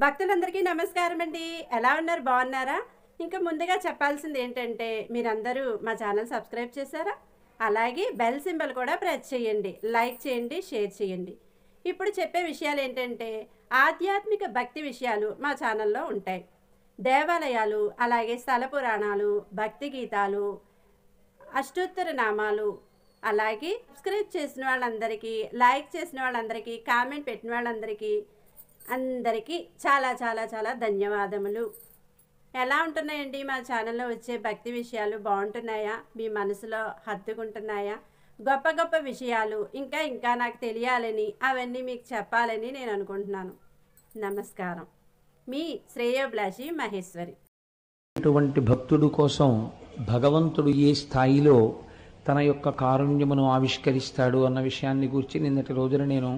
భక్తులందరికీ నమస్కారం అండి. ఎలా ఉన్నారు? బాగున్నారా? ఇంకా ముందుగా చెప్పాల్సింది ఏంటంటే మీరందరూ మా ఛానల్ సబ్స్క్రైబ్ చేశారా? అలాగే బెల్ సింబల్ కూడా ప్రెస్ చేయండి, లైక్ చేయండి, షేర్ చేయండి. ఇప్పుడు చెప్పే విషయాలు ఏంటంటే ఆధ్యాత్మిక భక్తి విషయాలు మా ఛానల్లో ఉంటాయి. దేవాలయాలు, అలాగే స్థల పురాణాలు, భక్తి గీతాలు, అష్టోత్తర నామాలు, అలాగే సబ్స్క్రైబ్ చేసిన వాళ్ళందరికీ, లైక్ చేసిన వాళ్ళందరికీ, కామెంట్ పెట్టిన వాళ్ళందరికీ అందరికీ చాలా చాలా చాలా ధన్యవాదములు. ఎలా ఉంటున్నాయండి మా ఛానల్లో వచ్చే భక్తి విషయాలు? బాగుంటున్నాయా? మీ మనసులో హత్తుకుంటున్నాయా? గొప్ప గొప్ప విషయాలు ఇంకా ఇంకా నాకు తెలియాలని, అవన్నీ మీకు చెప్పాలని నేను అనుకుంటున్నాను. నమస్కారం. మీ శ్రేయోభిలాషి మహేశ్వరి. అటువంటి భక్తుడు కోసం భగవంతుడు ఏ స్థాయిలో తన యొక్క కారుణ్యమును ఆవిష్కరిస్తాడు అన్న విషయాన్ని గురించి నిన్నటి రోజున నేను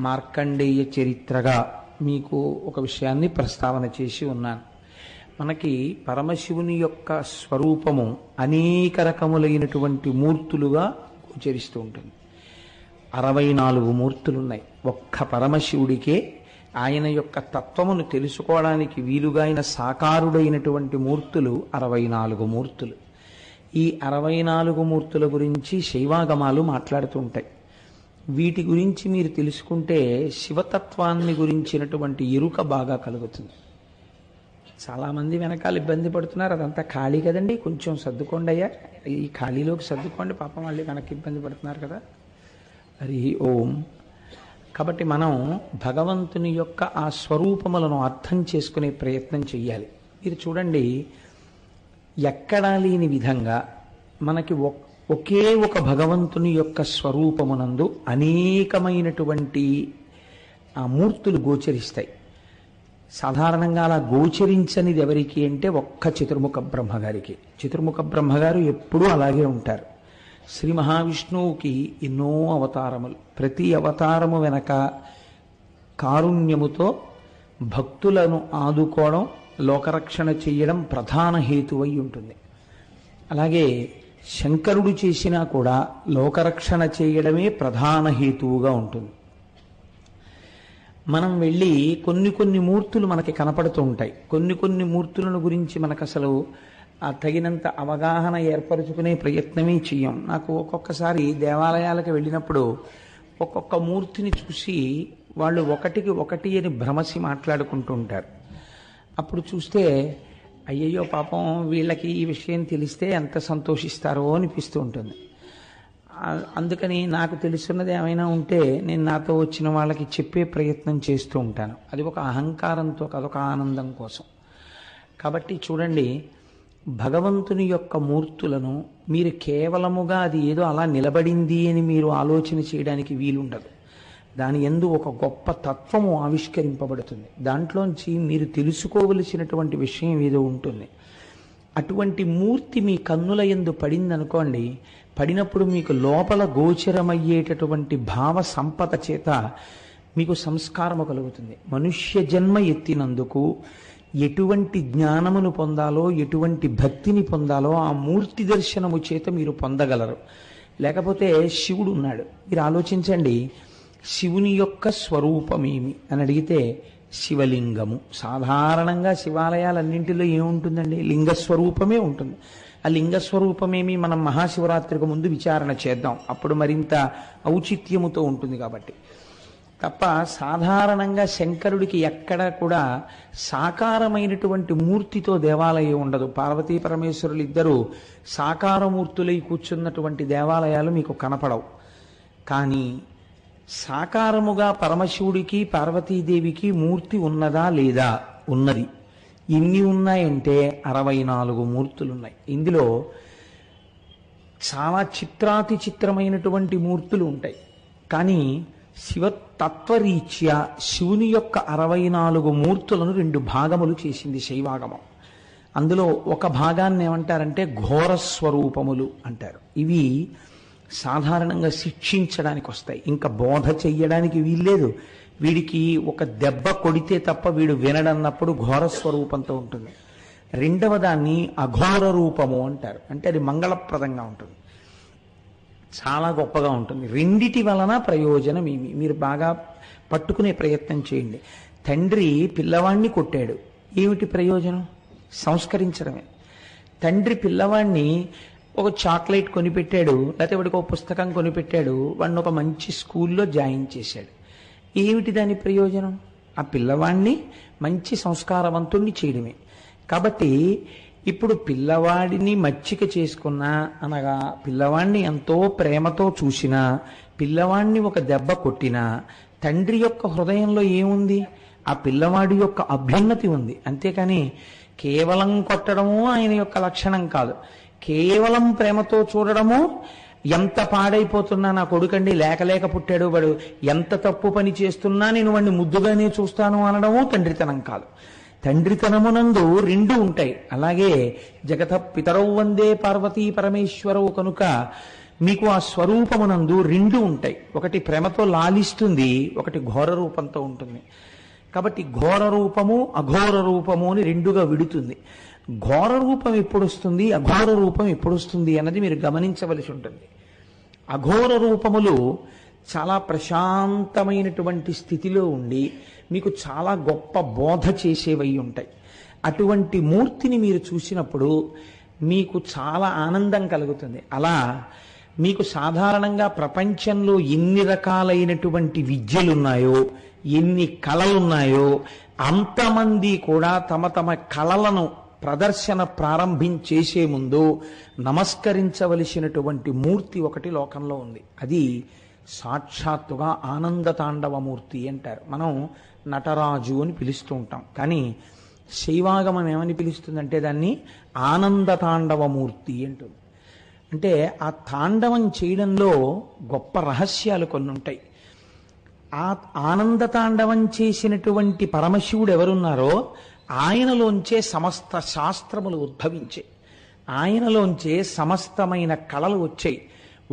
మార్కండేయ చరిత్రగా మీకు ఒక విషయాన్ని ప్రస్తావన చేసి ఉన్నాను. మనకి పరమశివుని యొక్క స్వరూపము అనేక రకములైనటువంటి మూర్తులుగా గోచరిస్తూ ఉంటుంది. 64 మూర్తులున్నాయి. ఒక్క పరమశివుడికే ఆయన యొక్క తత్వమును తెలుసుకోవడానికి వీలుగా ఆయన సాకారుడైనటువంటి మూర్తులు 64 మూర్తులు. ఈ 64 మూర్తుల గురించి శైవాగమాలు మాట్లాడుతూ ఉంటాయి. వీటి గురించి మీరు తెలుసుకుంటే శివతత్వాన్ని గురించినటువంటి ఎరుక బాగా కలుగుతుంది. చాలామంది వెనకాల ఇబ్బంది పడుతున్నారు, అదంతా ఖాళీ కదండి, కొంచెం సర్దుకోండి అయ్యా, ఈ ఖాళీలోకి సర్దుకోండి, పాపం వాళ్ళు వెనక్కి ఇబ్బంది పడుతున్నారు కదా. హరి ఓం. కాబట్టి మనం భగవంతుని యొక్క ఆ స్వరూపములను అర్థం చేసుకునే ప్రయత్నం చెయ్యాలి. మీరు చూడండి, ఎక్కడా లేని విధంగా మనకి ఒకే ఒక భగవంతుని యొక్క స్వరూపమునందు అనేకమైనటువంటి ఆ మూర్తులు గోచరిస్తాయి. సాధారణంగా అలా గోచరించనిది ఎవరికి అంటే ఒక్క చతుర్ముఖ బ్రహ్మగారికి. చతుర్ముఖ బ్రహ్మగారు ఎప్పుడూ అలాగే ఉంటారు. శ్రీ మహావిష్ణువుకి ఎన్నో అవతారములు, ప్రతి అవతారము వెనక కారుణ్యముతో భక్తులను ఆదుకోవడం, లోకరక్షణ చేయడం ప్రధాన హేతువై ఉంటుంది. అలాగే శంకరుడు చేసినా కూడా లోకరక్షణ చేయడమే ప్రధాన హేతువుగా ఉంటుంది. మనం వెళ్ళి కొన్ని మూర్తులు మనకి కనపడుతూ ఉంటాయి. కొన్ని మూర్తులను గురించి మనకు అసలు తగినంత అవగాహన ఏర్పరచుకునే ప్రయత్నమే చెయ్యం. నాకు ఒక్కొక్కసారి దేవాలయాలకు వెళ్ళినప్పుడు ఒక్కొక్క మూర్తిని చూసి వాళ్ళు ఒకటికి ఒకటి అని భ్రమసి మాట్లాడుకుంటూ ఉంటారు. అప్పుడు చూస్తే అయ్యయ్యో పాపం వీళ్ళకి ఈ విషయం తెలిస్తే ఎంత సంతోషిస్తారో అనిపిస్తూ ఉంటుంది. అందుకని నాకు తెలుసున్నది ఏమైనా ఉంటే నేను నాతో వచ్చిన వాళ్ళకి చెప్పే ప్రయత్నం చేస్తూ ఉంటాను. అది ఒక అహంకారంతో, అదొక ఆనందం కోసం. కాబట్టి చూడండి, భగవంతుని యొక్క మూర్తులను మీరు కేవలముగా అది ఏదో అలా నిలబడింది అని మీరు ఆలోచన చేయడానికి వీలుండదు. దాని యందు ఒక గొప్ప తత్వము ఆవిష్కరింపబడుతుంది. దాంట్లోంచి మీరు తెలుసుకోవలసినటువంటి విషయం ఏదో ఉంటుంది. అటువంటి మూర్తి మీ కన్నుల యందు పడిందనుకోండి, పడినప్పుడు మీకు లోపల గోచరమయ్యేటటువంటి భావ సంపద చేత మీకు సంస్కారము కలుగుతుంది. మనుష్య జన్మ ఎత్తినందుకు ఎటువంటి జ్ఞానమును పొందాలో, ఎటువంటి భక్తిని పొందాలో ఆ మూర్తి దర్శనము చేత మీరు పొందగలరు. లేకపోతే శివుడు ఉన్నాడు, మీరు ఆలోచించండి, శివుని యొక్క స్వరూపమేమి అని అడిగితే శివలింగము. సాధారణంగా శివాలయాలన్నింటిలో ఏముంటుందండి? లింగస్వరూపమే ఉంటుంది. ఆ లింగస్వరూపమేమి మనం మహాశివరాత్రికి ముందు విచారణ చేద్దాం, అప్పుడు మరింత ఔచిత్యముతో ఉంటుంది. కాబట్టి తప్ప సాధారణంగా శంకరుడికి ఎక్కడ కూడా సాకారమైనటువంటి మూర్తితో దేవాలయం ఉండదు. పార్వతీ పరమేశ్వరులు ఇద్దరు సాకారమూర్తులై కూర్చున్నటువంటి దేవాలయాలు మీకు కనపడవు. కానీ సాకారముగా పరమశివుడికి పార్వతీదేవికి మూర్తి ఉన్నదా లేదా? ఉన్నది. ఎన్ని ఉన్నాయంటే 64 మూర్తులున్నాయి. ఇందులో చాలా చిత్రాతి చిత్రమైనటువంటి మూర్తులు ఉంటాయి. కానీ శివతత్వరీత్యా శివుని యొక్క 64 మూర్తులను 2 భాగములు చేసింది శైవాగమం. అందులో ఒక భాగాన్ని ఏమంటారంటే ఘోరస్వరూపములు అంటారు. ఇవి సాధారణంగా శిక్షించడానికి వస్తాయి, ఇంకా బోధ చెయ్యడానికి వీల్లేదు. వీడికి ఒక దెబ్బ కొడితే తప్ప వీడు వినడన్నప్పుడు ఘోరస్వరూపంతో ఉంటుంది. రెండవ దాన్ని అఘోర రూపము అంటారు. అంటే అది మంగళప్రదంగా ఉంటుంది, చాలా గొప్పగా ఉంటుంది. రెండిటి వలన ప్రయోజనం ఏమి మీరు బాగా పట్టుకునే ప్రయత్నం చేయండి. తండ్రి పిల్లవాణ్ణి కొట్టాడు, ఏమిటి ప్రయోజనం? సంస్కరించడమే. తండ్రి పిల్లవాణ్ణి ఒక చాక్లెట్ కొనిపెట్టాడు, లేకపోతే వాడికి ఒక పుస్తకం కొనిపెట్టాడు, వాడిని ఒక మంచి స్కూల్లో జాయిన్ చేశాడు, ఏమిటి దాని ప్రయోజనం? ఆ పిల్లవాణ్ణి మంచి సంస్కారవంతుణ్ణి చేయడమే. కాబట్టి ఇప్పుడు పిల్లవాడిని మచ్చిక చేసుకున్నా, అనగా పిల్లవాణ్ణి ఎంతో ప్రేమతో చూసినా, పిల్లవాణ్ణి ఒక దెబ్బ కొట్టినా, తండ్రి యొక్క హృదయంలో ఏముంది? ఆ పిల్లవాడి యొక్క అభ్యున్నతి ఉంది. అంతేకాని కేవలం కొట్టడము ఆయన యొక్క లక్షణం కాదు. కేవలం ప్రేమతో చూడడము, ఎంత పాడైపోతున్నా నా కొడుకండి లేక లేక పుట్టాడు, వాడు ఎంత తప్పు పని చేస్తున్నా నేను వాడిని ముద్దుగానే చూస్తాను అనడము తండ్రితనం కాదు. తండ్రితనమునందు రెండు ఉంటాయి. అలాగే జగత పితరౌ వందే పార్వతీ పరమేశ్వరవు కనుక మీకు ఆ స్వరూపమునందు రెండు ఉంటాయి. ఒకటి ప్రేమతో లాలిస్తుంది, ఒకటి ఘోర రూపంతో ఉంటుంది. కాబట్టి ఘోర రూపము అఘోర రూపము అని రెండుగా విడుతుంది. ఘోర రూపం ఎప్పుడు వస్తుంది, అఘోర రూపం ఎప్పుడు వస్తుంది అన్నది మీరు గమనించవలసి ఉంటుంది. అఘోర రూపములు చాలా ప్రశాంతమైనటువంటి స్థితిలో ఉండి మీకు చాలా గొప్ప బోధ చేసేవై ఉంటాయి. అటువంటి మూర్తిని మీరు చూసినప్పుడు మీకు చాలా ఆనందం కలుగుతుంది. అలా మీకు సాధారణంగా ప్రపంచంలో ఎన్ని రకాలైనటువంటి విద్యలున్నాయో, ఎన్ని కళలున్నాయో, అంతమంది కూడా తమ తమ కళలను ప్రదర్శన ప్రారంభించేసే ముందు నమస్కరించవలసినటువంటి మూర్తి ఒకటి లోకంలో ఉంది. అది సాక్షాత్తుగా ఆనంద తాండవమూర్తి అంటారు. మనం నటరాజు అని పిలుస్తూ ఉంటాం, కానీ శైవాగమం ఏమని పిలుస్తుందంటే దాన్ని ఆనంద తాండవమూర్తి అంటుంది. అంటే ఆ తాండవం చేయడంలో గొప్ప రహస్యాలు కొన్ని ఉంటాయి. ఆ ఆనంద తాండవం చేసినటువంటి పరమశివుడు ఎవరున్నారో ఆయనలోంచే సమస్త శాస్త్రములు ఉద్భవించే, ఆయనలోంచే సమస్తమైన కళలు వచ్చాయి.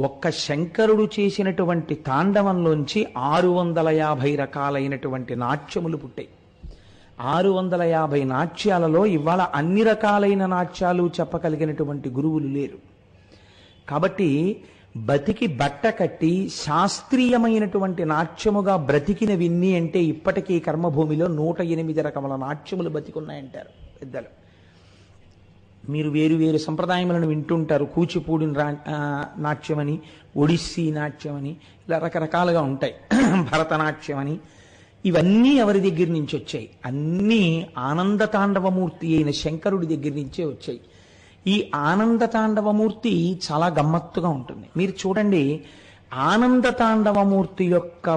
ఒక్క శంకరుడు చేసినటువంటి తాండవంలోంచి 650 రకాలైనటువంటి నాట్యములు పుట్టాయి. 650 నాట్యాలలో ఇవాళ అన్ని రకాలైన నాట్యాలు చెప్పగలిగినటువంటి గురువులు లేరు. కాబట్టి బతికి బట్ట కట్టి శాస్త్రీయమైనటువంటి నాట్యముగా బ్రతికిన విన్ని అంటే ఇప్పటికీ కర్మభూమిలో 108 రకముల నాట్యములు బతికున్నాయంటారు పెద్దలు. మీరు వేరు వేరు సంప్రదాయములను వింటుంటారు. కూచిపూడి నాట్యమని, ఒడిస్సీ నాట్యమని, ఇలా రకరకాలుగా ఉంటాయి. భరతనాట్యమని, ఇవన్నీ ఎవరి దగ్గర నుంచి వచ్చాయి? అన్నీ ఆనంద తాండవమూర్తి అయిన శంకరుడి దగ్గర నుంచే వచ్చాయి. ఈ ఆనంద తాండవమూర్తి చాలా గమ్మత్తుగా ఉంటుంది. మీరు చూడండి, ఆనంద తాండవమూర్తి యొక్క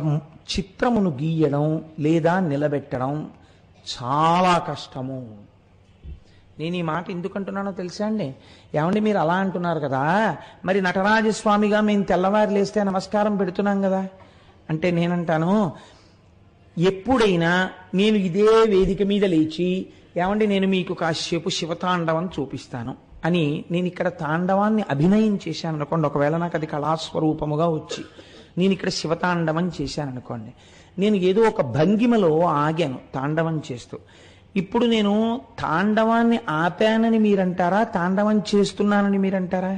చిత్రమును గీయడం లేదా నిలబెట్టడం చాలా కష్టము. నేను ఈ మాట ఎందుకంటున్నానో తెలుసా అండి? ఏమండి మీరు అలా అంటున్నారు కదా, మరి నటరాజస్వామిగా మేము తెల్లవారు లేస్తే నమస్కారం పెడుతున్నాం కదా అంటే నేనంటాను, ఎప్పుడైనా నేను ఇదే వేదిక మీద లేచి ఏమండి నేను మీకు కాసేపు శివతాండవం చూపిస్తాను అని నేను ఇక్కడ తాండవాన్ని అభినయం చేశాను అనుకోండి, ఒకవేళ నాకు అది కళాస్వరూపముగా వచ్చి నేను ఇక్కడ శివతాండవం చేశాను అనుకోండి, నేను ఏదో ఒక భంగిమలో ఆగాను తాండవం చేస్తూ. ఇప్పుడు నేను తాండవాన్ని ఆపానని మీరంటారా, తాండవం చేస్తున్నానని మీరంటారా?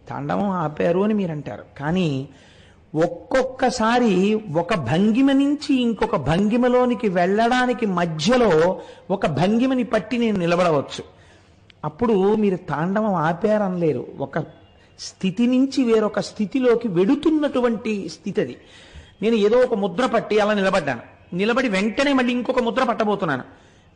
తాండవం ఆపారు అని మీరంటారు. కానీ ఒక్కొక్కసారి ఒక భంగిమ నుంచి ఇంకొక భంగిమలోనికి వెళ్ళడానికి మధ్యలో ఒక భంగిమని పట్టి నేను నిలబడవచ్చు. అప్పుడు మీరు తాండవం ఆపారనలేరు. ఒక స్థితి నుంచి వేరొక స్థితిలోకి వెడుతున్నటువంటి స్థితి అది. నేను ఏదో ఒక ముద్ర పట్టి అలా నిలబడ్డాను, నిలబడి వెంటనే మళ్ళీ ఇంకొక ముద్ర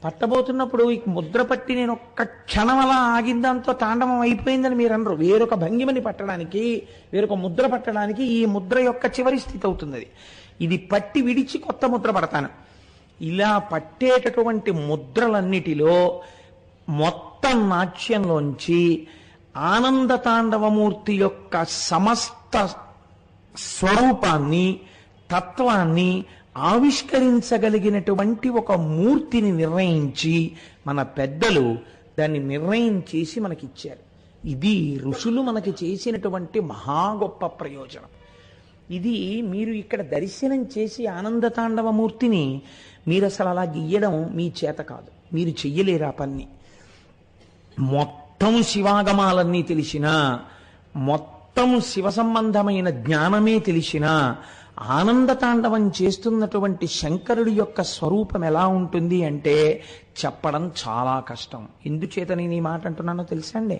పట్టబోతున్నప్పుడు ఈ ముద్ర పట్టి నేను ఒక్క క్షణం అలా ఆగిందాంతో తాండవం అయిపోయిందని మీరు అనరు. వేరొక భంగిమని పట్టడానికి, వేరొక ముద్ర పట్టడానికి ఈ ముద్ర యొక్క చివరి స్థితి అవుతుంది అది. ఇది పట్టి విడిచి కొత్త ముద్ర పడతాను. ఇలా పట్టేటటువంటి ముద్రలన్నిటిలో మొత్తం నాట్యంలోంచి ఆనంద తాండవమూర్తి యొక్క సమస్త స్వరూపాన్ని, తత్వాన్ని ఆవిష్కరించగలిగినటువంటి ఒక మూర్తిని నిర్ణయించి మన పెద్దలు దాన్ని నిర్ణయం చేసి మనకిచ్చారు. ఇది ఋషులు మనకి చేసినటువంటి మహా గొప్ప ప్రయోజనం. ఇది మీరు ఇక్కడ దర్శనం చేసి ఆనంద తాండవమూర్తిని మీరు అసలు అలా గీయడం మీ చేత కాదు, మీరు చెయ్యలేరు ఆ పని. మొత్తం శివాగమాలన్నీ తెలిసినా, మొత్తం శివ సంబంధమైన జ్ఞానమే తెలిసినా ఆనంద తాండవం చేస్తున్నటువంటి శంకరుడి యొక్క స్వరూపం ఎలా ఉంటుంది అంటే చెప్పడం చాలా కష్టం. ఎందుచేత నేను ఈ మాట అంటున్నానో తెలుసా అండి?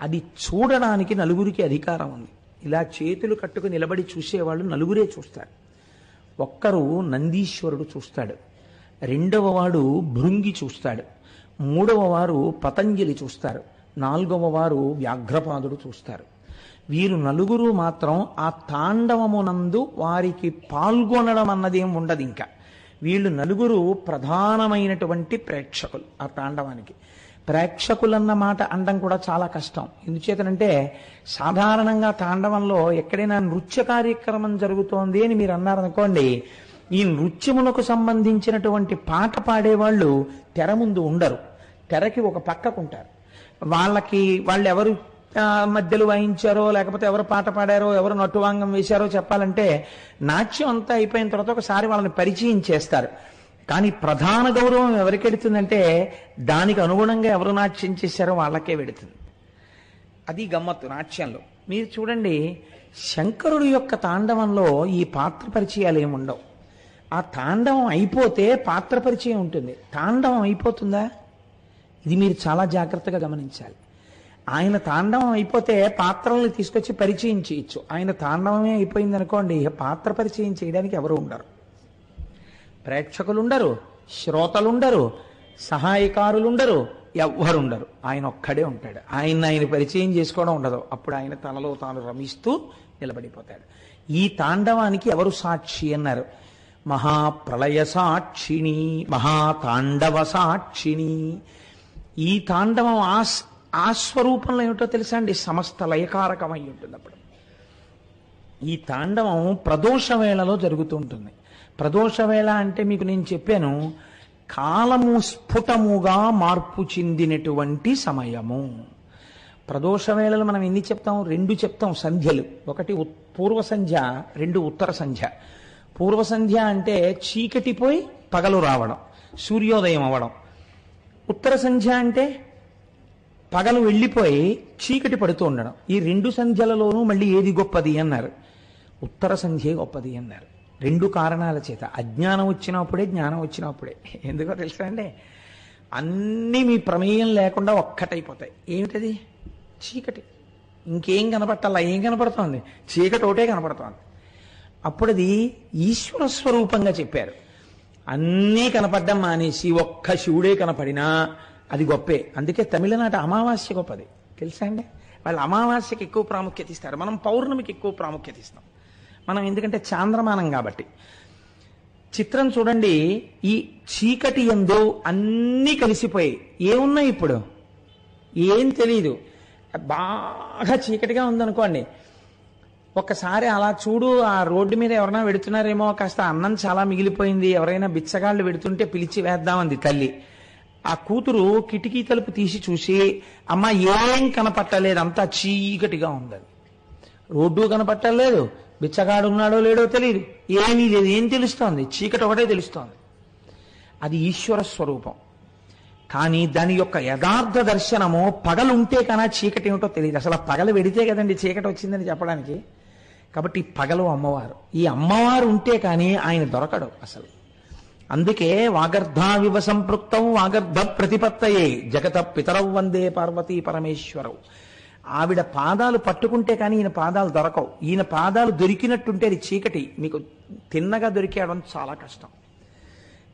అది చూడడానికి నలుగురికి అధికారం ఉంది. ఇలా చేతులు కట్టుకుని నిలబడి చూసేవాళ్ళు నలుగురే చూస్తారు. ఒక్కరు నందీశ్వరుడు చూస్తాడు, రెండవ వాడు భృంగి చూస్తాడు, మూడవ వారు పతంజలి చూస్తారు, నాలుగవ వారు వ్యాఘ్రపాదుడు చూస్తారు. వీరు నలుగురు మాత్రం ఆ తాండవమునందు వారికి పాల్గొనడం అన్నదేం ఉండదు. ఇంకా వీళ్ళు నలుగురు ప్రధానమైనటువంటి ప్రేక్షకులు. ఆ తాండవానికి ప్రేక్షకులన్న మాట అనడం కూడా చాలా కష్టం. ఎందుచేతనంటే సాధారణంగా తాండవంలో ఎక్కడైనా నృత్య కార్యక్రమం జరుగుతోంది అని మీరు అన్నారనుకోండి, ఈ నృత్యములకు సంబంధించినటువంటి పాట పాడేవాళ్ళు తెర ముందు ఉండరు, తెరకి ఒక పక్కకుంటారు. వాళ్ళు ఎవరు మధ్యలో వాయించారో, లేకపోతే ఎవరు పాట పాడారో, ఎవరు నట్టువాంగం వేశారో చెప్పాలంటే నాట్యం అంతా అయిపోయిన తర్వాత ఒకసారి వాళ్ళని పరిచయం చేస్తారు. కానీ ప్రధాన గౌరవం ఎవరికి వెడుతుందంటే దానికి అనుగుణంగా ఎవరు నాట్యం చేశారో వాళ్ళకే వెడుతుంది. అది గమ్మత్తు నాట్యంలో. మీరు చూడండి, శంకరుడు యొక్క తాండవంలో ఈ పాత్ర పరిచయాలు ఏముండవు. ఆ తాండవం అయిపోతే పాత్ర పరిచయం ఉంటుంది. తాండవం అయిపోతుందా? ఇది మీరు చాలా జాగ్రత్తగా గమనించాలి. ఆయన తాండవం అయిపోతే పాత్రల్ని తీసుకొచ్చి పరిచయం చేయొచ్చు. ఆయన తాండవమే అయిపోయింది అనుకోండి, పాత్ర పరిచయం చేయడానికి ఎవరు ఉండరు. ప్రేక్షకులుండరు, శ్రోతలుండరు, సహాయకారులుండరు, ఎవ్వరుండరు. ఆయన ఒక్కడే ఉంటాడు. ఆయన పరిచయం చేసుకోవడం ఉండదు. అప్పుడు ఆయన తనలో తాను రమిస్తూ నిలబడిపోతాడు. ఈ తాండవానికి ఎవరు సాక్షి అన్నారు? మహాప్రళయ సాక్షిణి, మహాతాండవ సాక్షిణి. ఈ తాండవం ఆ స్వరూపంలో ఏమిటో తెలుసా అండి? సమస్త లయకారకమై ఉంటుంది. అప్పుడు ఈ తాండవం ప్రదోష వేళలో జరుగుతూ ఉంటుంది. ప్రదోష వేళ అంటే మీకు నేను చెప్పాను, కాలము స్ఫుటముగా మార్పు చెందినటువంటి సమయము. ప్రదోష వేళలు మనం ఎన్ని చెప్తాం? 2 చెప్తాం సంధ్యలు. ఒకటి పూర్వ సంధ్య, 2 ఉత్తర సంధ్య. పూర్వ సంధ్య అంటే చీకటిపోయి పగలు రావడం, సూర్యోదయం అవ్వడం. ఉత్తర సంధ్య అంటే పగలు వెళ్ళిపోయి చీకటి పడుతూ ఉండడం. ఈ 2 సంధ్యలలోనూ మళ్ళీ ఏది గొప్పది అన్నారు? ఉత్తర సంధ్యే గొప్పది అన్నారు. 2 కారణాల చేత. అజ్ఞానం వచ్చినప్పుడే, జ్ఞానం వచ్చినప్పుడే. ఎందుకో తెలుసా అండి? అన్నీ మీ ప్రమేయం లేకుండా ఒక్కటైపోతాయి. ఏమిటది? చీకటి. ఇంకేం కనపట్టాలా? ఏం కనపడుతోంది? చీకటి ఒకటే కనపడుతోంది. అప్పుడు అది ఈశ్వర స్వరూపంగా చెప్పారు. అన్నీ కనపడ్డం మానేసి ఒక్క శివుడే కనపడినా అది గొప్పే. అందుకే తమిళనాట అమావాస్య గొప్పది తెలుసా అండి? వాళ్ళు అమావాస్యకి ఎక్కువ ప్రాముఖ్యత ఇస్తారు, మనం పౌర్ణమికి ఎక్కువ ప్రాముఖ్యత ఇస్తాం. మనం ఎందుకంటే చాంద్రమానం కాబట్టి. చిత్రం చూడండి, ఈ చీకటి యందు అన్నీ కలిసిపోయి ఏమున్నాయి? ఇప్పుడు ఏం తెలీదు. బాగా చీకటిగా ఉందనుకోండి, ఒక్కసారి అలా చూడు, ఆ రోడ్డు మీద ఎవరైనా వెడుతున్నారేమో, కాస్త అన్నం చాలా మిగిలిపోయింది, ఎవరైనా బిచ్చగాళ్ళు వెడుతుంటే పిలిచి వేద్దామంది తల్లి. ఆ కూతురు కిటికీ తలుపు తీసి చూసి, అమ్మ ఏం కనపట్టలేదు, అంతా చీకటిగా ఉంది. రోడ్డు కనపట్టలేదు, బిచ్చగాడు ఉన్నాడో లేడో తెలియదు, ఏమీ లేదు. ఏం తెలుస్తోంది? చీకటి ఒకటే తెలుస్తోంది. అది ఈశ్వర స్వరూపం. కానీ దాని యొక్క యథార్థ దర్శనము పగలుంటే కన్నా చీకటి ఏమిటో తెలియదు. అసలు పగలు వెడితే కదండి చీకటి వచ్చిందని చెప్పడానికి. కాబట్టి పగలు అమ్మవారు. ఈ అమ్మవారు ఉంటే కానీ ఆయన దొరకడు అసలు. అందుకే వాగర్ధావివ సంపృక్తం వాగర్ధ ప్రతిపత్తయే జగత పితరౌ వందే పార్వతీ పరమేశ్వరవు. ఆవిడ పాదాలు పట్టుకుంటే కానీ ఈయన పాదాలు దొరకవు. ఈయన పాదాలు దొరికినట్టుంటే అది చీకటి, మీకు తిన్నగా దొరికేయడం చాలా కష్టం.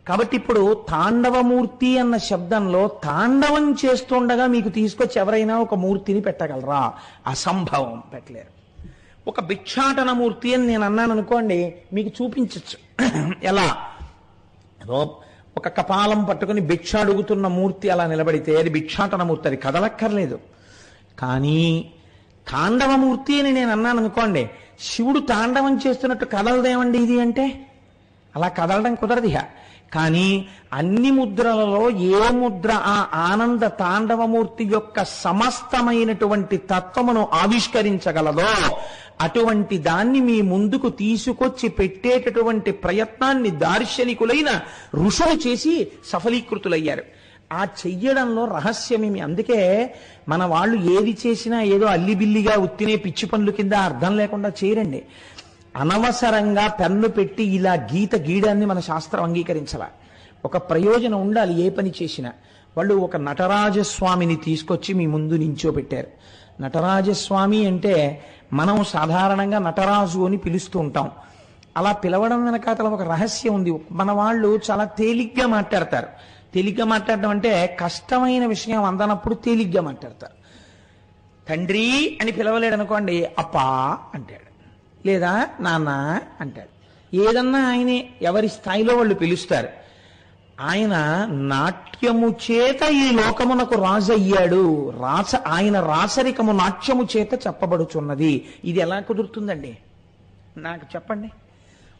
కాబట్టి ఇప్పుడు తాండవమూర్తి అన్న శబ్దంలో తాండవం చేస్తుండగా మీకు తీసుకొచ్చి ఎవరైనా ఒక మూర్తిని పెట్టగలరా? అసంభవం, పెట్టలేరు. ఒక భిక్షాటన మూర్తి అని నేను అన్నాను అనుకోండి, మీకు చూపించచ్చు. ఎలా? ఒక కపాలం పట్టుకుని భిక్ష అడుగుతున్న మూర్తి అలా నిలబడితే అది భిక్షాటన మూర్తి, అది కదలక్కర్లేదు. కానీ తాండవమూర్తి అని నేను అన్నాను అనుకోండి, శివుడు తాండవం చేస్తున్నట్టు కదలదేమండి ఇది అంటే? అలా కదలడం కుదరదు. కానీ అన్ని ముద్రలలో ఏ ముద్ర ఆ ఆనంద తాండవమూర్తి యొక్క సమస్తమైనటువంటి తత్వమును ఆవిష్కరించగలదో అటువంటి దాన్ని మీ ముందుకు తీసుకొచ్చి పెట్టేటటువంటి ప్రయత్నాన్ని దార్శనికులైన ఋషులు చేసి సఫలీకృతులయ్యారు. ఆ చెయ్యడంలో రహస్యమేమి. అందుకే మన వాళ్ళు ఏది చేసినా ఏదో అల్లిబిల్లిగా ఉత్తినే పిచ్చి పనులు కింద అర్థం లేకుండా చేయరండి. అనవసరంగా పెన్ను పెట్టి ఇలా గీత గీయడాన్ని మన శాస్త్రం అంగీకరించాల. ఒక ప్రయోజనం ఉండాలి ఏ పని చేసినా. వాళ్ళు ఒక నటరాజస్వామిని తీసుకొచ్చి మీ ముందు నించోబెట్టారు. నటరాజస్వామి అంటే మనం సాధారణంగా నటరాజు అని పిలుస్తూ ఉంటాం. అలా పిలవడం వెనకాతల ఒక రహస్యం ఉంది. మన వాళ్ళు చాలా తేలిగ్గా మాట్లాడతారు. తేలిగ్గా మాట్లాడడం అంటే కష్టమైన విషయం అందనప్పుడు తేలిగ్గా మాట్లాడతారు. తండ్రి అని పిలవలేడు అనుకోండి, అప్పా అంటాడు, లేదా నాన్న అంటాడు. ఏదన్నా ఆయనే, ఎవరి స్థాయిలో వాళ్ళు పిలుస్తారు. ఆయన నాట్యము చేత ఈ లోకమునకు రాజు అయ్యాడు. ఆయన రాసరికము నాట్యము చేత చెప్పబడుచున్నది. ఇది ఎలా కుదురుతుందండి? నాకు చెప్పండి.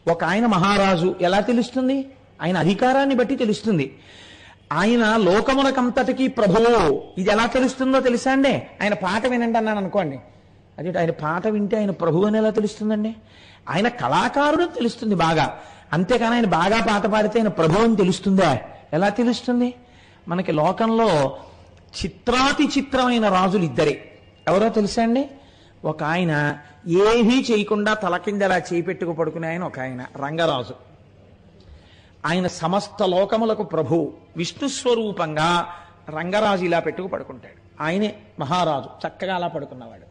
ఒక ఆయన మహారాజు ఎలా తెలుస్తుంది? ఆయన అధికారాన్ని బట్టి తెలుస్తుంది. ఆయన లోకమునకంతటికీ ప్రభువు, ఇది ఎలా తెలుస్తుందో తెలుసా అండి? ఆయన పాట వినండి అన్నాను అనుకోండి, అదే ఆయన పాట వింటే ఆయన ప్రభువు అని ఎలా తెలుస్తుందండి? ఆయన కళాకారుడు తెలుస్తుంది బాగా, అంతేకాని ఆయన బాగా పాట పాడితే ఆయన ప్రభువు అని తెలుస్తుందా? ఎలా తెలుస్తుంది? మనకి లోకంలో చిత్రాతి చిత్రమైన రాజులు ఇద్దరే. ఎవరో తెలుసా అండి? ఒక ఆయన ఏమీ చేయకుండా తల కింద అలా చేపెట్టుకు పడుకునే ఆయన ఒక ఆయన రంగరాజు. ఆయన సమస్త లోకములకు ప్రభువు, విష్ణు స్వరూపంగా రంగరాజు ఇలా పెట్టుకు పడుకుంటాడు. ఆయనే మహారాజు, చక్కగా అలా పడుకున్నవాడు,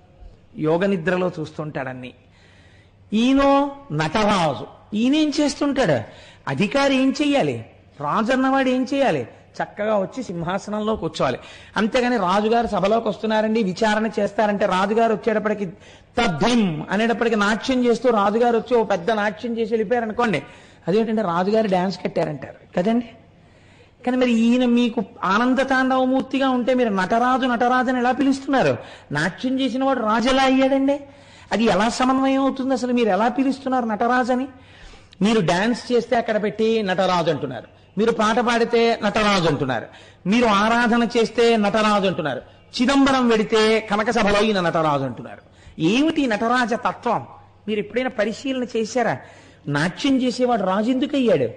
యోగ నిద్రలో చూస్తుంటాడన్ని. ఈయనో నటరాజు. ఈయనేం చేస్తుంటాడు? అధికారి ఏం చెయ్యాలి? రాజు అన్నవాడు ఏం చేయాలి? చక్కగా వచ్చి సింహాసనంలో కూర్చోవాలి. అంతేగాని రాజుగారు సభలోకి వస్తున్నారండి, విచారణ చేస్తారంటే రాజుగారు వచ్చేటప్పటికి తద్ధిం అనేటప్పటికి నాట్యం చేస్తూ రాజుగారు వచ్చి ఓ పెద్ద నాట్యం చేసి వెళ్ళిపోయారు అనుకోండి, అదేంటంటే రాజుగారు డాన్స్ కట్టారంటారు కదండి. కానీ మరి ఈయన మీకు ఆనంద తాండవమూర్తిగా ఉంటే మీరు నటరాజు నటరాజు అని ఎలా పిలుస్తున్నారు? నాట్యం చేసిన వాడు రాజు ఎలా అయ్యాడండి? అది ఎలా సమన్వయం అవుతుంది? అసలు మీరు ఎలా పిలుస్తున్నారు నటరాజు అని? మీరు డాన్స్ చేస్తే అక్కడ పెట్టి నటరాజు అంటున్నారు, మీరు పాట పాడితే నటరాజు అంటున్నారు, మీరు ఆరాధన చేస్తే నటరాజు అంటున్నారు, చిదంబరం వెడితే కనక సభలో ఈయన నటరాజు అంటున్నారు. ఏమిటి నటరాజ తత్వం? మీరు ఎప్పుడైనా పరిశీలన చేశారా? నాట్యం చేసేవాడు రాజు ఎందుకు అయ్యాడు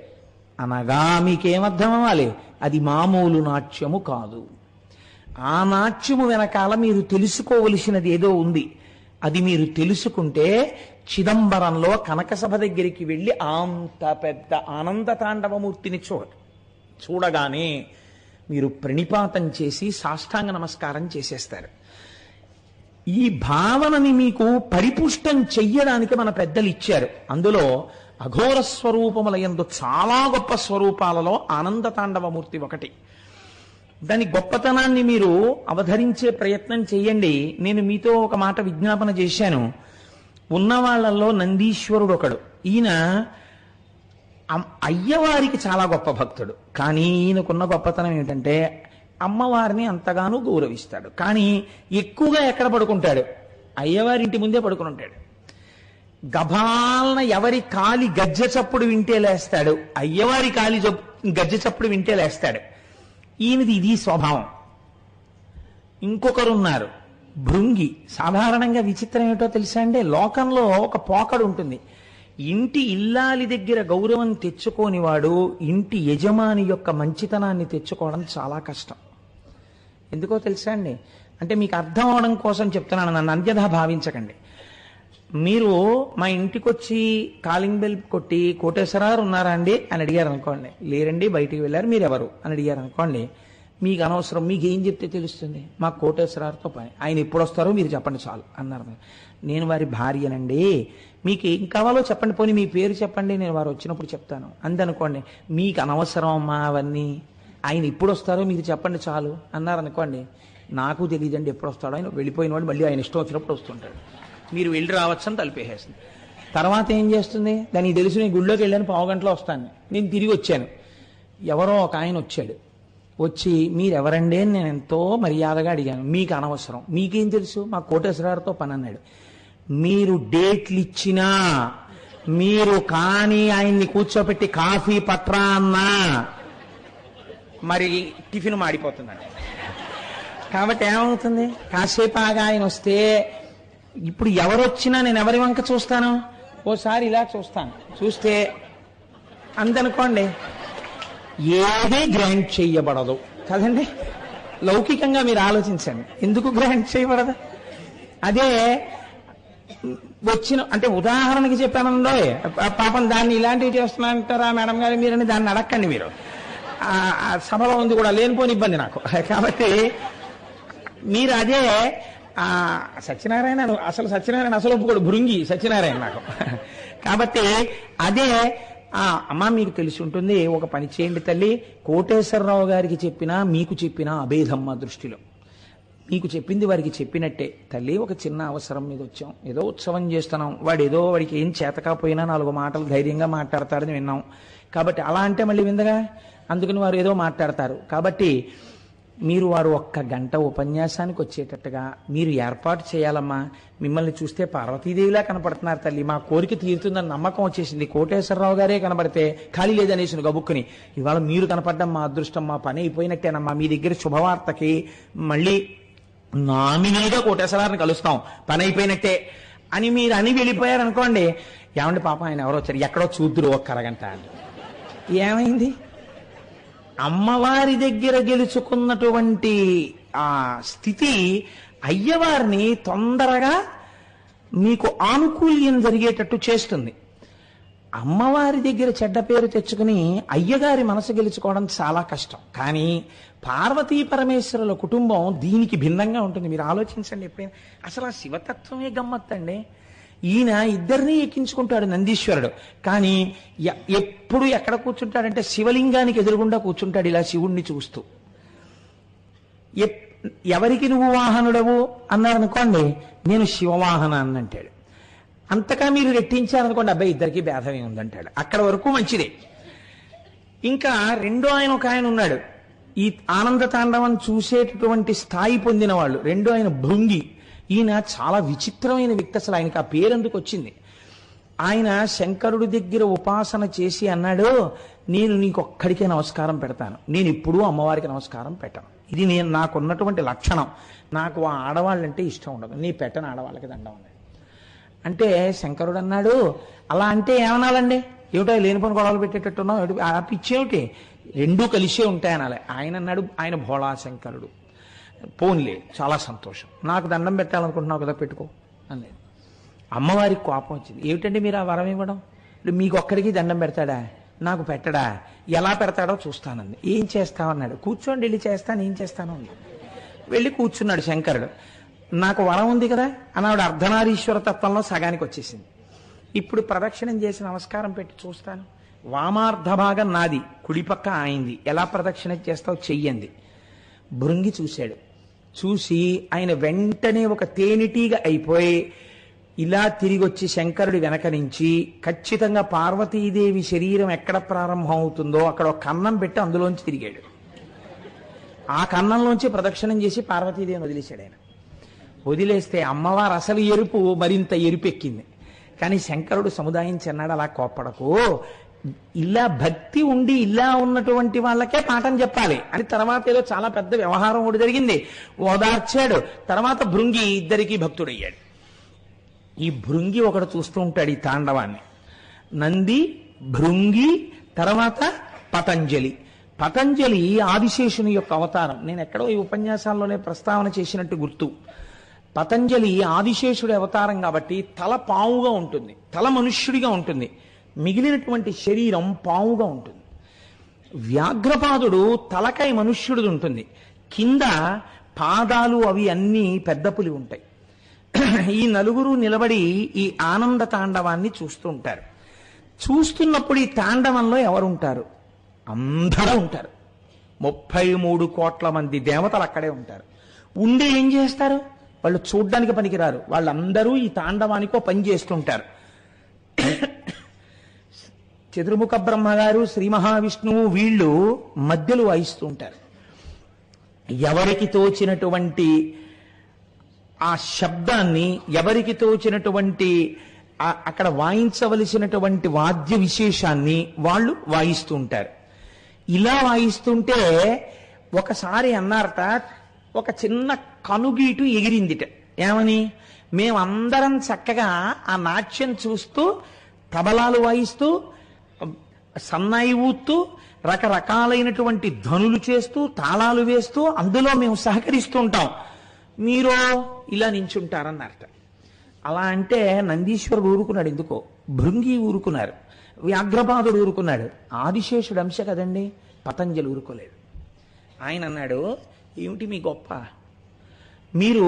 అనగా మీకేమర్థం అవ్వాలి? అది మామూలు నాట్యము కాదు. ఆ నాట్యము వెనకాల మీరు తెలుసుకోవలసినది ఏదో ఉంది. అది మీరు తెలుసుకుంటే చిదంబరంలో కనకసభ దగ్గరికి వెళ్ళి అంత పెద్ద ఆనంద తాండవమూర్తిని చూడగానే మీరు ప్రణిపాతం చేసి సాష్టాంగ నమస్కారం చేసేస్తారు. ఈ భావనని మీకు పరిపుష్టం చెయ్యడానికి మన పెద్దలు ఇచ్చారు. అందులో అఘోర స్వరూపముల యందు చాలా గొప్ప స్వరూపాలలో ఆనంద తాండవమూర్తి ఒకటి. దాని గొప్పతనాన్ని మీరు అవధరించే ప్రయత్నం చెయ్యండి. నేను మీతో ఒక మాట విజ్ఞాపన చేశాను. ఉన్నవాళ్లలో నందీశ్వరుడు ఒకడు. ఈయన అయ్యవారికి చాలా గొప్ప భక్తుడు. కానీ ఈయనకున్న గొప్పతనం ఏమిటంటే అమ్మవారిని అంతగానూ గౌరవిస్తాడు. కానీ ఎక్కువగా ఎక్కడ పడుకుంటాడు? అయ్యవారింటి ముందే పడుకుని ఉంటాడు. గభాలన ఎవరి కాలి గజ్జె చప్పుడు వింటే లేస్తాడు, అయ్యవారి కాలి గజ్జె చప్పుడు వింటే లేస్తాడు. ఈయనది ఇది స్వభావం. ఇంకొకరున్నారు భృంగి. సాధారణంగా విచిత్రం ఏమిటో తెలుసా అండి? లోకంలో ఒక పోకడు ఉంటుంది. ఇంటి ఇల్లాలి దగ్గర గౌరవం తెచ్చుకోనివాడు ఇంటి యజమాని యొక్క మంచితనాన్ని తెచ్చుకోవడం చాలా కష్టం. ఎందుకో తెలుసా అండి? అంటే మీకు అర్థం అవడం కోసం చెప్తున్నాను, నన్ను అన్యథా భావించకండి. మీరు మా ఇంటికి వచ్చి కాలింగ్ బెల్ కొట్టి కోటేశ్వరారు ఉన్నారా అండి అని అడిగారు అనుకోండి, లేరండి బయటికి వెళ్ళారు, మీరు ఎవరు అని అడిగారు అనుకోండి, మీకు అనవసరం, మీకు ఏం చెప్తే తెలుస్తుంది? మాకు కోటేశ్వరారితో పని, ఆయన ఎప్పుడు వస్తారో మీరు చెప్పండి చాలు అన్నారు. నేను వారి భార్యనండి, మీకు ఏం కావాలో చెప్పండి, పోనీ మీ పేరు చెప్పండి, నేను వారు వచ్చినప్పుడు చెప్తాను అందనుకోండి. మీకు అనవసరం అమ్మా అవన్నీ, ఆయన ఎప్పుడు వస్తారో మీరు చెప్పండి చాలు అన్నారనుకోండి. నాకు తెలియదండి ఎప్పుడు వస్తాడో, ఆయన వెళ్ళిపోయిన వాడు మళ్ళీ ఆయన ఇష్టం వచ్చినప్పుడు వస్తుంటాడు, మీరు వెళ్ళి రావచ్చు అని తలిపేసేస్తుంది. తర్వాత ఏం చేస్తుంది? దానికి తెలుసు నేను గుళ్ళోకి వెళ్ళాను, పావు గంటలో వస్తాను. నేను తిరిగి వచ్చాను, ఎవరో ఒక ఆయన వచ్చాడు. వచ్చి మీరెవరండి అని నేను ఎంతో మర్యాదగా అడిగాను. మీకు అనవసరం, మీకేం తెలుసు, మా కోటేశ్వరారితో పని అన్నాడు. మీరు డేట్లు ఇచ్చినా, మీరు కానీ ఆయన్ని కూర్చోపెట్టి కాఫీ పట్రా అన్నా మరి టిఫిన్ మాడిపోతుందండి. కాబట్టి ఏమవుతుంది? కాసేపు ఆగా ఆయన వస్తే, ఇప్పుడు ఎవరొచ్చినా నేను ఎవరి వంక చూస్తాను? ఓసారి ఇలా చూస్తాను, చూస్తే అందనుకోండి ఏది గ్రాంట్ చేయబడదు కదండి. లౌకికంగా మీరు ఆలోచించండి, ఎందుకు గ్రాంట్ చేయబడదు? అదే వచ్చిన అంటే ఉదాహరణకి చెప్పానండో పాపం దాన్ని ఇలాంటివి చేస్తున్నారంటారా మేడం గారు మీరని దాన్ని అడక్కండి మీరు. సభలో ఉంది కూడా లేనిపోని ఇబ్బంది నాకు. కాబట్టి మీరు అదే సత్యనారాయణ అసలు ఒప్పుకోడు, భృంగి సత్యనారాయణ నాకు. కాబట్టి అదే అమ్మ మీకు తెలిసి ఉంటుంది, ఒక పని చేయండి తల్లి, కోటేశ్వరరావు గారికి చెప్పినా మీకు చెప్పినా అభేదమ్మ దృష్టిలో. మీకు చెప్పింది వారికి చెప్పినట్టే. తల్లి ఒక చిన్న అవసరం మీద వచ్చాం, ఏదో ఉత్సవం చేస్తున్నాం, వాడికి ఏం చేతకపోయినా 4 మాటలు ధైర్యంగా మాట్లాడతాడని విన్నాం. కాబట్టి అలా అంటే మళ్ళీ విందగా, అందుకని వారు ఏదో మాట్లాడతారు. కాబట్టి మీరు వారు 1 గంట ఉపన్యాసానికి వచ్చేటట్టుగా మీరు ఏర్పాటు చేయాలమ్మా. మిమ్మల్ని చూస్తే పార్వతీదేవిలా కనపడుతున్నారు తల్లి, మా కోరిక తీరుతుందని నమ్మకం వచ్చేసింది. కోటేశ్వరరావు గారే కనబడితే ఖాళీ లేదనేసి గబుక్కుని ఇవాళ మీరు కనపడడం మా అదృష్టం, మా పని అయిపోయినట్టేనమ్మా. మీ దగ్గర శుభవార్తకి మళ్ళీ నామినీగా కోటేశ్వరాన్ని కలుస్తాం, పని అయిపోయినట్టే అని మీరు అని వెళ్ళిపోయారనుకోండి, ఏమండి పాపం ఆయన ఎవరో వచ్చారు, ఎక్కడో చూద్దురు 1 అరగంట అని. ఏమైంది? అమ్మవారి దగ్గర గెలుచుకున్నటువంటి ఆ స్థితి అయ్యవారిని తొందరగా మీకు ఆనుకూల్యం జరిగేటట్టు చేస్తుంది. అమ్మవారి దగ్గర చెడ్డ పేరు తెచ్చుకుని అయ్యగారి మనసు గెలుచుకోవడం చాలా కష్టం. కానీ పార్వతీ పరమేశ్వరుల కుటుంబం దీనికి భిన్నంగా ఉంటుంది. మీరు ఆలోచించండి ఎప్పుడైనా. అసలు ఆ శివతత్వమే గమ్మత్తండి. ఈయన ఇద్దరినీ ఎక్కించుకుంటాడు నందీశ్వరుడు, కానీ ఎప్పుడు ఎక్కడ కూర్చుంటాడంటే శివలింగానికి ఎదురుగుండా కూర్చుంటాడు ఇలా శివుణ్ణి చూస్తూ. ఎవరికి నువ్వు వాహనుడవు అన్నారనుకోండి, నేను శివవాహన అని అంటాడు. అంతగా మీరు రెట్టించారనుకోండి, అబ్బాయి ఇద్దరికి భేదమే ఉందంటాడు. అక్కడ వరకు మంచిదే. ఇంకా రెండో ఆయన ఒక ఆయన ఉన్నాడు, ఈ ఆనంద తాండవం చూసేటటువంటి స్థాయి పొందిన వాళ్ళు. రెండో ఆయన భృంగి. ఈయన చాలా విచిత్రమైన వ్యక్తి. అసలు ఆయనకి ఆ పేరెందుకు వచ్చింది? ఆయన శంకరుడి దగ్గర ఉపాసన చేసి అన్నాడు, నేను నీకొక్కడికే నమస్కారం పెడతాను, నేను ఎప్పుడూ అమ్మవారికి నమస్కారం పెట్టను. ఇది నాకున్నటువంటి లక్షణం. నాకు ఆ ఆడవాళ్ళంటే ఇష్టం ఉండదు, నీ పెట్టను ఆడవాళ్ళకి దండం అన్నాడు. అంటే శంకరుడు అన్నాడు, అలా అంటే ఏమనాలండి, ఏమిటో లేనిపోని గొడవలు పెట్టేటట్టున్నావు, ఆ పిచ్చేమిటి, రెండూ కలిసే ఉంటాయి అనాలి. ఆయన అన్నాడు, ఆయన భోళా శంకరుడు, పోన్లే చాలా సంతోషం, నాకు దండం పెట్టాలనుకుంటున్నావు కదా పెట్టుకో అన్నది. అమ్మవారికి కోపం వచ్చింది, ఏమిటండి మీరు ఆ వరం ఇవ్వడం, మీకు ఒక్కడికి దండం పెడతాడా, నాకు పెట్టడా, ఎలా పెడతాడో చూస్తానంది. ఏం చేస్తావన్నాడు. కూర్చోండి వెళ్ళి చేస్తాను, ఏం చేస్తాను అంది. వెళ్ళి కూర్చున్నాడు శంకరుడు. నాకు వరం ఉంది కదా అన్నాడు. అర్ధనారీశ్వర తత్వంలో సగానికి వచ్చేసింది. ఇప్పుడు ప్రదక్షిణం చేసి నమస్కారం పెట్టి చూస్తాను, వామార్ధ భాగం నాది, కుడిపక్క ఆయింది, ఎలా ప్రదక్షిణ చేస్తావు చెయ్యండి. భృంగి చూశాడు. చూసి ఆయన వెంటనే ఒక తేనెటీగ అయిపోయి ఇలా తిరిగి వచ్చి శంకరుడి వెనక నుంచి ఖచ్చితంగా పార్వతీదేవి శరీరం ఎక్కడ ప్రారంభం అవుతుందో అక్కడ ఒక కన్నం పెట్టి అందులోంచి తిరిగాడు. ఆ కన్నంలోంచి ప్రదక్షిణం చేసి పార్వతీదేవిని వదిలేశాడు ఆయన. వదిలేస్తే అమ్మవారు అసలు ఎరుపు మరింత ఎరుపెక్కింది. కానీ శంకరుడు సముదాయించి అన్నాడు, అలా కోప్పడకు, ఇలా భక్తి ఉండి ఇలా ఉన్నటువంటి వాళ్ళకే పాఠం చెప్పాలి అని. తర్వాత ఏదో చాలా పెద్ద వ్యవహారం ఒకటి జరిగింది, ఓదార్చాడు. తర్వాత భృంగి ఇద్దరికీ భక్తుడయ్యాడు. ఈ భృంగి ఒకడు చూస్తూ ఉంటాడు ఈ తాండవాన్ని. నంది, భృంగి, తర్వాత పతంజలి. పతంజలి ఆదిశేషుని యొక్క అవతారం. నేను ఎక్కడో ఈ ఉపన్యాసాల్లోనే ప్రస్తావన చేసినట్టు గుర్తు. పతంజలి ఆదిశేషుడి అవతారం కాబట్టి తల పావుగా ఉంటుంది, తల మనుష్యుడిగా ఉంటుంది, మిగిలినటువంటి శరీరం పావుగా ఉంటుంది. వ్యాఘ్రపాదుడు తలకాయ మనుష్యుడిది ఉంటుంది, కింద పాదాలు అవి అన్నీ పెద్ద పులి ఉంటాయి. ఈ నలుగురు నిలబడి ఈ ఆనంద తాండవాన్ని చూస్తూ ఉంటారు. చూస్తున్నప్పుడు ఈ తాండవంలో ఎవరుంటారు? అందరూ ఉంటారు. 33 కోట్ల మంది దేవతలు అక్కడే ఉంటారు. ఉండి ఏం చేస్తారు? వాళ్ళు చూడ్డానికి పనికిరారు, వాళ్ళందరూ ఈ తాండవానికో పని చేస్తుంటారు. చతుర్ముఖ బ్రహ్మగారు, శ్రీ మహావిష్ణువు వీళ్ళు మధ్యలో వాయిస్తూ ఉంటారు. ఎవరికి తోచినటువంటి ఆ శబ్దాన్ని, ఎవరికి తోచినటువంటి అక్కడ వాయించవలసినటువంటి వాద్య విశేషాన్ని వాళ్ళు వాయిస్తూ ఉంటారు. ఇలా వాయిస్తుంటే ఒకసారి అన్నారట, ఒక చిన్న కనుగీటు ఎగిరిందిట. ఏమని? మేమందరం చక్కగా ఆ నాట్యం చూస్తూ, తబలాలు వాయిస్తూ, సన్నాయి ఊత్తూ, రకరకాలైనటువంటి ధ్వనులు చేస్తూ, తాళాలు వేస్తూ అందులో మేము సహకరిస్తూ ఉంటాం, మీరు ఇలా నించుంటారన్నారట. అలా అంటే నందీశ్వరుడు ఊరుకున్నాడు, ఎందుకో భృంగి ఊరుకున్నారు, వ్యాఘ్రపాదుడు ఊరుకున్నాడు, ఆదిశేషుడు అంశ కదండి, పతంజలి ఊరుకోలేదు. ఆయన అన్నాడు, ఏమిటి మీ గొప్ప, మీరు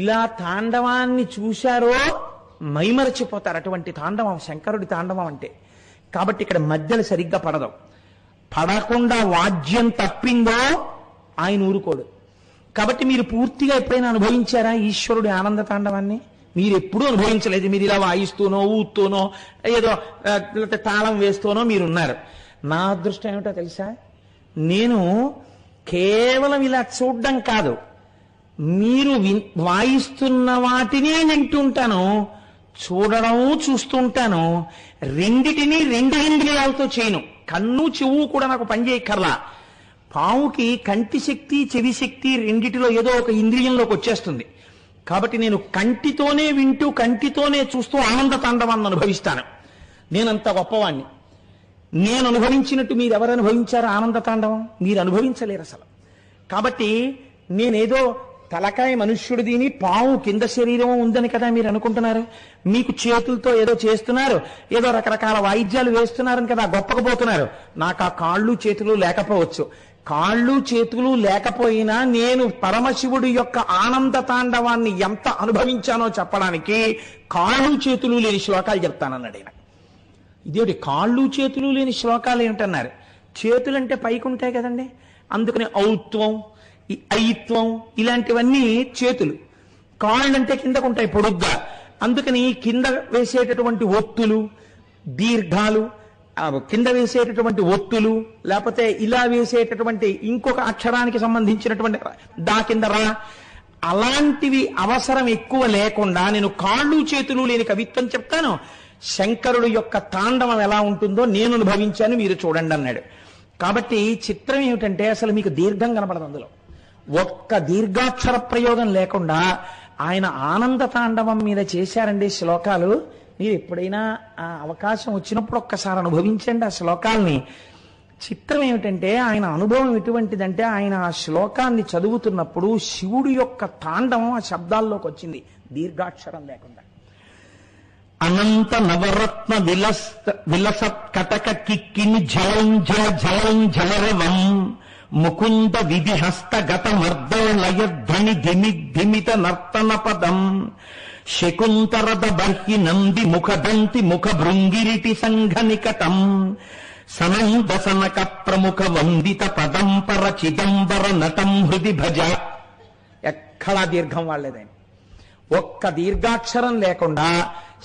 ఇలా తాండవాన్ని చూశారో మైమరచిపోతారు, అటువంటి తాండవం శంకరుడి తాండవం అంటే. కాబట్టి ఇక్కడ మధ్యలో సరిగ్గా పడదు, పడకుండా వాద్యం తప్పిందో ఆయన ఊరుకోడు. కాబట్టి మీరు పూర్తిగా ఎప్పుడైనా అనుభవించారా ఈశ్వరుడి ఆనంద తాండవాన్ని? మీరు ఎప్పుడూ అనుభవించలేదు. మీరు ఇలా వాయిస్తూనో ఊత్తూనో ఏదో తాళం వేస్తూనో మీరున్నారు. నా అదృష్టం ఏమిటో తెలుసా, నేను కేవలం ఇలా చూడడం కాదు, మీరు వాయిస్తున్న వాటిని వింటుంటాను, చూడడం చూస్తుంటాను. రెండిటినీ రెండు ఇంద్రియాలతో చేయను, కన్ను చెవు కూడా నాకు పనిచేయక్కర్లా. పావుకి కంటి శక్తి చెవి శక్తి రెండిటిలో ఏదో ఒక ఇంద్రియంలోకి వచ్చేస్తుంది. కాబట్టి నేను కంటితోనే వింటూ కంటితోనే చూస్తూ ఆనంద తాండవాన్ని అనుభవిస్తాను. నేనంత గొప్పవాణ్ణి. నేను అనుభవించినట్టు మీరు ఎవరు అనుభవించారు ఆనంద తాండవం? మీరు అనుభవించలేరు అసలు. కాబట్టి నేనేదో తలకాయ మనుష్యుడు దీని పావు కింద శరీరం ఉందని కదా మీరు అనుకుంటున్నారు. మీకు చేతులతో ఏదో చేస్తున్నారు, ఏదో రకరకాల వాయిద్యాలు వేస్తున్నారని కదా గొప్పకపోతున్నారు. నాకు ఆ కాళ్ళు చేతులు లేకపోవచ్చు. కాళ్ళు చేతులు లేకపోయినా నేను పరమశివుడి యొక్క ఆనంద తాండవాన్ని ఎంత అనుభవించానో చెప్పడానికి కాళ్ళు చేతులు లేని శ్లోకాలు చెప్తానన్నాడు ఆయన. ఇదేమిటి కాళ్ళు చేతులు లేని శ్లోకాలు ఏమిటన్నారు? చేతులంటే పైకి ఉంటాయి కదండి, అందుకని ఔత్వం ఐత్వం ఇలాంటివన్నీ చేతులు. కాళ్ళంటే కిందకు ఉంటాయి పొడుగ్గా, అందుకని కింద వేసేటటువంటి ఒత్తులు దీర్ఘాలు, కింద వేసేటటువంటి ఒత్తులు, లేకపోతే ఇలా వేసేటటువంటి ఇంకొక అక్షరానికి సంబంధించినటువంటి దా కింద రా, అలాంటివి అవసరం ఎక్కువ లేకుండా నేను కాళ్ళు చేతులు లేని కవిత్వం చెప్తాను. శంకరుడు యొక్క తాండవం ఎలా ఉంటుందో నేను అనుభవించాను, మీరు చూడండి అన్నాడు. కాబట్టి చిత్రం ఏమిటంటే అసలు మీకు దీర్ఘం కనపడదు, అందులో ఒక్క దీర్ఘాక్షర ప్రయోగం లేకుండా ఆయన ఆనంద తాండవం మీద చేశారండి శ్లోకాలు. మీరు ఎప్పుడైనా ఆ అవకాశం వచ్చినప్పుడు ఒక్కసారి అనుభవించండి ఆ శ్లోకాల్ని. చిత్రం ఏమిటంటే ఆయన అనుభవం ఎటువంటిదంటే ఆయన ఆ శ్లోకాన్ని చదువుతున్నప్పుడు శివుడు యొక్క తాండవం ఆ శబ్దాల్లోకి వచ్చింది దీర్ఘాక్షరం లేకుండా. అనంత నవరత్న విలసత్ కటక కిక్కిని జలం జల జలం జలరవం ముకుంద విధిహస్త గత మర్దలయధ్వని ధిమిత నర్తన పదం శకుంతరద బర్హి నంది ముఖదంతి ముఖ భృంగిరిటి సంఘ నికటం సనందసనక ప్రముఖ వందిత పదంపర చిదంబర నటం హృది భజ. ఎక్కడా దీర్ఘం వాళ్లేదని, ఒక్క దీర్ఘాక్షరం లేకుండా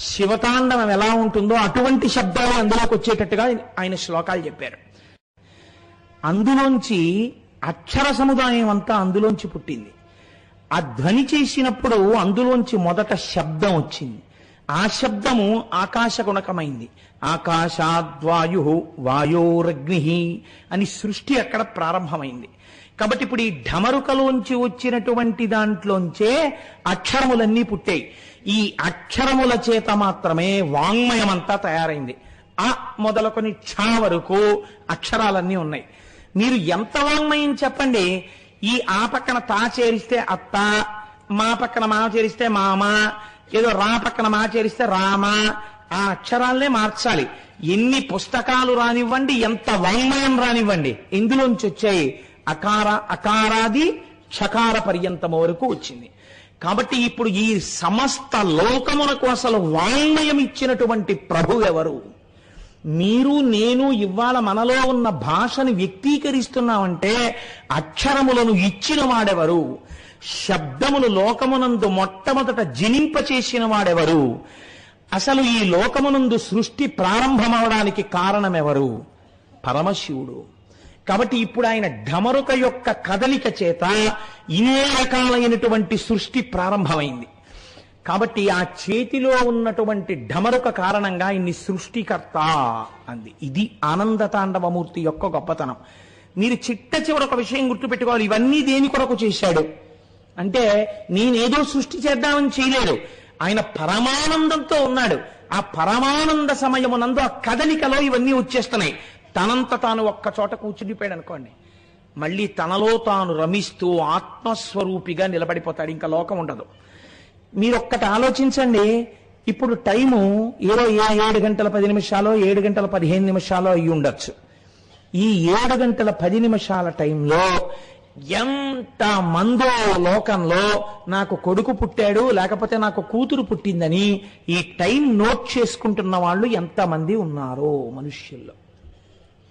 శివతాండవం ఎలా ఉంటుందో అటువంటి శబ్దాలు అందులోకి వచ్చేటట్టుగా ఆయన శ్లోకాలు చెప్పారు. అందులోంచి అక్షర సముదాయం అంతా అందులోంచి పుట్టింది. ఆ ధ్వని చేసినప్పుడు అందులోంచి మొదట శబ్దం వచ్చింది. ఆ శబ్దము ఆకాశగుణకమైంది. ఆకాశాద్వాయు వాయోరగ్ని అని సృష్టి అక్కడ ప్రారంభమైంది. కాబట్టి ఇప్పుడు ఈ ఢమరుకలోంచి వచ్చినటువంటి దాంట్లోంచే అక్షరములన్నీ పుట్టాయి. ఈ అక్షరముల చేత మాత్రమే వాంగ్మయమంతా తయారైంది. ఆ మొదలుకొని క్ష వరకు అక్షరాలన్నీ ఉన్నాయి. మీరు ఎంత వాంగ్మయం చెప్పండి, ఈ ఆ పక్కన తా చేరిస్తే అత్త, మా పక్కన మా చేరిస్తే మామ, ఏదో రా పక్కన మా చేరిస్తే రామ, ఆ అక్షరాలనే మార్చాలి. ఎన్ని పుస్తకాలు రానివ్వండి, ఎంత వాంగ్మయం రానివ్వండి, ఇందులోంచి వచ్చాయి. అకారాది క్షకార పర్యంతం వరకు వచ్చింది. కాబట్టి ఇప్పుడు ఈ సమస్త లోకమునకు అసలు వాంగ్మయం ఇచ్చినటువంటి ప్రభు ఎవరు? మీరు నేను ఇవాళ మనలో ఉన్న భాషను వ్యక్తీకరిస్తున్నామంటే అక్షరములను ఇచ్చిన వాడెవరు? శబ్దములు లోకమునందు మొట్టమొదట జనింపచేసిన వాడెవరు? అసలు ఈ లోకమునందు సృష్టి ప్రారంభమవడానికి కారణమెవరు? పరమశివుడు. కాబట్టి ఇప్పుడు ఆయన ఢమరుక యొక్క కదలిక చేత ఇన్ని రకాలైనటువంటి సృష్టి ప్రారంభమైంది. కాబట్టి ఆ చేతిలో ఉన్నటువంటి ఢమరుక కారణంగా ఇన్ని సృష్టికర్త అంది. ఇది ఆనంద తాండవమూర్తి యొక్క గొప్పతనం. మీరు చిట్ట చివర ఒక విషయం గుర్తుపెట్టుకోవాలి, ఇవన్నీ దేని కొరకు చేశాడు అంటే నేనేదో సృష్టి చేద్దామని చేయలేడు. ఆయన పరమానందంతో ఉన్నాడు. ఆ పరమానంద సమయమునందు ఆ కదలికలో ఇవన్నీ వచ్చేస్తున్నాయి. తనంత తాను ఒక్క చోట కూర్చుండిపోయాడు అనుకోండి, మళ్ళీ తనలో తాను రమిస్తూ ఆత్మస్వరూపిగా నిలబడిపోతాడు. ఇంకా లోకం ఉండదు. మీరు ఒక్కటి ఆలోచించండి. ఇప్పుడు టైము ఏదో 7 గంటల 10 నిమిషాలు 7 గంటల 15 నిమిషాలు అయి ఉండొచ్చు. ఈ 7 గంటల 10 నిమిషాల టైంలో ఎంత మందో లోకంలో నాకు కొడుకు పుట్టాడు లేకపోతే నాకు కూతురు పుట్టిందని ఈ టైం నోట్ చేసుకుంటున్న వాళ్ళు ఎంతమంది ఉన్నారో మనుష్యుల్లో.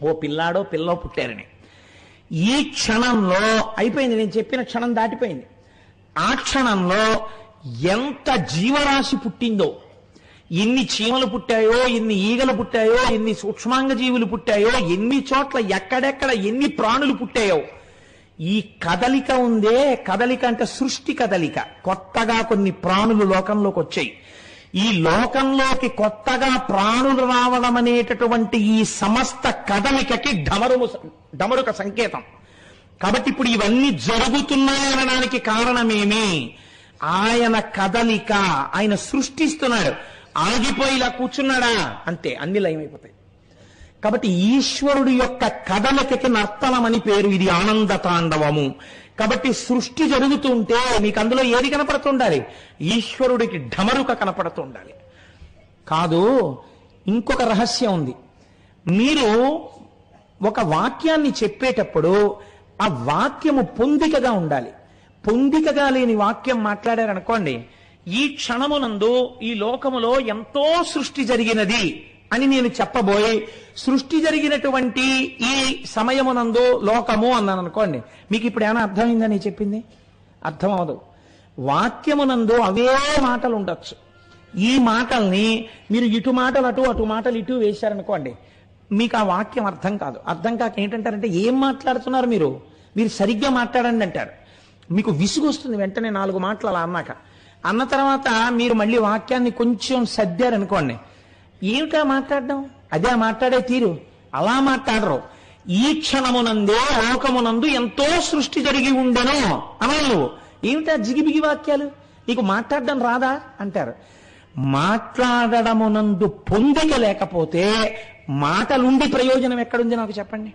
ఓ పిల్లాడో పిల్లో పుట్టారని ఈ క్షణంలో అయిపోయింది, నేను చెప్పిన క్షణం దాటిపోయింది. ఆ క్షణంలో ఎంత జీవరాశి పుట్టిందో, ఎన్ని చీమలు పుట్టాయో, ఎన్ని ఈగలు పుట్టాయో, ఎన్ని సూక్ష్మాంగ జీవులు పుట్టాయో, ఎన్ని చోట్ల ఎక్కడెక్కడ ఎన్ని ప్రాణులు పుట్టాయో. ఈ కదలిక ఉందే, కదలిక అంటే సృష్టి కదలిక. కొత్తగా కొన్ని ప్రాణులు లోకంలోకి వచ్చాయి. ఈ లోకంలోకి కొత్తగా ప్రాణులు రావడం అనేటటువంటి ఈ సమస్త కదలికకి డమరుక సంకేతం. కాబట్టి ఇప్పుడు ఇవన్నీ జరుగుతున్నాయనడానికి కారణమేమి? ఆయన కదలిక, ఆయన సృష్టిస్తున్నాడు. ఆగిపోయి ఇలా కూర్చున్నాడా అంతే, అన్ని లయమైపోతాయి. కాబట్టి ఈశ్వరుడు యొక్క కదలికకి నర్తనమని పేరు. ఇది ఆనంద తాండవము. కాబట్టి సృష్టి జరుగుతుంటే మీకు అందులో ఏది కనపడుతుండాలి? ఈశ్వరుడికి ఢమరుక కనపడుతుండాలి. కాదు, ఇంకొక రహస్యం ఉంది. మీరు ఒక వాక్యాన్ని చెప్పేటప్పుడు ఆ వాక్యము పొందికగా ఉండాలి. పొందికగా లేని వాక్యం మాట్లాడారనుకోండి, ఈ క్షణమునందు ఈ లోకములో ఎంతో సృష్టి జరిగినది అని నేను చెప్పబోయి సృష్టి జరిగినటువంటి ఈ సమయమునందు లోకము అన్నాను అనుకోండి, మీకు ఇప్పుడు ఏమైనా అర్థమైందని చెప్పింది? అర్థం అవదు. వాక్యమునందు అవే మాటలు ఉండొచ్చు. ఈ మాటల్ని మీరు ఇటు మాటలు అటు, అటు మాటలు ఇటు వేశారనుకోండి, మీకు ఆ వాక్యం అర్థం కాదు. అర్థం కాక ఏంటంటారంటే, ఏం మాట్లాడుతున్నారు మీరు సరిగ్గా మాట్లాడండి అంటారు. మీకు విసుగు వస్తుంది వెంటనే 4 మాటలు అలా అన్నాక. అన్న తర్వాత మీరు మళ్ళీ వాక్యాన్ని కొంచెం సర్దారనుకోండి, ఏమిటా మాట్లాడడం, అదే మాట్లాడే తీరు, అలా మాట్లాడరు. ఈ క్షణమునందే లోకమునందు ఎంతో సృష్టి జరిగి ఉండను అనాలి. ఏమిటా జిగిబిగి వాక్యాలు, నీకు మాట్లాడడం రాదా అంటారు. మాట్లాడడమునందు పొందిక లేకపోతే మాటలుండి ప్రయోజనం ఎక్కడుంది నాకు చెప్పండి?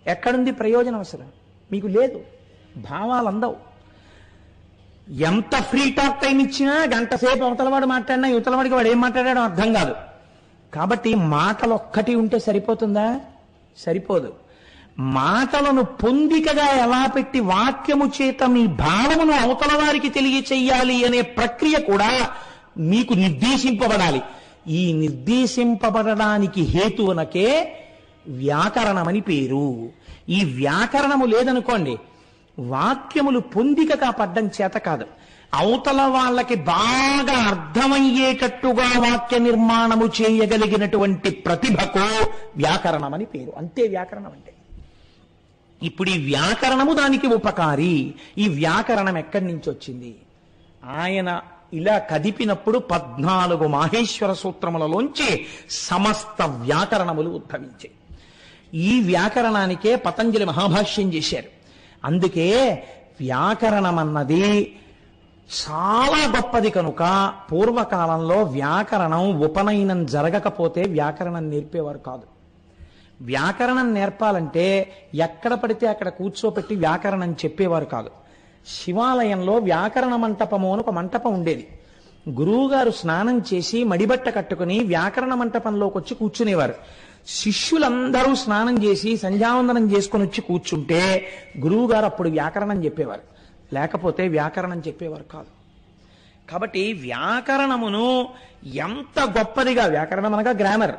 ఎక్కడుంది ప్రయోజనం? అసలు మీకు లేదు. భావాలు అందవు. ఎంత ఫ్రీ టాక్ టైం ఇచ్చినా గంట సేపు అవతలవాడు మాట్లాడినా యువతలవాడికి వాడు ఏం మాట్లాడాడో అర్థం కాదు. కాబట్టి మాటలు ఒక్కటి ఉంటే సరిపోతుందా? సరిపోదు. మాటలను పొందికగా ఎలా పెట్టి వాక్యము చేత మీ భావమును అవతల వారికి తెలియచేయాలి అనే ప్రక్రియ కూడా మీకు నిర్దేశింపబడాలి. ఈ నిర్దేశింపబడడానికి హేతువునకే వ్యాకరణమని పేరు. ఈ వ్యాకరణము లేదనుకోండి, వాక్యములు పొందికగా పడ్డం చేత కాదు, అవతల వాళ్ళకి బాగా అర్థమయ్యేటట్టుగా వాక్య నిర్మాణము చేయగలిగినటువంటి ప్రతిభకు వ్యాకరణమని పేరు. అంతే వ్యాకరణం అంటే. ఇప్పుడు ఈ వ్యాకరణము దానికి ఉపకారి. ఈ వ్యాకరణం ఎక్కడి నుంచి వచ్చింది? ఆయన ఇలా కదిపినప్పుడు 14 మాహేశ్వర సూత్రములలోంచి సమస్త వ్యాకరణములు ఉద్భవించాయి. ఈ వ్యాకరణానికే పతంజలి మహాభాష్యం చేశారు. అందుకే వ్యాకరణం అన్నది చాలా గొప్పది కనుక పూర్వకాలంలో వ్యాకరణం ఉపనయనం జరగకపోతే వ్యాకరణం నేర్పేవారు కాదు. వ్యాకరణం నేర్పాలంటే ఎక్కడ పడితే అక్కడ కూర్చోపెట్టి వ్యాకరణం చెప్పేవారు కాదు. శివాలయంలో వ్యాకరణ మంటపము అని ఒక మంటపం ఉండేది. గురువుగారు స్నానం చేసి మడిబట్ట కట్టుకుని వ్యాకరణ మంటపంలోకి వచ్చి కూర్చునేవారు. శిష్యులందరూ స్నానం చేసి సంధ్యావందనం చేసుకుని వచ్చి కూర్చుంటే గురువుగారు అప్పుడు వ్యాకరణం చెప్పేవారు, లేకపోతే వ్యాకరణం చెప్పేవారు కాదు. కాబట్టి వ్యాకరణమును ఎంత గొప్పదిగా, వ్యాకరణం అనగా గ్రామర్,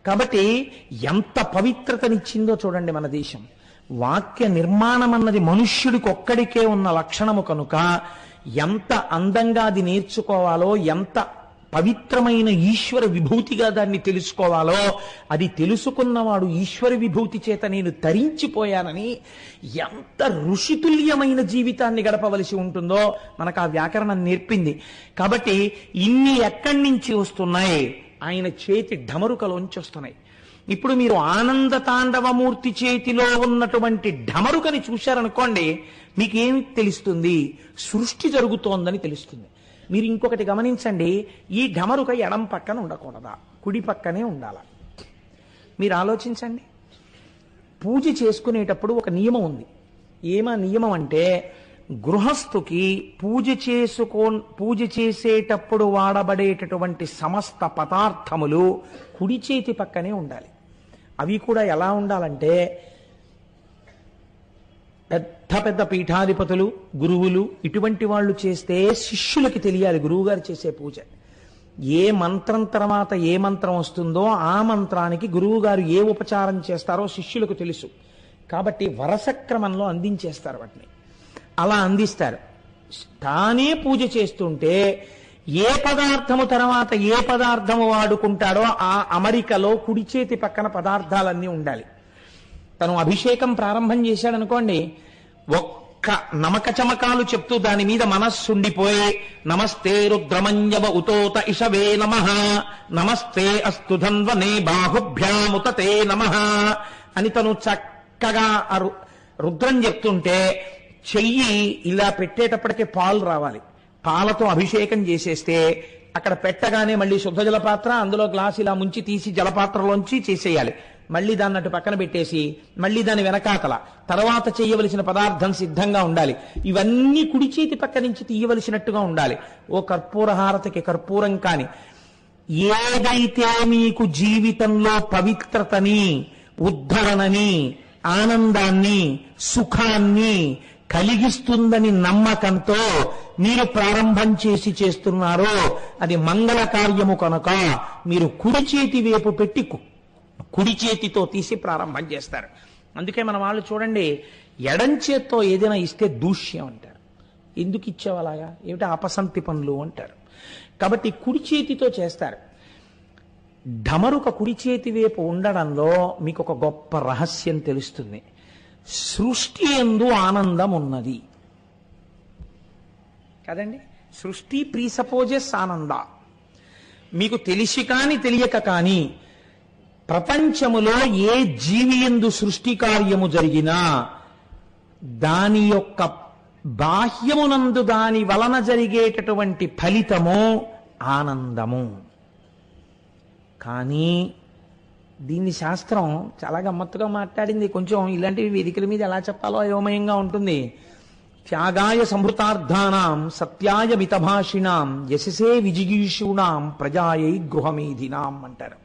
కాబట్టి ఎంత పవిత్రతనిచ్చిందో చూడండి మన దేశం. వాక్య నిర్మాణం అన్నది మనుష్యుడికి ఒక్కడికే ఉన్న లక్షణము కనుక ఎంత అందంగా అది నేర్చుకోవాలో, ఎంత పవిత్రమైన ఈశ్వర విభూతిగా దాన్ని తెలుసుకోవాలో, అది తెలుసుకున్నవాడు ఈశ్వర విభూతి చేత నేను తరించిపోయానని ఎంత ఋషితుల్యమైన జీవితాన్ని గడపవలసి ఉంటుందో మనకు ఆ వ్యాకరణం నేర్పింది. కాబట్టి ఇన్ని ఎక్కడి నుంచి వస్తున్నాయి? ఆయన చేతి ఢమరుకలోంచి వస్తున్నాయి. ఇప్పుడు మీరు ఆనంద తాండవమూర్తి చేతిలో ఉన్నటువంటి ఢమరుకని చూశారనుకోండి, మీకేమి తెలుస్తుంది? సృష్టి జరుగుతోందని తెలుస్తుంది. మీరు ఇంకొకటి గమనించండి, ఈ ఢమరుక ఎడం పక్కన ఉండకూడదా, కుడి పక్కనే ఉండాలా? మీరు పూజ చేసుకునేటప్పుడు ఒక నియమం ఉంది. ఏమా నియమం అంటే, గృహస్థుకి పూజ చేసేటప్పుడు వాడబడేటటువంటి సమస్త పదార్థములు కుడి చేతి పక్కనే ఉండాలి. అవి కూడా ఎలా ఉండాలంటే పెద్ద పెద్ద పీఠాధిపతులు, గురువులు ఇటువంటి వాళ్ళు చేస్తే శిష్యులకి తెలియాలి గురువుగారు చేసే పూజ. ఏ మంత్రం తర్వాత ఏ మంత్రం వస్తుందో ఆ మంత్రానికి గురువుగారు ఏ ఉపచారం చేస్తారో శిష్యులకు తెలుసు. కాబట్టి వరస క్రమంలో అందించేస్తారు వాటిని. అలా అందిస్తారు. తానే పూజ చేస్తుంటే ఏ పదార్థము తర్వాత ఏ పదార్థము వాడుకుంటాడో ఆ అమరికలో కుడి చేతి పక్కన పదార్థాలన్నీ ఉండాలి. తను అభిషేకం ప్రారంభం చేశాడనుకోండి, ఒక్క నమక చమకాలు చెప్తూ దాని మీద మనస్సుండిపోయి నమస్తే రుద్రమంజవ ఉతోత ఇషవే నమః, నమస్తే అస్తు ధన్వనే బాహుభ్యాముతతే నమః అని తను చక్కగా రుద్రం చెప్తుంటే చెయ్యి ఇలా పెట్టేటప్పటికే పాలు రావాలి. పాలతో అభిషేకం చేసేస్తే అక్కడ పెట్టగానే మళ్ళీ శుద్ధ జలపాత్ర, అందులో గ్లాస్ ఇలా ముంచి తీసి జలపాత్రలోంచి చేసేయాలి. మళ్ళీ దాన్ని అటు పక్కన పెట్టేసి మళ్ళీ దాని వెనకాతల తర్వాత చేయవలసిన పదార్థం సిద్ధంగా ఉండాలి. ఇవన్నీ కుడి చేతి పక్క నుంచి తీయవలసినట్టుగా ఉండాలి. ఓ కర్పూర హారతికి కర్పూరం కాని ఏదైతే మీకు జీవితంలో పవిత్రతని, ఉద్ధరణని, ఆనందాన్ని, సుఖాన్ని కలిగిస్తుందని నమ్మకంతో మీరు ప్రారంభం చేస్తున్నారో అది మంగళ కార్యము కనుక మీరు కుడి చేతి వైపు పెట్టి కుడి చేతితో తీసి ప్రారంభం చేస్తారు. అందుకే మన వాళ్ళు చూడండి, ఎడం చేత్తో ఏదైనా ఇస్తే దూష్యం అంటారు. ఎందుకు ఇచ్చావు అలాగా, ఏమిటి అపసంతి పనులు అంటారు. కాబట్టి కుడి చేతితో చేస్తారు. ఢమరుక కుడి చేతి వైపు ఉండడంలో మీకు ఒక గొప్ప రహస్యం తెలుస్తుంది. సృష్టి యందు ఆనందం ఉన్నది కదండి. సృష్టి ప్రీసపోజెస్ ఆనంద. మీకు తెలిసి కాని తెలియక కాని ప్రపంచములో ఏ జీవి యందు సృష్టి కార్యము జరిగినా దాని యొక్క బాహ్యమునందు దాని వలన జరిగేటటువంటి ఫలితము ఆనందము. కానీ దీన్ని శాస్త్రం చాలా గమ్మత్తుగా మాట్లాడింది. కొంచెం ఇలాంటివి వేదికల మీద ఎలా చెప్పాలో అయోమయంగా ఉంటుంది. త్యాగాయ సంహృతార్థానాం సత్యాయ మితభాషిణాం యశసే విజిగీషూణాం ప్రజాయై గృహమేధినాం అంటారు.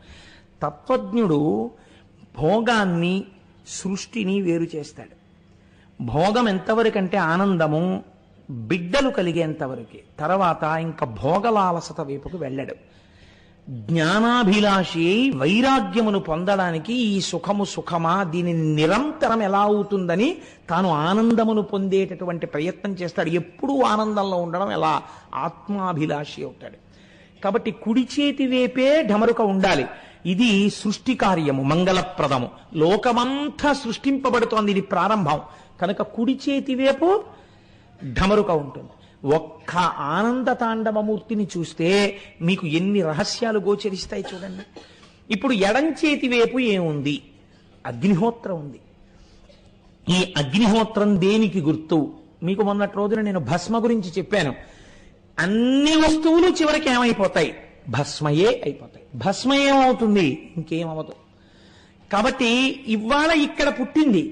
తత్వజ్ఞుడు భోగాన్ని, సృష్టిని వేరు చేస్తాడు. భోగం ఎంతవరకంటే ఆనందము బిడ్డలు కలిగేంతవరకే, తర్వాత ఇంకా భోగలాలసత వైపుకు వెళ్ళడు. జ్ఞానాభిలాషి వైరాగ్యమును పొందడానికి ఈ సుఖము సుఖమా, దీని నిరంతరం ఎలా అవుతుందని తాను ఆనందమును పొందేటటువంటి ప్రయత్నం చేస్తాడు. ఎప్పుడూ ఆనందంలో ఉండడం ఎలా, ఆత్మాభిలాషి అవుతాడు. కాబట్టి కుడి చేతి వైపే ఢమరుక ఉండాలి. ఇది సృష్టి కార్యము, మంగళప్రదము. లోకమంతా సృష్టింపబడుతోంది, ఇది ప్రారంభం కనుక కుడి చేతి వైపు ఢమరుక ఉంటుంది. ఒక్క ఆనంద తాండవమూర్తిని చూస్తే మీకు ఎన్ని రహస్యాలు గోచరిస్తాయి చూడండి. ఇప్పుడు ఎడం చేతి వైపు ఏముంది? అగ్నిహోత్రం ఉంది. ఈ అగ్నిహోత్రం దేనికి గుర్తు? మీకు మొన్నటి రోజున నేను భస్మ గురించి చెప్పాను. అన్ని వస్తువులు చివరికి ఏమైపోతాయి? భస్మయే అయిపోతాయి. భస్మ ఏమవుతుంది? ఇంకేమవదు. కాబట్టి ఇవాళ ఇక్కడ పుట్టింది,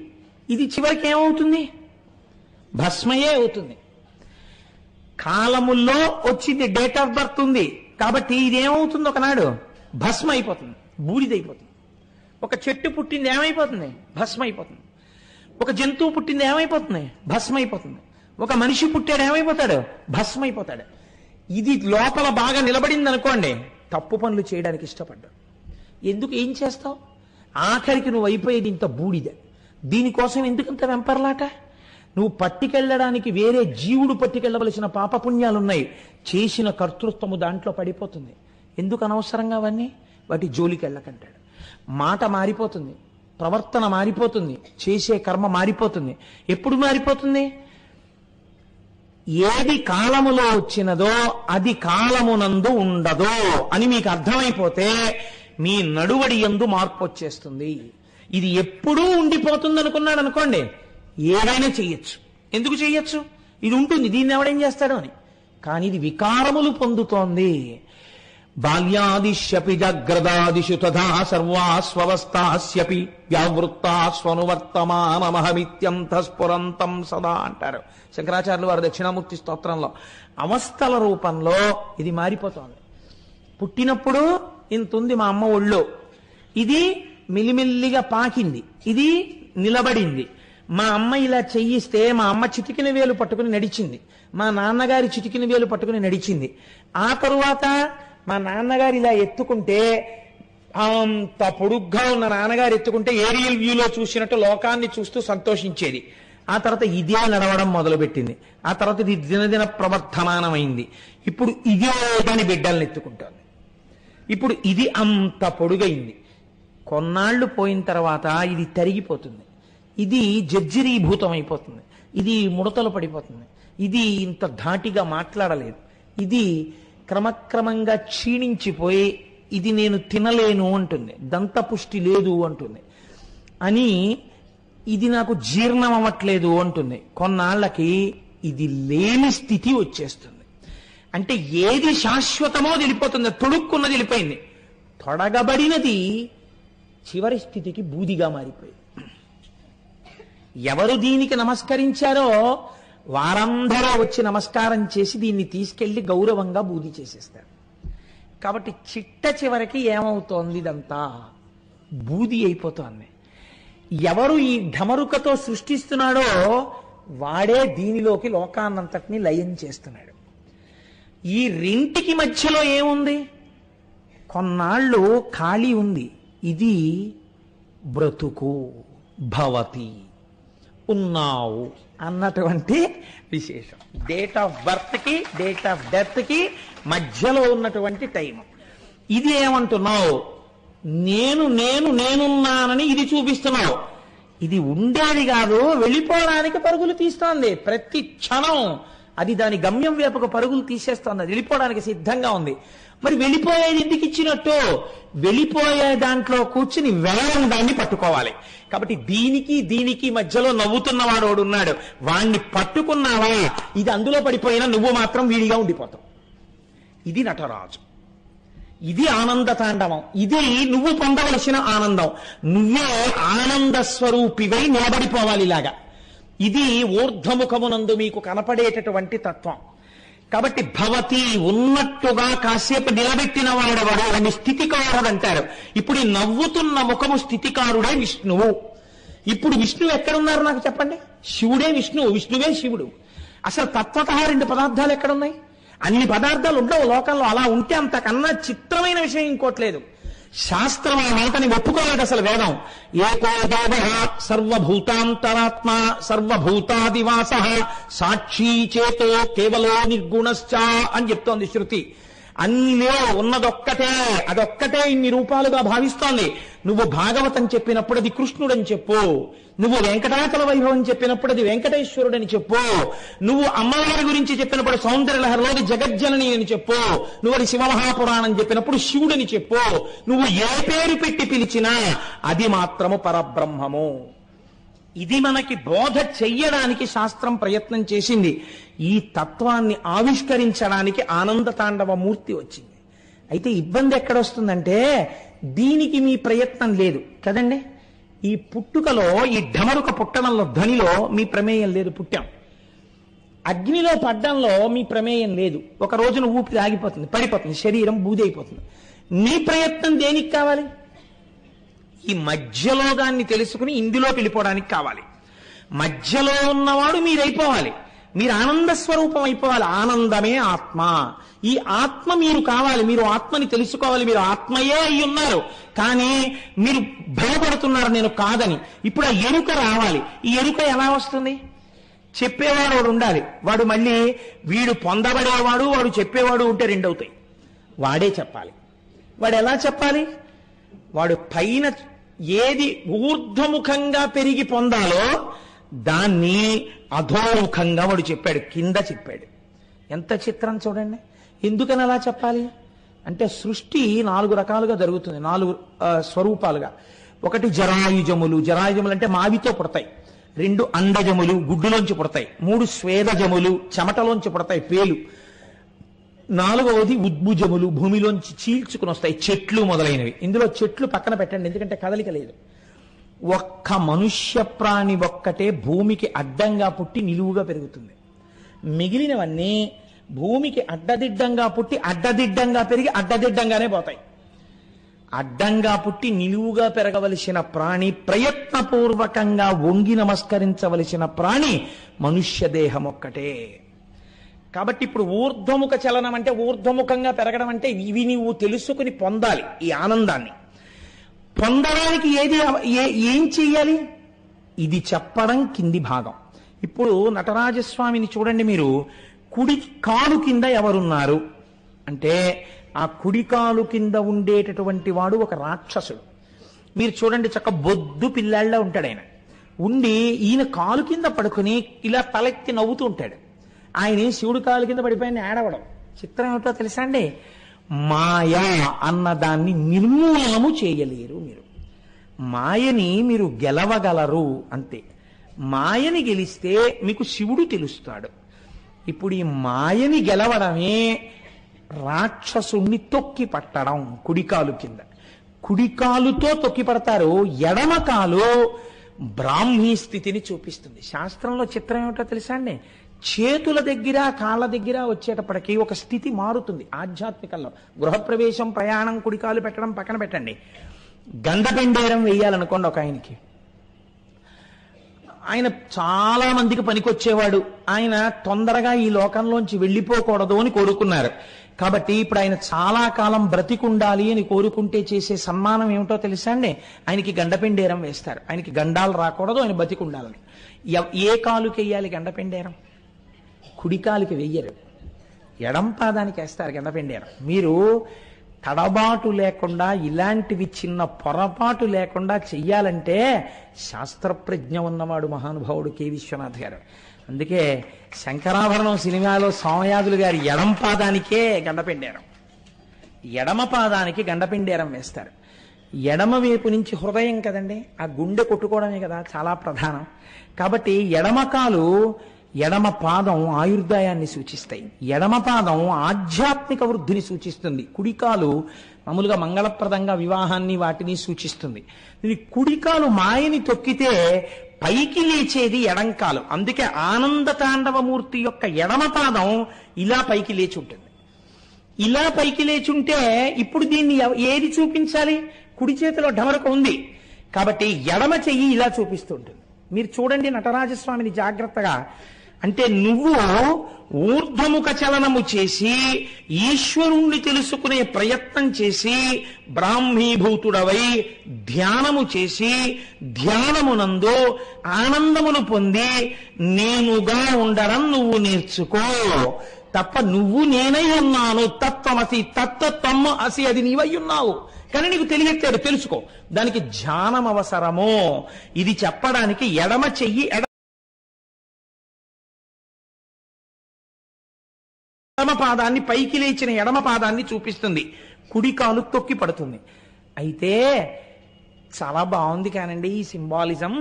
ఇది చివరికి ఏమవుతుంది? భస్మయే అవుతుంది. కాలముల్లో వచ్చింది, డేట్ ఆఫ్ బర్త్ ఉంది, కాబట్టి ఇదేమవుతుంది? ఒకనాడు భస్మ అయిపోతుంది, బూడిదైపోతుంది. ఒక చెట్టు పుట్టింది ఏమైపోతుంది? భస్మ అయిపోతుంది. ఒక జంతువు పుట్టింది ఏమైపోతుంది? భస్మ అయిపోతుంది. ఒక మనిషి పుట్టాడు ఏమైపోతాడు? భస్మ అయిపోతాడు. ఇది లోపల బాగా నిలబడింది అనుకోండి, తప్పు పనులు చేయడానికి ఇష్టపడ్డాడు. ఎందుకు? ఏం చేస్తావు? ఆఖరికి నువ్వు అయిపోయేది ఇంత బూడిద. దీనికోసం ఎందుకంత వెంపర్లాట? నువ్వు పట్టుకెళ్ళడానికి వేరే జీవుడు పట్టుకెళ్ళవలసిన పాపపుణ్యాలున్నాయి. చేసిన కర్తృత్వము దాంట్లో పడిపోతుంది. ఎందుకు అనవసరంగా అవన్నీ? వాటి జోలికి వెళ్ళకంటాడు. మాట మారిపోతుంది, ప్రవర్తన మారిపోతుంది, చేసే కర్మ మారిపోతుంది. ఎప్పుడు మారిపోతుంది? ఏది కాలములో వచ్చినదో అది కాలమునందు ఉండదో అని మీకు అర్థమైపోతే మీ నడువడి యందు మార్పు వచ్చేస్తుంది. ఇది ఎప్పుడూ ఉండిపోతుంది అనుకున్నాడు అనుకోండి, ఏదైనా చెయ్యొచ్చు. ఎందుకు చెయ్యొచ్చు? ఇది ఉంటుంది, దీన్ని ఎవడేం చేస్తాడు అని. కానీ ఇది వికారములు పొందుతోంది. బాల్యాదిష్యపి జాగ్రదాదిషు తథా సర్వాస్వవస్థాస్యపి వ్యావృత్తాస్వనువర్తమానమహమిత్యంతఃస్ఫురంతం సదా అంటారు శంకరాచార్యులు వారు దక్షిణామూర్తి స్తోత్రంలో. అవస్థల రూపంలో ఇది మారిపోతోంది. పుట్టినప్పుడు ఇంతుంది మా అమ్మ ఒళ్ళో, ఇది మిలిమిల్లిగా పాకింది, ఇది నిలబడింది. మా అమ్మ ఇలా చెయ్యిస్తే మా అమ్మ చిటికిన వేలు పట్టుకుని నడిచింది, మా నాన్నగారి చిటికిన వేలు పట్టుకుని నడిచింది. ఆ తరువాత మా నాన్నగారు ఇలా ఎత్తుకుంటే, అంత పొడుగ్గా ఉన్న నాన్నగారు ఎత్తుకుంటే ఏరియల్ వ్యూలో చూసినట్టు లోకాన్ని చూస్తూ సంతోషించేది. ఆ తర్వాత ఇదే నడవడం మొదలుపెట్టింది. ఆ తర్వాత ఇది దినదిన ప్రవర్ధమానమైంది. ఇప్పుడు ఇదే దాని బిడ్డల్ని ఎత్తుకుంటోంది. ఇప్పుడు ఇది అంత పొడుగైంది. కొన్నాళ్లు పోయిన తర్వాత ఇది తరిగిపోతుంది, ఇది జర్జరీభూతం అయిపోతుంది, ఇది ముడతలు పడిపోతుంది, ఇది ఇంత ధాటిగా మాట్లాడలేదు, ఇది క్రమక్రమంగా క్షీణించిపోయి ఇది నేను తినలేను అంటుంది, దంతపుష్టి లేదు అంటుంది, అని ఇది నాకు జీర్ణం అవ్వట్లేదు అంటుంది. కొన్నాళ్ళకి ఇది లేని స్థితి వచ్చేస్తుంది. అంటే ఏది శాశ్వతమో తెలిపోతుంది, తొడుక్కున్నది వెళ్ళిపోయింది. తొడగబడినది చివరి స్థితికి బూదిగా మారిపోయింది. ఎవరు దీనికి నమస్కరించారో వారందరూ వచ్చి నమస్కారం చేసి దీన్ని తీసుకెళ్లి గౌరవంగా బూది చేసేస్తారు. కాబట్టి చిట్ట చివరికి ఏమవుతోంది? ఇదంతా బూది అయిపోతోంది. ఎవరు ఈ ఢమరుకతో సృష్టిస్తున్నాడో వాడే దీనిలోకి లోకాన్నంతటినీ లయం చేస్తున్నాడు. ఈ రెంటికి మధ్యలో ఏముంది? కొన్నాళ్ళు ఖాళీ ఉంది. ఇది బ్రతుకు, భవతి, ఉన్నావు అన్నటువంటి విశేషం. డేట్ ఆఫ్ బర్త్ కి డేట్ ఆఫ్ డెత్ కి మధ్యలో ఉన్నటువంటి టైం. ఇది ఏమంటున్నావు? నేను నేను నేనున్నానని ఇది చూపిస్తున్నావు. ఇది ఉండేది కాదు, వెళ్ళిపోవడానికి పరుగులు తీస్తోంది. ప్రతి క్షణం అది దాని గమ్యం వైపుకు పరుగులు తీసేస్తోంది, అది వెళ్ళిపోవడానికి సిద్ధంగా ఉంది. మరి వెళ్ళిపోయేది ఎందుకు ఇచ్చినట్టు? వెళ్ళిపోయే దాంట్లో కూర్చుని వెళ్ళడం దాన్ని పట్టుకోవాలి. కాబట్టి దీనికి దీనికి మధ్యలో నవ్వుతున్నవాడు ఉన్నాడు, వాణ్ణి పట్టుకున్నావా ఇది అందులో పడిపోయినా నువ్వు మాత్రం వీడిగా ఉండిపోతావు. ఇది నటరాజు, ఇది ఆనంద తాండవం, ఇది నువ్వు పొందవలసిన ఆనందం. నువ్వే ఆనంద స్వరూపివై నిలబడిపోవాలి ఇలాగా. ఇది ఊర్ధ్వముఖమునందు మీకు కనపడేటటువంటి తత్వం. కాబట్టి భవతి ఉన్నట్టుగా కాసేపు నిలబెట్టిన వాడెవడు అని స్థితికారుడు అంటారు. ఇప్పుడు ఈ నవ్వుతున్న ముఖము స్థితికారుడే విష్ణువు. ఇప్పుడు విష్ణువు ఎక్కడున్నారు నాకు చెప్పండి? శివుడే విష్ణువు, విష్ణువే శివుడు. అసలు తత్వతః రెండు పదార్థాలు ఎక్కడున్నాయి? అన్ని పదార్థాలు ఉండవు లోకంలో. అలా ఉంటే అంతకన్నా చిత్రమైన విషయం ఇంకోట్లేదు. శాస్త్రం ఆ మాటని ఒప్పుకోలేదు అసలు వేదం. ఏకో దేవః సర్వభూతాంతరాత్మ సర్వభూతాదివాసః సాక్షీ చేతో కేవలో నిర్గుణశ్చ అని చెప్తోంది శృతి. అన్నిలో ఉన్నదొక్కటే, అదొక్కటే ఇన్ని రూపాలుగా భావిస్తోంది. నువ్వు భాగవతం చెప్పినప్పుడు అది కృష్ణుడని చెప్పు, నువ్వు వెంకటాచల వైభవం చెప్పినప్పుడు అది వెంకటేశ్వరుడని చెప్పు, నువ్వు అమ్మవారి గురించి చెప్పినప్పుడు సౌందర్యలహరిలోని జగజ్జనని అని చెప్పు, నువ్వు అది శివమహాపురాణం చెప్పినప్పుడు శివుడని చెప్పు. నువ్వు ఏ పేరు పెట్టి పిలిచినా అది మాత్రము పరబ్రహ్మము. ఇది మనకి బోధ చెయ్యడానికి శాస్త్రం ప్రయత్నం చేసింది. ఈ తత్వాన్ని ఆవిష్కరించడానికి ఆనంద తాండవ మూర్తి వచ్చింది. అయితే ఇబ్బంది ఎక్కడొస్తుందంటే దీనికి మీ ప్రయత్నం లేదు కదండి. ఈ పుట్టుకలో, ఈ ఢమరుక పుట్టడంలో, ధ్వనిలో మీ ప్రమేయం లేదు. పుట్టాం. అగ్నిలో పడ్డంలో మీ ప్రమేయం లేదు. ఒక రోజున ఊపిరి ఆగిపోతుంది, పడిపోతుంది, శరీరం బూది అయిపోతుంది. నీ ప్రయత్నం దేనికి కావాలి? ఈ మధ్యలో దాన్ని తెలుసుకుని ఇందులోకి వెళ్ళిపోవడానికి కావాలి. మధ్యలో ఉన్నవాడు మీరైపోవాలి, మీరు ఆనంద స్వరూపం అయిపోవాలి. ఆనందమే ఆత్మ. ఈ ఆత్మ మీరు కావాలి, మీరు ఆత్మని తెలుసుకోవాలి. మీరు ఆత్మయే అయి ఉన్నారు, కానీ మీరు భయపడుతున్నారు నేను కాదని. ఇప్పుడు ఆ ఎరుక రావాలి. ఈ ఎరుక ఎలా వస్తుంది? చెప్పేవాడు వాడు ఉండాలి. వాడు మళ్ళీ వీడు పొందబడేవాడు, వాడు చెప్పేవాడు ఉంటే రెండు అవుతాయి. వాడే చెప్పాలి. వాడు ఎలా చెప్పాలి? వాడు పైన ఏది ఊర్ధ్వముఖంగా పెరిగి పొందాలో దాన్ని అధోముఖంగా వాడు చెప్పాడు, కింద చెప్పాడు. ఎంత చిత్రం చూడండి. ఎందుకని అలా చెప్పాలి అంటే సృష్టి 4 రకాలుగా జరుగుతుంది, 4 స్వరూపాలుగా. ఒకటి జరాయుజములు. జరాయుజములు అంటే మావితో పుడతాయి. 2 అండజములు, గుడ్డులోంచి పుడతాయి. 3 స్వేదజములు, చెమటలోంచి పుడతాయి, పేలు. నాలుగవది ఉద్భుజములు, భూమిలోంచి చీల్చుకుని వస్తాయి, చెట్లు మొదలైనవి. ఇందులో చెట్లు పక్కన పెట్టండి, ఎందుకంటే కదలిక లేదు. ఒక్క మనుష్య ప్రాణి ఒక్కటే భూమికి అడ్డంగా పుట్టి నిలువుగా పెరుగుతుంది. మిగిలినవన్నీ భూమికి అడ్డదిడ్డంగా పుట్టి అడ్డదిడ్డంగా పెరిగి అడ్డదిడ్డంగానే పోతాయి. అడ్డంగా పుట్టి నిలువుగా పెరగవలసిన ప్రాణి, ప్రయత్నపూర్వకంగా వంగి నమస్కరించవలసిన ప్రాణి మనుష్య దేహం ఒక్కటే. కాబట్టి ఇప్పుడు ఊర్ధ్వముఖ చలనం అంటే, ఊర్ధ్వముఖంగా పెరగడం అంటే ఇవి నీవు తెలుసుకుని పొందాలి. ఈ ఆనందాన్ని పొందడానికి ఏం చెయ్యాలి? ఇది చెప్పడం కింది భాగం. ఇప్పుడు నటరాజస్వామిని చూడండి మీరు. కుడి కాలు కింద ఎవరున్నారు అంటే, ఆ కుడి కాలు కింద ఉండేటటువంటి వాడు ఒక రాక్షసుడు. మీరు చూడండి, చక్క బొద్దు పిల్లాళ్ళ ఉంటాడు ఆయన. ఉండి ఈయన కాలు కింద పడుకుని ఇలా తలెత్తి నవ్వుతూ ఉంటాడు. ఆయన శివుడి కాలు కింద పడిపోయిన ఏడవడం. చిత్రం ఏమిటో తెలుసా అండి? మాయ అన్నదాన్ని నిర్మూలనము చేయలేరు మీరు. మాయని మీరు గెలవగలరు అంతే. మాయని గెలిస్తే మీకు శివుడు తెలుస్తాడు. ఇప్పుడు ఈ మాయని గెలవడమే రాక్షసుణ్ణి తొక్కి పట్టడం. కుడికాలు కింద కుడికాలుతో తొక్కి పడతారు. ఎడమ కాలు బ్రాహ్మీ స్థితిని చూపిస్తుంది. శాస్త్రంలో చిత్రం ఏమిటో తెలుసా అండి? చేతుల దగ్గర కాళ్ళ దగ్గర వచ్చేటప్పటికీ ఒక స్థితి మారుతుంది. ఆధ్యాత్మికంలో గృహప్రవేశం, ప్రయాణం, కుడికాలు పెట్టడం పక్కన పెట్టండి. గంధపెండేరం వేయాలనుకోండి ఒక ఆయనకి. ఆయన చాలా మందికి పనికొచ్చేవాడు. ఆయన తొందరగా ఈ లోకంలోంచి వెళ్ళిపోకూడదు అని కోరుకున్నారు. కాబట్టి ఇప్పుడు ఆయన చాలా కాలం బ్రతికుండాలి అని కోరుకుంటే చేసే సన్మానం ఏమిటో తెలుసా అండి? ఆయనకి గండపెండేరం వేస్తారు. ఆయనకి గండాలు రాకూడదు, ఆయన బతికుండాలని. ఏ కాలుకి వెయ్యాలి గండపెండేరం? కుడికాలికి వెయ్యరు, ఎడం పాదానికి వేస్తారు గండపెండేరం. మీరు తడబాటు లేకుండా, ఇలాంటివి చిన్న పొరపాటు లేకుండా చెయ్యాలంటే శాస్త్రప్రజ్ఞ ఉన్నవాడు మహానుభావుడు కె విశ్వనాథ్ గారు. అందుకే శంకరాభరణం సినిమాలో సోమయాజులు గారి ఎడం పాదానికే గండపెండేరం, ఎడమ పాదానికి గండపెండేరం వేస్తారు. ఎడమ వైపు నుంచి హృదయం కదండి, ఆ గుండె కొట్టుకోవడమే కదా చాలా ప్రధానం. కాబట్టి ఎడమ కాలు, ఎడమ పాదం ఆయుర్దాయాన్ని సూచిస్తాయి. ఎడమ పాదం ఆధ్యాత్మిక వృద్ధిని సూచిస్తుంది. కుడికాలు మామూలుగా మంగళప్రదంగా వివాహాన్ని వాటిని సూచిస్తుంది. ఇది కుడికాలు మాయని తొక్కితే పైకి లేచేది ఎడంకాలు. అందుకే ఆనంద తాండవమూర్తి యొక్క ఎడమ పాదం ఇలా పైకి లేచి ఉంటుంది. ఇలా పైకి లేచుంటే ఇప్పుడు దీన్ని ఏది చూపించాలి? కుడి చేతిలో ఢమరక ఉంది కాబట్టి ఎడమ చెయ్యి ఇలా చూపిస్తుంటుంది. మీరు చూడండి నటరాజస్వామిని జాగ్రత్తగా. అంటే నువ్వు ఊర్ధ్వముఖ చలనము చేసి ఈశ్వరుణ్ణి తెలుసుకునే ప్రయత్నం చేసి బ్రాహ్మీభూతుడవై ధ్యానము చేసి ధ్యానమునందు ఆనందమును పొంది నేనుగా ఉండడం నువ్వు నేర్చుకో. తప్ప నువ్వు నేనై ఉన్నాను, తత్వమసి, తత్వత్వము అసి, అది నీవై ఉన్నావు కానీ నీకు తెలియట్లేదు, తెలుసుకో. దానికి ధ్యానం అవసరమో. ఇది చెప్పడానికి ఎడమ చెయ్యి ఎడమ పాదాన్ని, పైకి లేచిన ఎడమ పాదాన్ని చూపిస్తుంది. కుడి కాలు తొక్కి పడుతుంది. అయితే చాలా బాగుంది కానండి ఈ సింబాలిజం.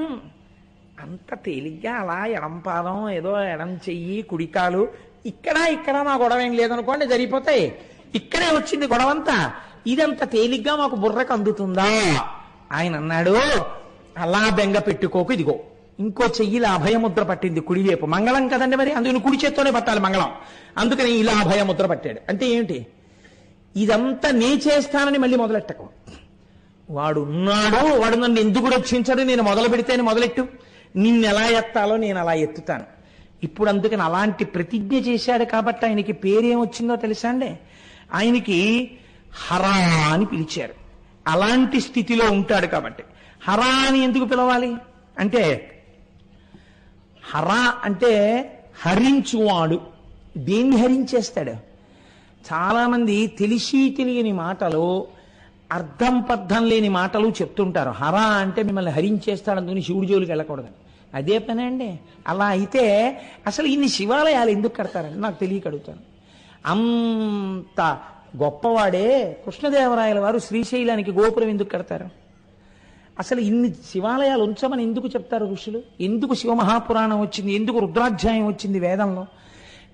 అంత తేలిగ్గా అలా ఎడం పాదం, ఏదో ఎడం చెయ్యి, కుడికాలు, ఇక్కడ మా గొడవ ఏం లేదనుకోండి, జరిగిపోతాయి. ఇక్కడే వచ్చింది గొడవంతా. ఇదంత తేలిగ్గా మాకు బుర్రకు అందుతుందా? ఆయన అన్నాడు, అలా బెంగ పెట్టుకోకు, ఇదిగో ఇంకో చెయ్యిలా అభయముద్ర పట్టింది కుడివైపు. మంగళం కదండి మరి, అందుకని కుడి చేత్తోనే పట్టాలి మంగళం. అందుకని ఇలా అభయముద్ర పట్టాడు. అంటే ఏమిటి? ఇదంతా నే చేస్తానని మళ్ళీ మొదలెట్టకు. వాడు ఉన్నాడు, వాడు నన్ను ఎందుకు రక్షించడు, నేను మొదలు పెడితేనే మొదలెట్టు, నిన్ను ఎలా ఎత్తాలో నేను అలా ఎత్తుతాను. ఇప్పుడు అందుకని అలాంటి ప్రతిజ్ఞ చేశాడు కాబట్టి ఆయనకి పేరేమొచ్చిందో తెలుసా అండి? ఆయనకి హరా అని పిలిచారు. అలాంటి స్థితిలో ఉంటాడు కాబట్టి. హరా అని ఎందుకు పిలవాలి అంటే, హరా అంటే హరించువాడు. దేన్ని హరించేస్తాడు? చాలామంది తెలిసి తెలియని మాటలు, అర్థం పర్థం లేని మాటలు చెప్తుంటారు. హరా అంటే మిమ్మల్ని హరించేస్తాడు, అందుకని శివుడి జోలికి వెళ్ళకూడదని. అదే పనే అండి. అలా అయితే అసలు ఇన్ని శివాలయాలు ఎందుకు కడతారండి నాకు తెలియక అడుగుతాను. అంత గొప్పవాడే కృష్ణదేవరాయల వారు శ్రీశైలానికి గోపురం ఎందుకు కడతారు? అసలు ఇన్ని శివాలయాలు ఉంచమని ఎందుకు చెప్తారు ఋషులు? ఎందుకు శివమహాపురాణం వచ్చింది? ఎందుకు రుద్రాధ్యాయం వచ్చింది వేదంలో?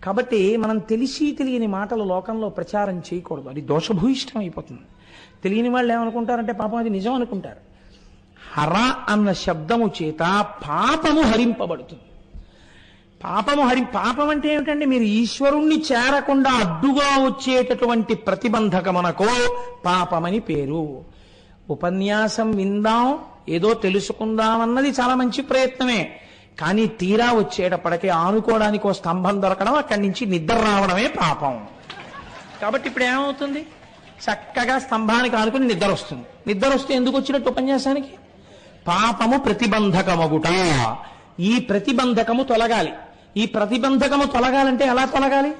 కాబట్టి మనం తెలిసి తెలియని మాటలు లోకంలో ప్రచారం చేయకూడదు, అది దోషభూయిష్టం అయిపోతుంది. తెలియని వాళ్ళు ఏమనుకుంటారంటే పాపం అది నిజం అనుకుంటారు. హర అన్న శబ్దము చేత పాపము హరింపబడుతుంది. పాపం అంటే ఏమిటంటే మీరు ఈశ్వరుణ్ణి చేరకుండా అడ్డుగా వచ్చేటటువంటి ప్రతిబంధకమునకో పాపమని పేరు. ఉపన్యాసం విందాం, ఏదో తెలుసుకుందామన్నది చాలా మంచి ప్రయత్నమే. కానీ తీరా వచ్చేటప్పటికీ ఆనుకోవడానికి ఒక స్తంభం దొరకడం, అక్కడి నుంచి నిద్ర రావడమే పాపం. కాబట్టి ఇప్పుడు ఏమవుతుంది? చక్కగా స్తంభానికి ఆనుకుని నిద్ర వస్తుంది. నిద్ర వస్తే ఎందుకు వచ్చినట్టు ఉపన్యాసానికి? పాపము ప్రతిబంధకమగుట. ఈ ప్రతిబంధకము తొలగాలి. ఈ ప్రతిబంధకము తొలగాలంటే ఎలా తొలగాలి?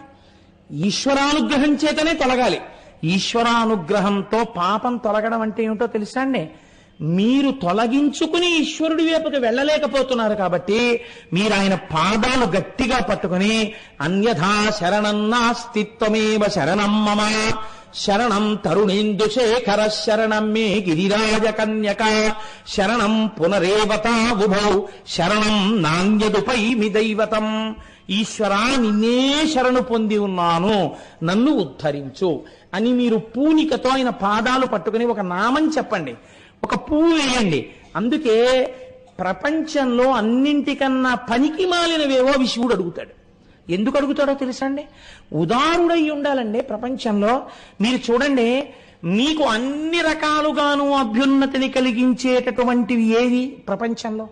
ఈశ్వరానుగ్రహం చేతనే తొలగాలి. ఈశ్వరానుగ్రహంతో పాపం తొలగడం అంటే ఏమిటో తెలుసా అండి? మీరు తొలగించుకుని ఈశ్వరుడి వైపుకి వెళ్ళలేకపోతున్నారు కాబట్టి మీరు ఆయన పాదాలు గట్టిగా పట్టుకుని అన్యథా శరణం నాస్తి త్వమేవ శరణం మమ శరణం తరుణేందుశేఖర శరణం మే గిరిరాజ కన్యక శరణం పునరేవతా ఉభౌ శరణం నాణ్యదుపైమి దైవతం. ఈశ్వరా, నిన్నే శరణు పొంది ఉన్నాను, నన్ను ఉద్ధరించు అని మీరు పూనికతో ఆయన పాదాలు పట్టుకుని ఒక నామం చెప్పండి, ఒక పువ్వు వేయండి. అందుకే ప్రపంచంలో అన్నింటికన్నా పనికి మాలినవేవో శివుడు అడుగుతాడు. ఎందుకు అడుగుతాడో తెలుసా అండి? ఉదారుడై ఉండాలండి ప్రపంచంలో. మీరు చూడండి, మీకు అన్ని రకాలుగాను అభ్యున్నతిని కలిగించేటటువంటివి ఏవి ప్రపంచంలో?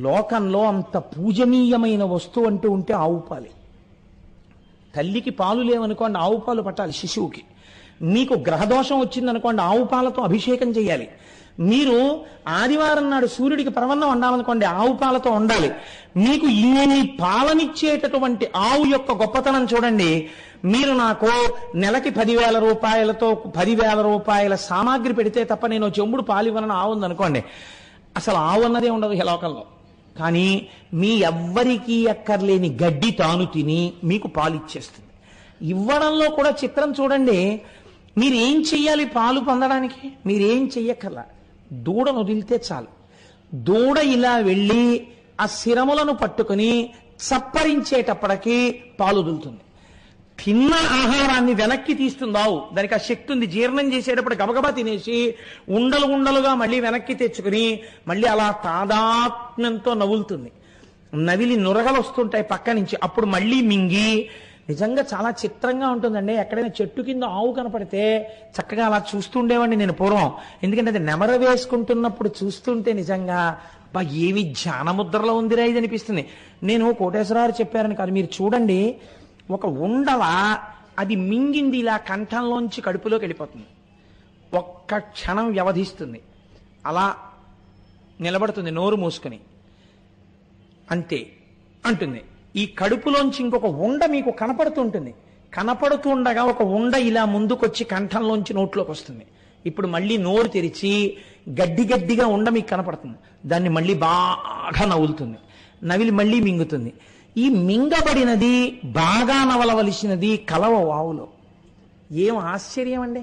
లోకంలో అంత పూజనీయమైన వస్తువు అంటూ ఉంటే ఆవు పాలే. తల్లికి పాలు లేవనుకోండి, ఆవు పాలు పట్టాలి శిశువుకి. మీకు గ్రహదోషం వచ్చిందనుకోండి, ఆవు పాలతో అభిషేకం చేయాలి. మీరు ఆదివారం నాడు సూర్యుడికి పరవన్నం వండాలనుకోండి, ఆవు పాలతో వండాలి. మీకు ఇన్ని పాలనిచ్చేటటువంటి ఆవు యొక్క గొప్పతనం చూడండి. మీరు నాకు నెలకి 10,000 రూపాయలతో 10,000 రూపాయల సామాగ్రి పెడితే తప్ప నేను చెంబుడు పాలు ఇవ్వనని ఆవు ఉందనుకోండి, అసలు ఆవు అన్నదే ఉండదు ఈ లోకంలో. కానీ మీ ఎవ్వరికీ అక్కర్లేని గడ్డి తాను తిని మీకు పాలు ఇచ్చేస్తుంది. ఇవ్వడంలో కూడా చిత్రం చూడండి. మీరేం చెయ్యాలి పాలు పొందడానికి? మీరేం చెయ్యక్కర్లా, దూడను వదిలితే చాలు. దూడ ఇలా వెళ్ళి ఆ శిరములను పట్టుకుని చప్పరించేటప్పటికీ పాలు వదులుతుంది. తిన్న ఆహారాన్ని వెనక్కి తీస్తుంది ఆవు. దానికి ఆ శక్తి ఉంది. జీర్ణం చేసేటప్పుడు గబగబా తినేసి ఉండలు ఉండలుగా మళ్ళీ వెనక్కి తెచ్చుకుని మళ్ళీ అలా తాదాత్మ్యంతో నవ్వులుతుంది. నవిలి నురగలు వస్తుంటాయి పక్క నుంచి, అప్పుడు మళ్ళీ మింగి. నిజంగా చాలా చిత్రంగా ఉంటుందండి. ఎక్కడైనా చెట్టు కింద ఆవు కనపడితే చక్కగా అలా చూస్తుండేవాడిని నేను పూర్వం. ఎందుకంటే అది నెమర వేసుకుంటున్నప్పుడు చూస్తుంటే నిజంగా బా ఏమి ధ్యానముద్రలో ఉందిరా ఇది అనిపిస్తుంది. నేను కోటేశ్వరరావు చెప్పారని కాదు, మీరు చూడండి, ఒక ఉండల అది మింగింది ఇలా కంఠంలోంచి కడుపులోకి వెళ్ళిపోతుంది. ఒక్క క్షణం వ్యవధిస్తుంది, అలా నిలబడుతుంది నోరు మూసుకొని, అంతే అంటుంది. ఈ కడుపులోంచి ఇంకొక ఉండ మీకు కనపడుతుంటుంది. కనపడుతుండగా ఒక ఉండ ఇలా ముందుకొచ్చి కంఠంలోంచి నోట్లోకి వస్తుంది. ఇప్పుడు మళ్ళీ నోరు తెరిచి గడ్డిగా ఉండ మీకు కనపడుతుంది. దాన్ని మళ్ళీ బాగా నవ్వులుతుంది. నవిలి మళ్ళీ మింగుతుంది. ఈ మింగబడినది బాగా నవలవలసినది కలవ వావులో. ఏం ఆశ్చర్యం అండి!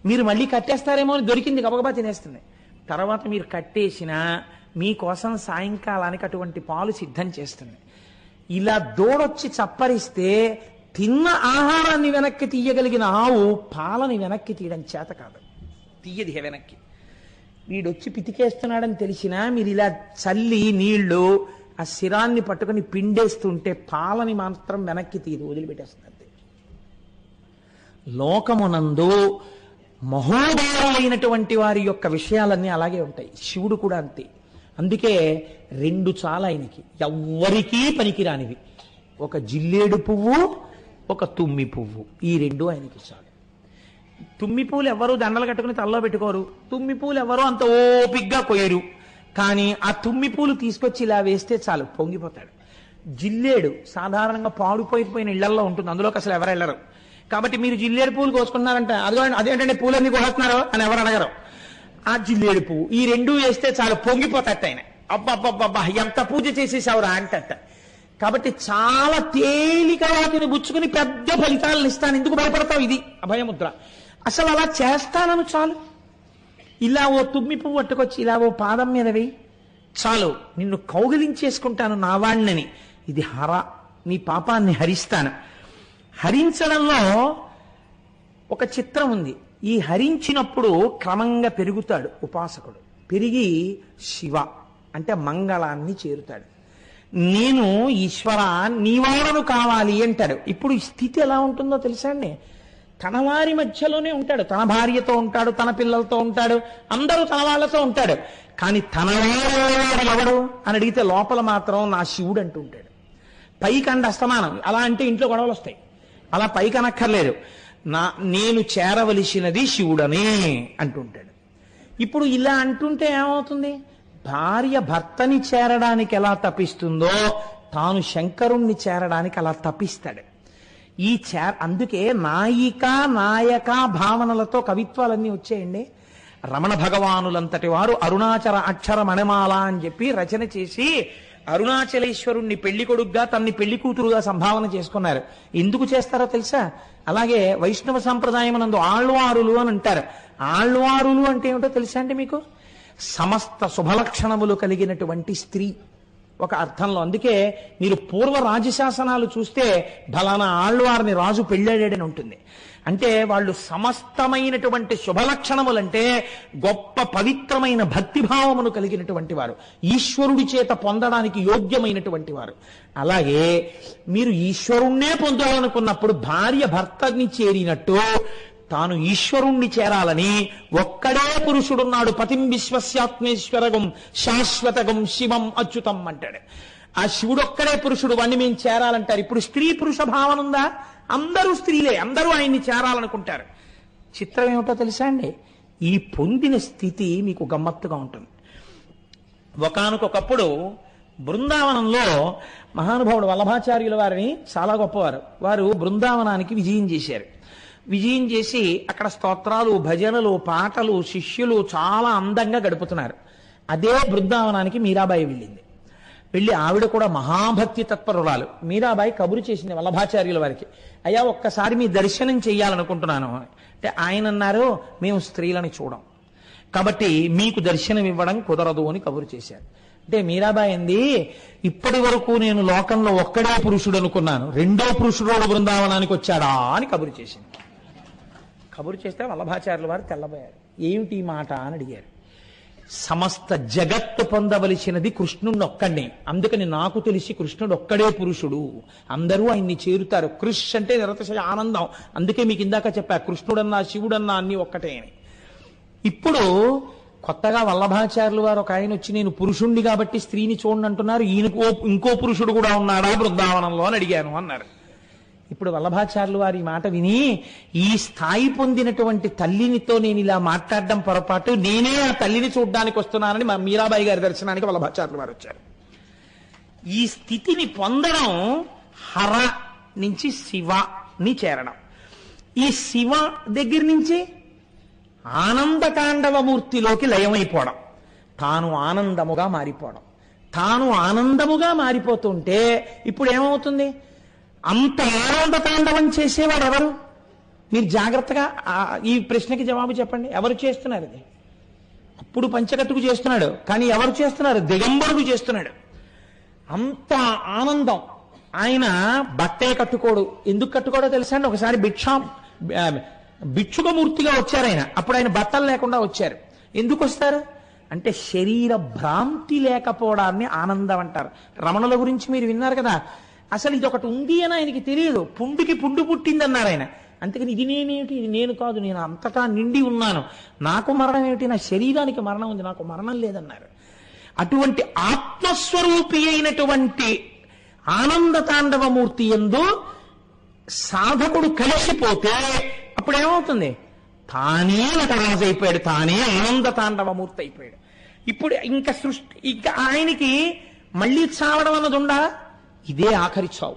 మీరు మళ్ళీ కట్టేస్తారేమో అని దొరికింది గబగబా తినేస్తుంది. తర్వాత మీరు కట్టేసినా మీకోసం సాయంకాలానికి అటువంటి పాలు సిద్ధం చేస్తుంది. ఇలా దూడొచ్చి చప్పరిస్తే తిన్న ఆహారాన్ని వెనక్కి తీయగలిగిన ఆవు పాలని వెనక్కి తీయడం చేత కాదు, తీయది వెనక్కి. వీడొచ్చి పితికేస్తున్నాడని తెలిసినా మీరు ఇలా చల్లి నీళ్లు ఆ శిరాన్ని పట్టుకుని పిండేస్తుంటే పాలని మాత్రం వెనక్కి తీయదు, వదిలిపెట్టేస్తుంది. లోకమునందు మహోదయులైనటువంటి వారి యొక్క విషయాలన్నీ అలాగే ఉంటాయి. శివుడు కూడా అంతే. అందుకే 2 చాలా ఆయనకి, ఎవ్వరికీ పనికిరానివి. ఒక జిల్లేడు పువ్వు, ఒక తుమ్మి పువ్వు, ఈ 2 ఆయనకి చాలు. తుమ్మి పూలు ఎవరు దండలు కట్టుకుని తలలో పెట్టుకోరు, తుమ్మి పూలు ఎవరు అంత ఓపిగ్గా కొయ్యరు. కానీ ఆ తుమ్మి పూలు తీసుకొచ్చి ఇలా వేస్తే చాలు, పొంగిపోతాడు. జిల్లేడు సాధారణంగా పాడుపోయిపోయిన ఇళ్లలో ఉంటుంది, అందులోకి అసలు ఎవరు వెళ్ళరు. కాబట్టి మీరు జిల్లేడు పూలు కోసుకున్నారంటే అదేంటంటే పూలన్నీ కోస్తున్నారు అని ఎవరు అడగరు. ఆ జిల్లేడు పువ్వు ఈ 2 వేస్తే చాలు, పొంగిపోతాడు ఆయన. అబ్బబ్బబ్బబ్బా ఎంత పూజ చేసేసావురా అంటట. కాబట్టి చాలా తేలిక వాటిని బుచ్చుకుని పెద్ద ఫలితాలను ఇస్తాను, ఎందుకు భయపడతావు? ఇది అభయముద్ర. అసలు అలా చేస్తానను చాలు. ఇలా ఓ తుమ్మి పువ్వు పట్టుకొచ్చి ఇలా ఓ పాదం మీద వేయి చాలు, నిన్ను కౌగిలించేసుకుంటాను నా వాణ్ణని. ఇది హర, నీ పాపాన్ని హరిస్తాను. హరించడంలో ఒక చిత్రం ఉంది. ఈ హరించినప్పుడు క్రమంగా పెరుగుతాడు ఉపాసకుడు, పెరిగి శివ అంటే మంగళాన్ని చేరుతాడు. నేను ఈశ్వర నీవాడను కావాలి అంటాడు. ఇప్పుడు ఈ స్థితి ఎలా ఉంటుందో తెలుసా అండి? తన వారి మధ్యలోనే ఉంటాడు, తన భార్యతో ఉంటాడు, తన పిల్లలతో ఉంటాడు, అందరూ తన వాళ్ళతో ఉంటాడు. కానీ తన వాడు ఎవడు అని అడిగితే లోపల మాత్రం నా శివుడు అంటూ ఉంటాడు. పైకి అండ అస్తమానం అలా అంటే ఇంట్లో గొడవలు వస్తాయి. అలా పైకి అనక్కర్లేదు, నేను చేరవలసినది శివుడనే అంటుంటాడు. ఇప్పుడు ఇలా అంటుంటే ఏమవుతుంది? భార్య భర్తని చేరడానికి ఎలా తపిస్తుందో తాను శంకరుణ్ణి చేరడానికి అలా తపిస్తాడు. అందుకే నాయిక నాయక భావనలతో కవిత్వాలన్నీ వచ్చాయండి. రమణ భగవానులంతటి వారు అరుణాచల అక్షర మణిమాల అని చెప్పి రచన చేసి అరుణాచలేశ్వరుణ్ణి పెళ్లి కొడుగ్గా తన్ని పెళ్లి కూతురుగా సంభావన చేసుకున్నారు. ఎందుకు చేస్తారో తెలుసా? అలాగే వైష్ణవ సంప్రదాయం నందు ఆళ్వారులు అని అంటారు. ఆళ్వారులు అంటే ఏమిటో తెలుసా అండి మీకు? సమస్త శుభలక్షణములు కలిగినటువంటి స్త్రీ ఒక అర్థంలో. అందుకే మీరు పూర్వ రాజశాసనాలు చూస్తే ఫలానా ఆళ్వారిని రాజు పెళ్ళాడని ఉంటుంది. అంటే వాళ్ళు సమస్తమైనటువంటి శుభలక్షణములంటే గొప్ప పవిత్రమైన భక్తిభావమును కలిగినటువంటి వారు, ఈశ్వరుడి చేత పొందడానికి యోగ్యమైనటువంటి వారు. అలాగే మీరు ఈశ్వరుణ్ణే పొందాలనుకున్నప్పుడు భార్య భర్తని చేరినట్టు తాను ఈశ్వరుణ్ణి చేరాలని ఒక్కడే పురుషుడున్నాడు. పతిం విశ్వస్యాత్మేశ్వరగం శాశ్వతగం శివం అచ్యుతం అంటాడు. ఆ శివుడొక్కడే పురుషుడు, వాణ్ణి మేము చేరాలంటారు. ఇప్పుడు స్త్రీ పురుష భావన ఉందా? అందరూ స్త్రీలే, అందరూ ఆయన్ని చేరాలనుకుంటారు. చిత్రం ఏమిటో తెలుసా అండి? ఈ పొందిన స్థితి మీకు గమ్మత్తుగా ఉంటుంది. ఒకానొకప్పుడు బృందావనంలో మహానుభావుడు వల్లభాచార్యుల వారిని చాలా గొప్పవారు. వారు బృందావనానికి విజయం చేశారు. విజయం చేసి అక్కడ స్తోత్రాలు, భజనలు, పాటలు, శిష్యులు చాలా అందంగా గడుపుతున్నారు. అదే బృందావనానికి మీరాబాయి వెళ్ళింది. వెళ్ళి ఆవిడ కూడా మహాభక్తి తత్పరురాలు. మీరాబాయి కబురు చేసింది వల్లభాచార్యుల వారికి, అయ్యా ఒక్కసారి మీ దర్శనం చెయ్యాలనుకుంటున్నాను అంటే ఆయన అన్నారు, మేము స్త్రీలని చూడం కాబట్టి మీకు దర్శనం ఇవ్వడం కుదరదు అని కబురు చేశారు. అంటే మీరాబాయి అంది, ఇప్పటి వరకు నేను లోకంలో ఒక్కడే పురుషుడు అనుకున్నాను, రెండో పురుషుడు బృందావనానికి వచ్చాడా అని కబురు చేసింది. కబురు చేస్తే వల్లభాచార్యుల వారు తెల్లబోయారు. ఏమిటి ఈ మాట అని అడిగారు. సమస్త జగత్తు పొందవలసినది కృష్ణుడిని ఒక్కడిని, అందుకని నాకు తెలిసి కృష్ణుడు ఒక్కడే పురుషుడు, అందరూ ఆయన్ని చేరుతారు. కృష్ అంటే నిరతిశయ ఆనందం. అందుకే మీకు ఇందాక చెప్పా, కృష్ణుడన్నా శివుడన్నా అన్ని ఒక్కటే అని. ఇప్పుడు కొత్తగా వల్లభాచార్యుల వారు ఒక ఆయన వచ్చి, నేను పురుషుణ్ణి కాబట్టి స్త్రీని చూడండి అంటున్నారు, ఈయనకు ఇంకో పురుషుడు కూడా ఉన్నాడా బృందావనంలో అని అడిగాను అన్నారు. ఇప్పుడు వల్లభాచార్యుల వారి మాట విని, ఈ స్థాయి పొందినటువంటి తల్లినితో నేను ఇలా మాట్లాడడం పొరపాటు, నేనే ఆ తల్లిని చూడడానికి వస్తున్నానని మా మీరాబాయి గారి దర్శనానికి వల్లభాచార్యుల వారు వచ్చారు. ఈ స్థితిని పొందడం హర నుంచి శివని చేరడం, ఈ శివ దగ్గర నుంచి ఆనందతాండవమూర్తిలోకి లయమైపోవడం, తాను ఆనందముగా మారిపోవడం. తాను ఆనందముగా మారిపోతుంటే ఇప్పుడు ఏమవుతుంది? అంత ఆనందతాండవం చేసేవాడు ఎవరు? మీరు జాగ్రత్తగా ఈ ప్రశ్నకి జవాబు చెప్పండి. ఎవరు చేస్తున్నారు ఇది? అప్పుడు పంచకట్టుకు చేస్తున్నాడు, కానీ ఎవరు చేస్తున్నారు? దిగంబరుడు చేస్తున్నాడు. అంత ఆనందం. ఆయన బట్టే కట్టుకోడు. ఎందుకు కట్టుకోడో తెలుసా అండి? ఒకసారి భిక్షుకమూర్తిగా వచ్చారు ఆయన. అప్పుడు ఆయన బట్టలు లేకుండా వచ్చారు. ఎందుకు వస్తారు అంటే శరీర భ్రాంతి లేకపోవడాన్ని ఆనందం అంటారు. రమణుల గురించి మీరు విన్నారు కదా, అసలు ఇది ఒకటి ఉంది అని ఆయనకి తెలియదు. పుండుకి పుండు పుట్టిందన్నారు ఆయన. అందుకని ఇది నేనేమిటి, ఇది నేను కాదు, నేను అంతటా నిండి ఉన్నాను, నాకు మరణం ఏమిటి, నా శరీరానికి మరణం ఉంది, నాకు మరణం లేదన్నారు. అటువంటి ఆత్మస్వరూపి అయినటువంటి ఆనంద తాండవమూర్తి యందు సాధకుడు కలిసిపోతే అప్పుడు ఏమవుతుంది? తానే నటరాజు అయిపోయాడు, తానే ఆనంద తాండవమూర్తి అయిపోయాడు. ఇప్పుడు ఇంకా ఆయనకి మళ్ళీ చావడం అన్నది ఉండా? ఇదే ఆఖరి చావు,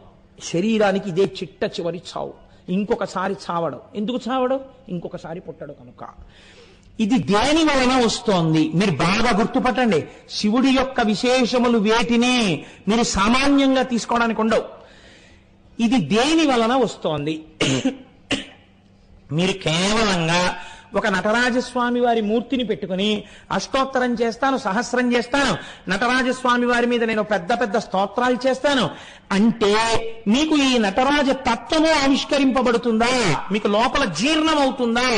శరీరానికి ఇదే చిట్ట చివరి చావు. ఇంకొకసారి చావడం. ఎందుకు చావడం? ఇంకొకసారి పుట్టడు కనుక. ఇది దేని వలన వస్తోంది మీరు బాగా గుర్తుపట్టండి. శివుడి యొక్క విశేషములు వేటిని మీరు సామాన్యంగా తీసుకోవడానికి ఉండవు. ఇది దేని వలన వస్తోంది? మీరు కేవలంగా ఒక నటరాజస్వామి వారి మూర్తిని పెట్టుకుని అష్టోత్తరం చేస్తాను, సహస్రం చేస్తాను, నటరాజస్వామి వారి మీద నేను పెద్ద పెద్ద స్తోత్రాలు చేస్తాను అంటే మీకు ఈ నటరాజ తత్వము ఆవిష్కరింపబడుతుందా? మీకు లోపల జీర్ణం అవుతుందా?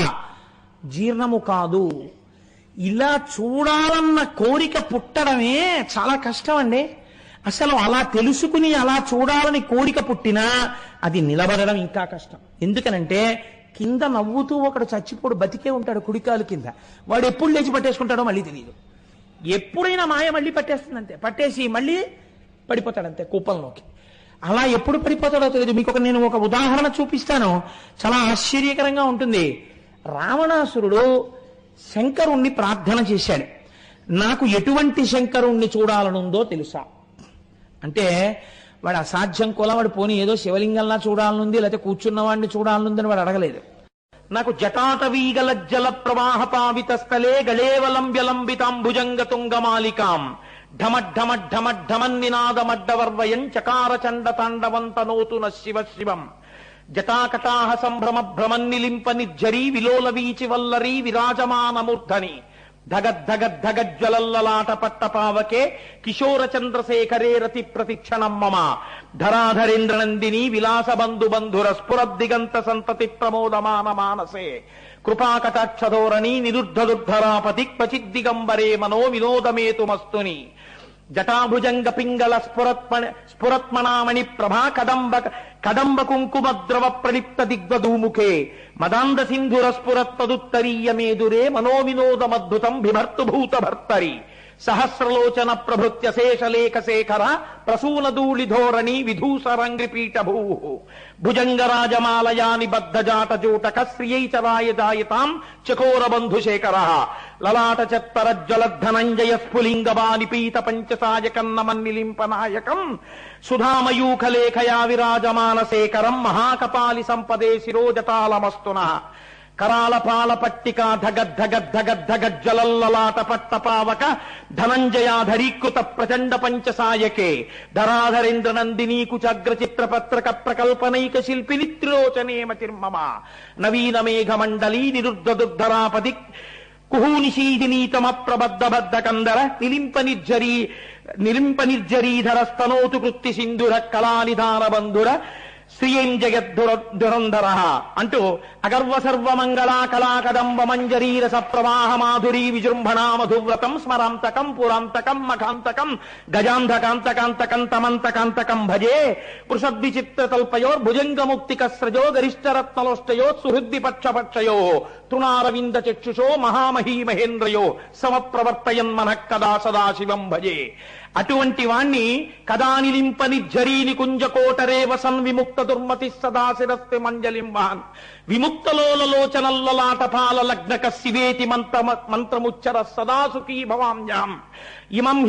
జీర్ణము కాదు. ఇలా చూడాలన్న కోరిక పుట్టడమే చాలా కష్టం అండి. అసలు అలా తెలుసుకుని అలా చూడాలని కోరిక పుట్టినా అది నిలబడడం ఇంకా కష్టం. ఎందుకనంటే కింద నవ్వుతూ ఒకడు చచ్చిపోడు బతికే ఉంటాడు కుడికాలు కింద. వాడు ఎప్పుడు లేచి పట్టేసుకుంటాడో మళ్ళీ తెలియదు. ఎప్పుడైనా మాయ మళ్ళీ పట్టేస్తుందంతే, పట్టేసి మళ్ళీ పడిపోతాడంతే కూపంలోకి. అలా ఎప్పుడు పడిపోతాడో తెలియదు. మీకు నేను ఒక ఉదాహరణ చూపిస్తాను, చాలా ఆశ్చర్యకరంగా ఉంటుంది. రావణాసురుడు శంకరుణ్ణి ప్రార్థన చేశాడు. నాకు ఎటువంటి శంకరుణ్ణి చూడాలనుందో తెలుసా అంటే, వాడు అసాధ్యం వాడు పోనీ ఏదో శివలింగంలా చూడాలనుంది, లేకపోతే కూర్చున్నవాడిని చూడాలనుందని వాడు అడగలేదు. నాకు జటాటవీగల జల ప్రవాహ పావిత స్థలే గళేవలంబ్యలంబితాంభుజంగ తుంగమాలికాం ఢమడ్ఢమడ్ఢమడ్ఢమన్నినాదమడ్డవర్వయం చకార చండ తాండవంతనోతున శివ శివం జటాకటాహ సంభ్రమ భ్రమన్నిలింప నిర్జరీ విలోల వీచి వల్లరీ విరాజమానమూర్ధని ధగద్ధగద్ధగజ్వలల్లలాట పట్టపావకే కిశోర చంద్రశేఖరే రతి ప్రతిక్షణం మమ ధరాధరేంద్రనందిని విలాస బంధు బంధుర స్ఫురద్దిగంత సంతతి ప్రమోదమాన మానసే కృపాకటాక్షధోరణి నిరుద్ధదుర్ధరాపతి క్వచిద్దిగంబరే మనో వినోదమేతుమస్తుని జటాభుజంగ పింగళ స్ఫురత్మణామణి ప్రభా కదంబ కుంకుమద్రవ ప్రలిప్త దిగ్వధూముఖే మదాంద సింధుర స్ఫురత్తదుత్తరీయ మేదురే మనోవినోదమద్భుతం బిభర్తుభూత భర్తరి సహస్రలోచన ప్రభృత్య శేషలేఖ శేఖర ప్రసూనధూళి ధోరణి విధూసరంగ్రిపీఠభూ భుజంగరాజమాలయాని బద్ధజాటజూటక శ్రియైచరాయదాయతాం చకోర బంధుశేఖర లలాట చత్తరజ్వలద్ధనంజయ స్ఫులింగబాలి పీత పంచసాయకన్నమన్నిలింపనాయకం సుధామయూఖలేఖయా విరాజమానశేఖరం మహాకపాలి సంపదే శిరోజటాలమస్తున కరాల పాల పట్టిక ధగద్ధగద్ధగద్ధగజ్జలల్లలాట పట్టపావక ధనంజయాధరీకృత ప్రచండ పంచసాయకే ధరాధరేంద్ర నందినీ కుచగ్ర చిత్రపత్రక ప్రకల్పనైక శిల్పిని త్రిలోచనేమతిర్మమ నవీన మేఘమండలీ నిరుద్ధదుర్ధరాపది కుహూనిశీదినీతమ ప్రబద్ధబద్ధ కందర నిలింప నిర్జరీధర స్తనోతు కృత్తి సింధుర కళానిధాన బంధుర శ్రీయం జగద్దురంధర అంటూ అగర్వ సర్వమంగళా కళాకదంబ మంజరీరస ప్రవాహ మాధురీ విజృంభణా మధువ్రతం స్మరాంతకం పురాంతకం మఖాంతకం గజాంధకాంతకాంతకం తమంతకాంతకం భజే పృషద్విచిత్రతల్పయోర్భుజంగముక్తికస్రజో గరిష్టరత్నలోష్టయో సుహృద్ది పక్షపక్షయో తృణారవింద చక్షుషో మహామహీ మహేంద్రయో సమప్రవర్తయన్ మనః కదా సదాశివం భజే. అటువంటి వాణ్ణి కదానిలింప నిర్జరీని కుంజకోటరేవ సన్విముక్త దుర్మతి సదాశిరస్తి మంజలింబాన్ విముక్తలోలలోచనల్లలాటపాల లగ్నక శివేతి మంత్రముచ్చర సదాసుఖీ భవామ్యాం ఇమం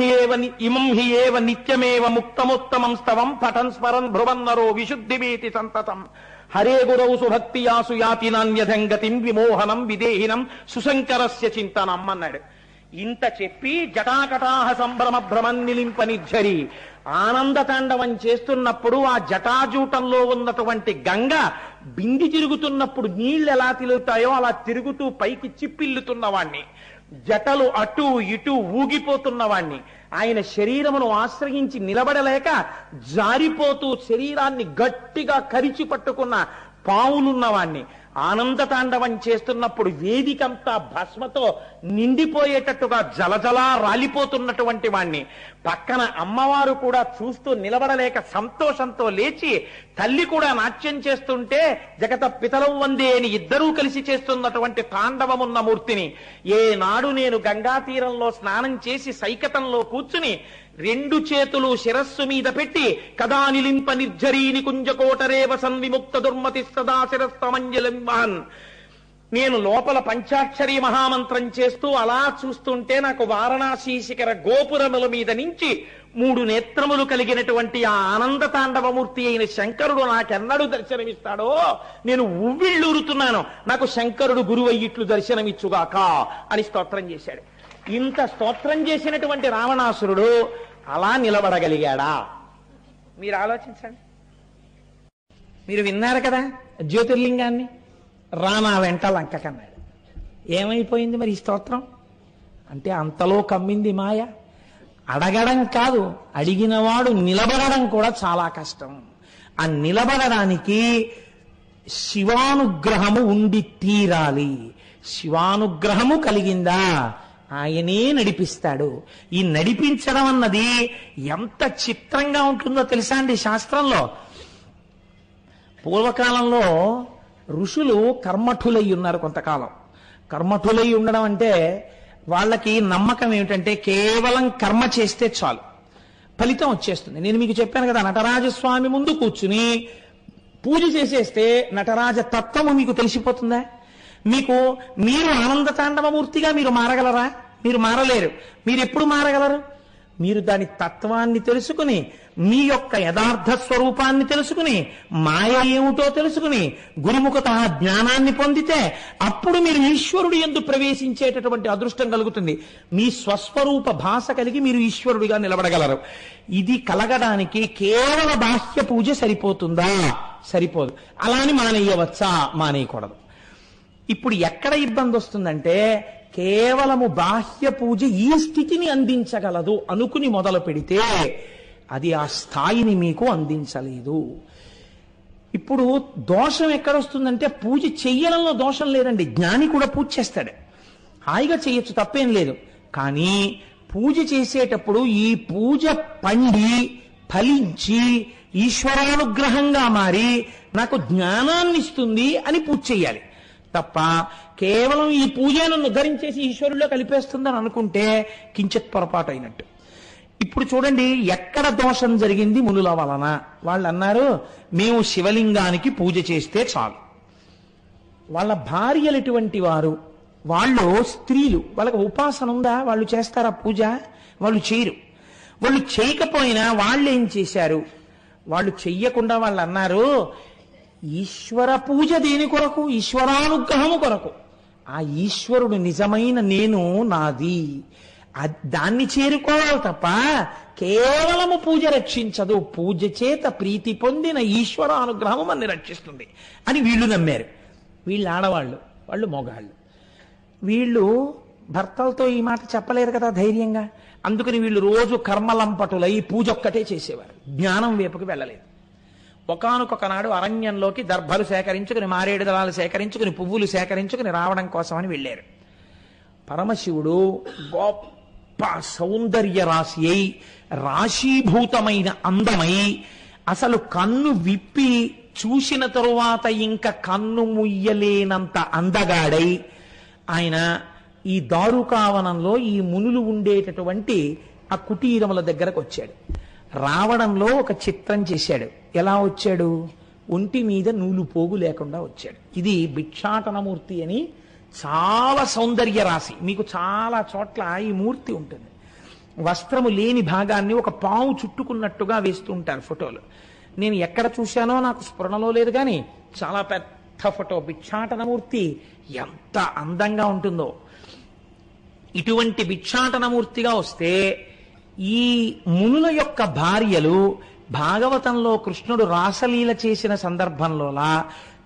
హి ఏవ నిత్యమేవ ముక్తముత్తమం స్తవం పఠన్ స్మరన్ భ్రువన్నరో విశుద్ధిమేతి సంతతం హరే గురౌ సుభక్తియాసు యాతి నాన్యధంగతిం విమోహనం విదేహినం సుశంకరస్య చింతనం అన్నాడు. ఇంత చెప్పి జటాకటాహ సంభ్రమ భ్రమన్నిలింప నిర్జరి ఆనంద తాండవం చేస్తున్నప్పుడు ఆ జటాజూటంలో ఉన్నటువంటి గంగ బింది తిరుగుతున్నప్పుడు నీళ్లు ఎలా తిరుగుతాయో అలా తిరుగుతూ పైకి చిప్పిల్లుతున్నవాణ్ణి, జటలు అటు ఇటు ఊగిపోతున్నవాణ్ణి, ఆయన శరీరమును ఆశ్రయించి నిలబడలేక జారిపోతూ శరీరాన్ని గట్టిగా కరిచి పట్టుకున్న పావులున్నవాణ్ణి, ఆనంద తాండవం చేస్తున్నప్పుడు వేదికంతా భస్మతో నిండిపోయేటట్టుగా జలజలా రాలిపోతున్నటువంటి వాణ్ణి, పక్కన అమ్మవారు కూడా చూస్తూ నిలబడలేక సంతోషంతో లేచి తల్లి కూడా నాట్యం చేస్తుంటే జగత పితలం వందే అని ఇద్దరూ కలిసి చేస్తున్నటువంటి తాండవమున్న మూర్తిని ఏనాడు నేను గంగా తీరంలో స్నానం చేసి సైకతంలో కూర్చుని రెండు చేతులు శిరస్సు మీద పెట్టి కదానిలింప నిర్జరీని కుంజకోటరేవ సన్విముక్త దుర్మతి సదా శిరస్తమంజలింబాన్ నేను లోపల పంచాక్షరి మహామంత్రం చేస్తూ అలా చూస్తుంటే నాకు వారణాసి శిఖర గోపురముల మీద నుంచి 3 నేత్రములు కలిగినటువంటి ఆ ఆనంద తాండవమూర్తి అయిన శంకరుడు నాకెన్నడూ దర్శనమిస్తాడో నేను ఉవ్విళ్ళూరుతున్నాను, నాకు శంకరుడు గురువయ్యిట్లు దర్శనమిచ్చుగాక అని స్తోత్రం చేశాడు. ఇంత స్తోత్రం చేసినటువంటి రావణాసురుడు అలా నిలబడగలిగాడా? మీరు ఆలోచించండి. మీరు విన్నారు కదా జ్యోతిర్లింగాన్ని, రానా వెంట లంకకన్నాడు. ఏమైపోయింది మరి ఈ స్తోత్రం అంటే? అంతలో కమ్మింది మాయ. అడగడం కాదు, అడిగినవాడు నిలబడడం కూడా చాలా కష్టం. ఆ నిలబడడానికి శివానుగ్రహము ఉండి తీరాలి. శివానుగ్రహము కలిగిందా ఆయనే నడిపిస్తాడు. ఈ నడిపించడం అన్నది ఎంత చిత్రంగా ఉంటుందో తెలుసా అండి? శాస్త్రంలో పూర్వకాలంలో ఋషులు కర్మఠులై ఉన్నారు కొంతకాలం. కర్మఠులై ఉండడం అంటే వాళ్ళకి నమ్మకం ఏమిటంటే కేవలం కర్మ చేస్తే చాలు, ఫలితం వచ్చేస్తుంది. నేను మీకు చెప్పాను కదా, నటరాజస్వామి ముందు కూర్చుని పూజ చేసేస్తే నటరాజ తత్వము మీకు తెలిసిపోతుందా? మీరు ఆనంద తాండవమూర్తిగా మీరు మారగలరా? మీరు మారలేరు. మీరు ఎప్పుడు మారగలరు? మీరు దాని తత్వాన్ని తెలుసుకుని, మీ యొక్క యథార్థ స్వరూపాన్ని తెలుసుకుని, మాయ ఏమిటో తెలుసుకుని, గురుముఖత జ్ఞానాన్ని పొందితే అప్పుడు మీరు ఈశ్వరుడు యందు ప్రవేశించేటటువంటి అదృష్టం కలుగుతుంది. మీ స్వస్వరూప భాష కలిగి మీరు ఈశ్వరుడిగా నిలబడగలరు. ఇది కలగడానికి కేవల బాహ్య పూజ సరిపోతుందా? సరిపోదు. అలాని మానేయవచ్చా? మానేయకూడదు. ఇప్పుడు ఎక్కడ ఇబ్బంది వస్తుందంటే, కేవలము బాహ్య పూజ ఈ స్థితిని అందించగలదు అనుకుని మొదలు పెడితే అది ఆ స్థాయిని మీకు అందించలేదు. ఇప్పుడు దోషం ఎక్కడొస్తుందంటే, పూజ చెయ్యడంలో దోషం లేదండి. జ్ఞాని కూడా పూజ చేస్తాడు, హాయిగా చేయొచ్చు, తప్పేం లేదు. కానీ పూజ చేసేటప్పుడు ఈ పూజ పండి ఫలించి ఈశ్వరానుగ్రహంగా మారి నాకు జ్ఞానాన్ని ఇస్తుంది అని పూజ చెయ్యాలి తప్ప కేవలం ఈ పూజ నన్ను ధరించేసి ఈశ్వరుల్లో కలిపేస్తుందని అనుకుంటే కించిత్ పొరపాటు అయినట్టు. ఇప్పుడు చూడండి ఎక్కడ దోషం జరిగింది మునుల వలన. వాళ్ళు అన్నారు, మేము శివలింగానికి పూజ చేస్తే చాలు. వాళ్ళ భార్యలు ఎటువంటి వారు? వాళ్ళు స్త్రీలు. వాళ్ళకి ఉపాసన ఉందా? వాళ్ళు చేస్తారా పూజ? వాళ్ళు చేయరు. వాళ్ళు చేయకపోయినా వాళ్ళు ఏం చేశారు? వాళ్ళు చెయ్యకుండా వాళ్ళు అన్నారు, ఈశ్వర పూజ దేని కొరకు? ఈశ్వరానుగ్రహము కొరకు. ఆ ఈశ్వరుడు నిజమైన నేను నాది, దాన్ని చేరుకోవాలి తప్ప కేవలము పూజ రక్షించదు. పూజ చేత ప్రీతి పొందిన ఈశ్వర అనుగ్రహము మనని రక్షిస్తుంది అని వీళ్ళు నమ్మారు. వీళ్ళు ఆడవాళ్ళు, వాళ్ళు మగవాళ్ళు. వీళ్ళు భర్తలతో ఈ మాట చెప్పలేరు కదా ధైర్యంగా. అందుకని వీళ్ళు రోజు కర్మలంపటులై పూజ ఒక్కటే చేసేవారు, జ్ఞానం వైపుకి వెళ్ళలేదు. ఒకానొక నాడు అరణ్యంలోకి దర్భలు సేకరించుకుని, మారేడు దళాలు సేకరించుకుని, పువ్వులు సేకరించుకుని రావడం కోసమని వెళ్ళారు. పరమశివుడు గొప్ప సౌందర్య రాశి అయి, రాశీభూతమైన అందమై, అసలు కన్ను విప్పి చూసిన తరువాత ఇంకా కన్ను ముయ్యలేనంత అందగాడై ఆయన ఈ దారుకావనంలో ఈ మునులు ఉండేటటువంటి ఆ కుటీరముల దగ్గరకు వచ్చాడు. రావడంలో ఒక చిత్రం చేశాడు. ఎలా వచ్చాడు? ఒంటి మీద నూలు పోగు లేకుండా వచ్చాడు. ఇది భిక్షాటనమూర్తి అని చాలా సౌందర్య రాశి. మీకు చాలా చోట్ల ఈ మూర్తి ఉంటుంది. వస్త్రము లేని భాగాన్ని ఒక పాము చుట్టుకున్నట్టుగా వేస్తూ ఉంటారు ఫోటోలు. నేను ఎక్కడ చూశానో నాకు స్ఫురణలో లేదు, కానీ చాలా పెద్ద ఫోటో. భిక్షాటనమూర్తి ఎంత అందంగా ఉంటుందో. ఇటువంటి భిక్షాటనమూర్తిగా వస్తే ఈ మునుల యొక్క భార్యలు భాగవతంలో కృష్ణుడు రాసలీల చేసిన సందర్భంలోలా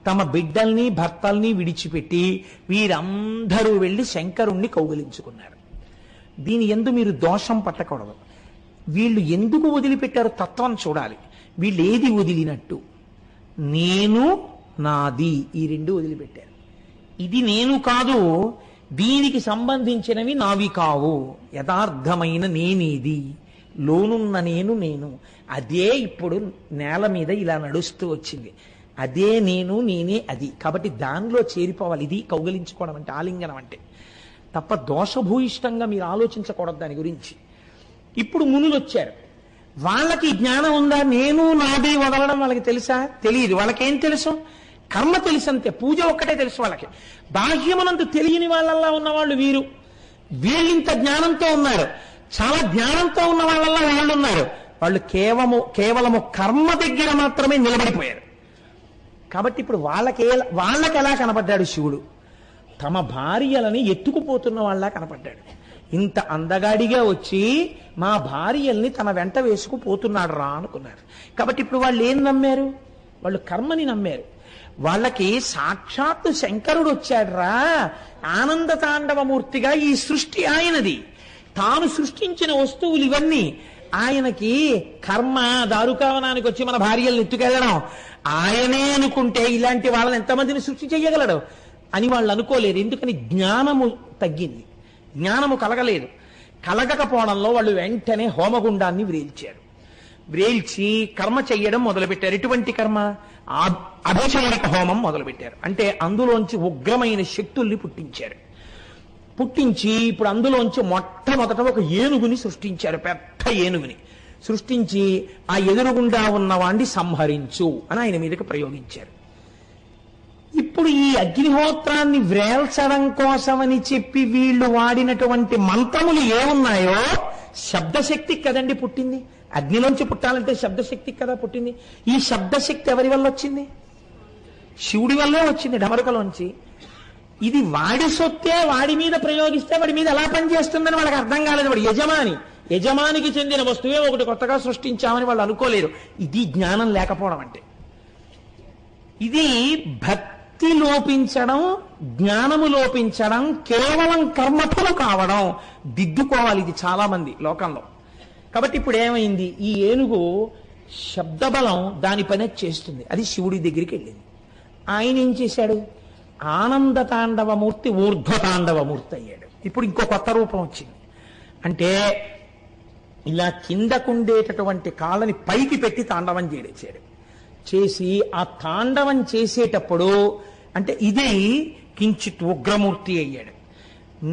తమ బిడ్డల్ని భర్తల్ని విడిచిపెట్టి వీరందరూ వెళ్ళి శంకరుణ్ణి కౌగిలించుకున్నారు. దీని యందు మీరు దోషం పట్టకూడదు. వీళ్ళు ఎందుకు వదిలిపెట్టారు తత్వం చూడాలి. వీళ్ళు ఏది వదిలినట్టు? నేను నాది, ఈ రెండు వదిలిపెట్టారు. ఇది నేను కాదు, దీనికి సంబంధించినవి నావి కావు. యథార్థమైన నేనేది, లోనున్న నేను అదే ఇప్పుడు నేల మీద ఇలా నడుస్తూ వచ్చింది. అదే నేను, నేనే అది. కాబట్టి దానిలో చేరిపోవాలి. ఇది కౌగిలించుకోవడం అంటే, ఆలింగనం అంటే. తప్ప దోషభూయిష్టంగా మీరు ఆలోచించకూడదు దాని గురించి. ఇప్పుడు మునులు వచ్చారు. వాళ్ళకి జ్ఞానం ఉందా? నేను నాది వదలడం వాళ్ళకి తెలుసా? తెలియదు. వాళ్ళకేం తెలుసు? కర్మ తెలుసు అంతే. పూజ ఒక్కటే తెలుసు వాళ్ళకి. బాహ్యమనంత తెలియని వాళ్ళల్లా ఉన్నవాళ్ళు వీరు. వీళ్ళింత జ్ఞానంతో ఉన్నారు. చాలా జ్ఞానంతో ఉన్న వాళ్ళల్లా వాళ్ళు ఉన్నారు. వాళ్ళు కేవలము కర్మ దగ్గర మాత్రమే నిలబడిపోయారు. కాబట్టి ఇప్పుడు వాళ్ళకి ఎలా కనపడ్డాడు శివుడు? తమ భార్యలని ఎత్తుకుపోతున్న వాళ్ళ కనపడ్డాడు. ఇంత అందగాడిగా వచ్చి మా భార్యల్ని తన వెంట వేసుకుపోతున్నాడు రా అనుకున్నారు. కాబట్టి ఇప్పుడు వాళ్ళు ఏం నమ్మారు? వాళ్ళు కర్మని నమ్మారు. వాళ్ళకి సాక్షాత్తు శంకరుడు వచ్చాడ్రా, ఆనంద తాండవమూర్తిగా. ఈ సృష్టి ఆయనది, తాను సృష్టించిన వస్తువులు ఇవన్నీ. ఆయనకి కర్మ దారుకావనానికి వచ్చి మన భార్యలను ఎత్తుకెళ్ళడం ఆయనే అనుకుంటే ఇలాంటి వాళ్ళని ఎంతమందిని సృష్టి చేయగలడు అని వాళ్ళు అనుకోలేరు. ఎందుకని జ్ఞానము తగ్గింది, జ్ఞానము కలగలేదు. కలగకపోవడంలో వాళ్ళు వెంటనే హోమగుండాన్ని వ్రేల్చారు. వ్రేల్చి కర్మ చెయ్యడం మొదలుపెట్టారు. ఎటువంటి కర్మ? అభిషేక హోమం మొదలుపెట్టారు. అంటే అందులోంచి ఉగ్రమైన శక్తుల్ని పుట్టించారు. పుట్టించి ఇప్పుడు అందులోంచి మొట్టమొదట ఒక ఏనుగుని సృష్టించారు, పెద్ద ఏనుగుని సృష్టించి ఆ ఎదురుగుండా ఉన్నవాణ్ణి సంహరించు అని ఆయన మీదకి ప్రయోగించారు. ఇప్పుడు ఈ అగ్నిహోత్రాన్ని వ్రేల్చడం కోసమని చెప్పి వీళ్ళు వాడినటువంటి మంత్రములు ఏమున్నాయో శబ్దశక్తి కదండి పుట్టింది. అగ్నిలోంచి పుట్టాలంటే శబ్దశక్తి కదా పుట్టింది. ఈ శబ్దశక్తి ఎవరి వల్ల వచ్చింది? శివుడి వల్లే వచ్చింది, డమరుకలోంచి. ఇది వాడి సొత్తే వాడి మీద ప్రయోగిస్తే వాడి మీద ఎలా పనిచేస్తుందని వాళ్ళకి అర్థం కాలేదు. వాడు యజమానికి చెందిన వస్తువే ఒకటి కొత్తగా సృష్టించామని వాళ్ళు అనుకోలేరు. ఇది జ్ఞానం లేకపోవడం అంటే. ఇది భక్తి లోపించడం, జ్ఞానము లోపించడం, కేవలం కర్మఫలం కావడం. దిద్దుకోవాలి ఇది చాలా మంది లోకంలో. కాబట్టి ఇప్పుడు ఏమైంది? ఈ ఏనుగు శబ్దబలం దాని పని చేస్తుంది. అది శివుడి దగ్గరికి వెళ్ళింది. ఆయన ఏం చేశాడు? ఆనంద తాండవమూర్తి ఊర్ధ్వ తాండవమూర్తి అయ్యాడు. ఇప్పుడు ఇంకో కొత్త రూపం వచ్చింది. అంటే ఇలా కిందకుండేటటువంటి కాళ్ళని పైకి పెట్టి తాండవం చేశాడు. చేసి ఆ తాండవం చేసేటప్పుడు అంటే ఇది కించిత్ ఉగ్రమూర్తి అయ్యాడు.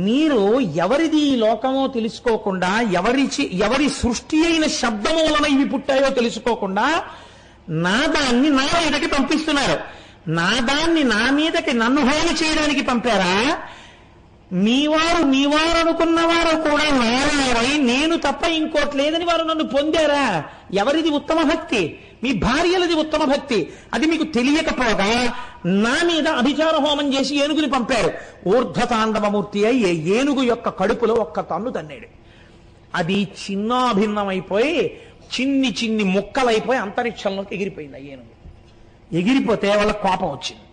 మీరు ఎవరిది ఈ లోకమో తెలుసుకోకుండా, ఎవరి సృష్టి అయిన శబ్దము వలన ఇవి పుట్టాయో తెలుసుకోకుండా నాదాన్ని నా మీదకి పంపిస్తున్నారు. నాదాన్ని నా మీదకి నన్ను హోమ చేయడానికి పంపారా? మీవారు అనుకున్న వారు కూడా నారాయణై నేను తప్ప ఇంకోటి లేదని వారు నన్ను పొందారా? ఎవరిది ఉత్తమ భక్తి? మీ భార్యలది ఉత్తమ భక్తి. అది మీకు తెలియకపోగా నా మీద అభిచార హోమం చేసి ఏనుగుని పంపారు. ఊర్ధ్వతాండవమూర్తి అయి ఏనుగు యొక్క కడుపులో ఒక్క తన్ను తన్నాడు. అది చిన్నాభిన్నమైపోయి చిన్ని చిన్ని ముక్కలైపోయి అంతరిక్షంలోకి ఎగిరిపోయింది. ఆ ఏనుగు ఎగిరిపోతే వాళ్ళ కోపం వచ్చింది.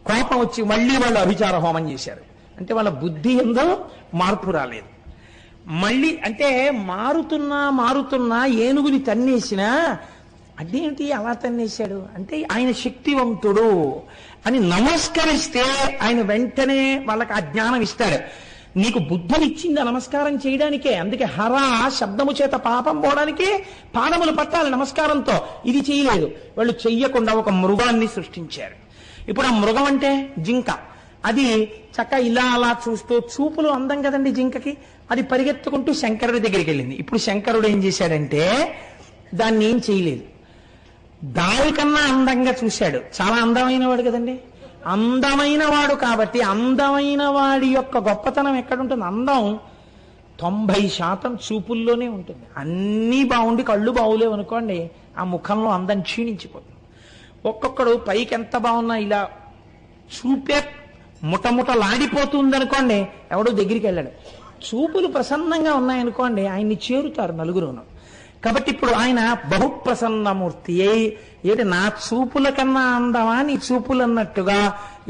కోపం వచ్చి మళ్ళీ వాళ్ళు అభిచార హోమం చేశారు. అంటే వాళ్ళ బుద్ధి ఎందో మార్పు రాలేదు. మళ్ళీ అంటే మారుతున్నా ఏనుగుని తన్నేసినా అదేంటి అలా తన్నేశాడు అంటే ఆయన శక్తివంతుడు అని నమస్కరిస్తే ఆయన వెంటనే వాళ్ళకి ఆ జ్ఞానం ఇస్తాడు. నీకు బుద్ధినిచ్చింది నమస్కారం చేయడానికే. అందుకే హర శబ్దము చేత పాపం పోవడానికి పాదములు పట్టాలి నమస్కారంతో. ఇది చేయలేదు. వాళ్ళు చెయ్యకుండా ఒక మృగాన్ని సృష్టించారు. ఇప్పుడు ఆ మృగం అంటే జింక. అది చక్క ఇలా అలా చూస్తూ, చూపులు అందం కదండి జింకకి, అది పరిగెత్తుకుంటూ శంకరుడి దగ్గరికి వెళ్ళింది. ఇప్పుడు శంకరుడు ఏం చేశాడంటే దాన్ని ఏం చేయలేదు, దానికన్నా అందంగా చూశాడు. చాలా అందమైన వాడు కదండి, అందమైన వాడు కాబట్టి అందమైన వాడి యొక్క గొప్పతనం ఎక్కడుంటుంది? అందం 90% చూపుల్లోనే ఉంటుంది. అన్నీ బాగుండి కళ్ళు బాగులేవు అనుకోండి, ఆ ముఖంలో అందం క్షీణించిపోతుంది. ఒక్కొక్కడు పైకి ఎంత బాగున్నా ఇలా చూపే ముఠముఠలాడిపోతుంది అనుకోండి, ఎవడో దగ్గరికి వెళ్ళాడు. చూపులు ప్రసన్నంగా ఉన్నాయనుకోండి, ఆయన్ని చేరుతారు నలుగురును. కాబట్టి ఇప్పుడు ఆయన బహుప్రసన్నమూర్తి అయి ఏంటి నా చూపుల కన్నా అందమా నీ చూపులు అన్నట్టుగా,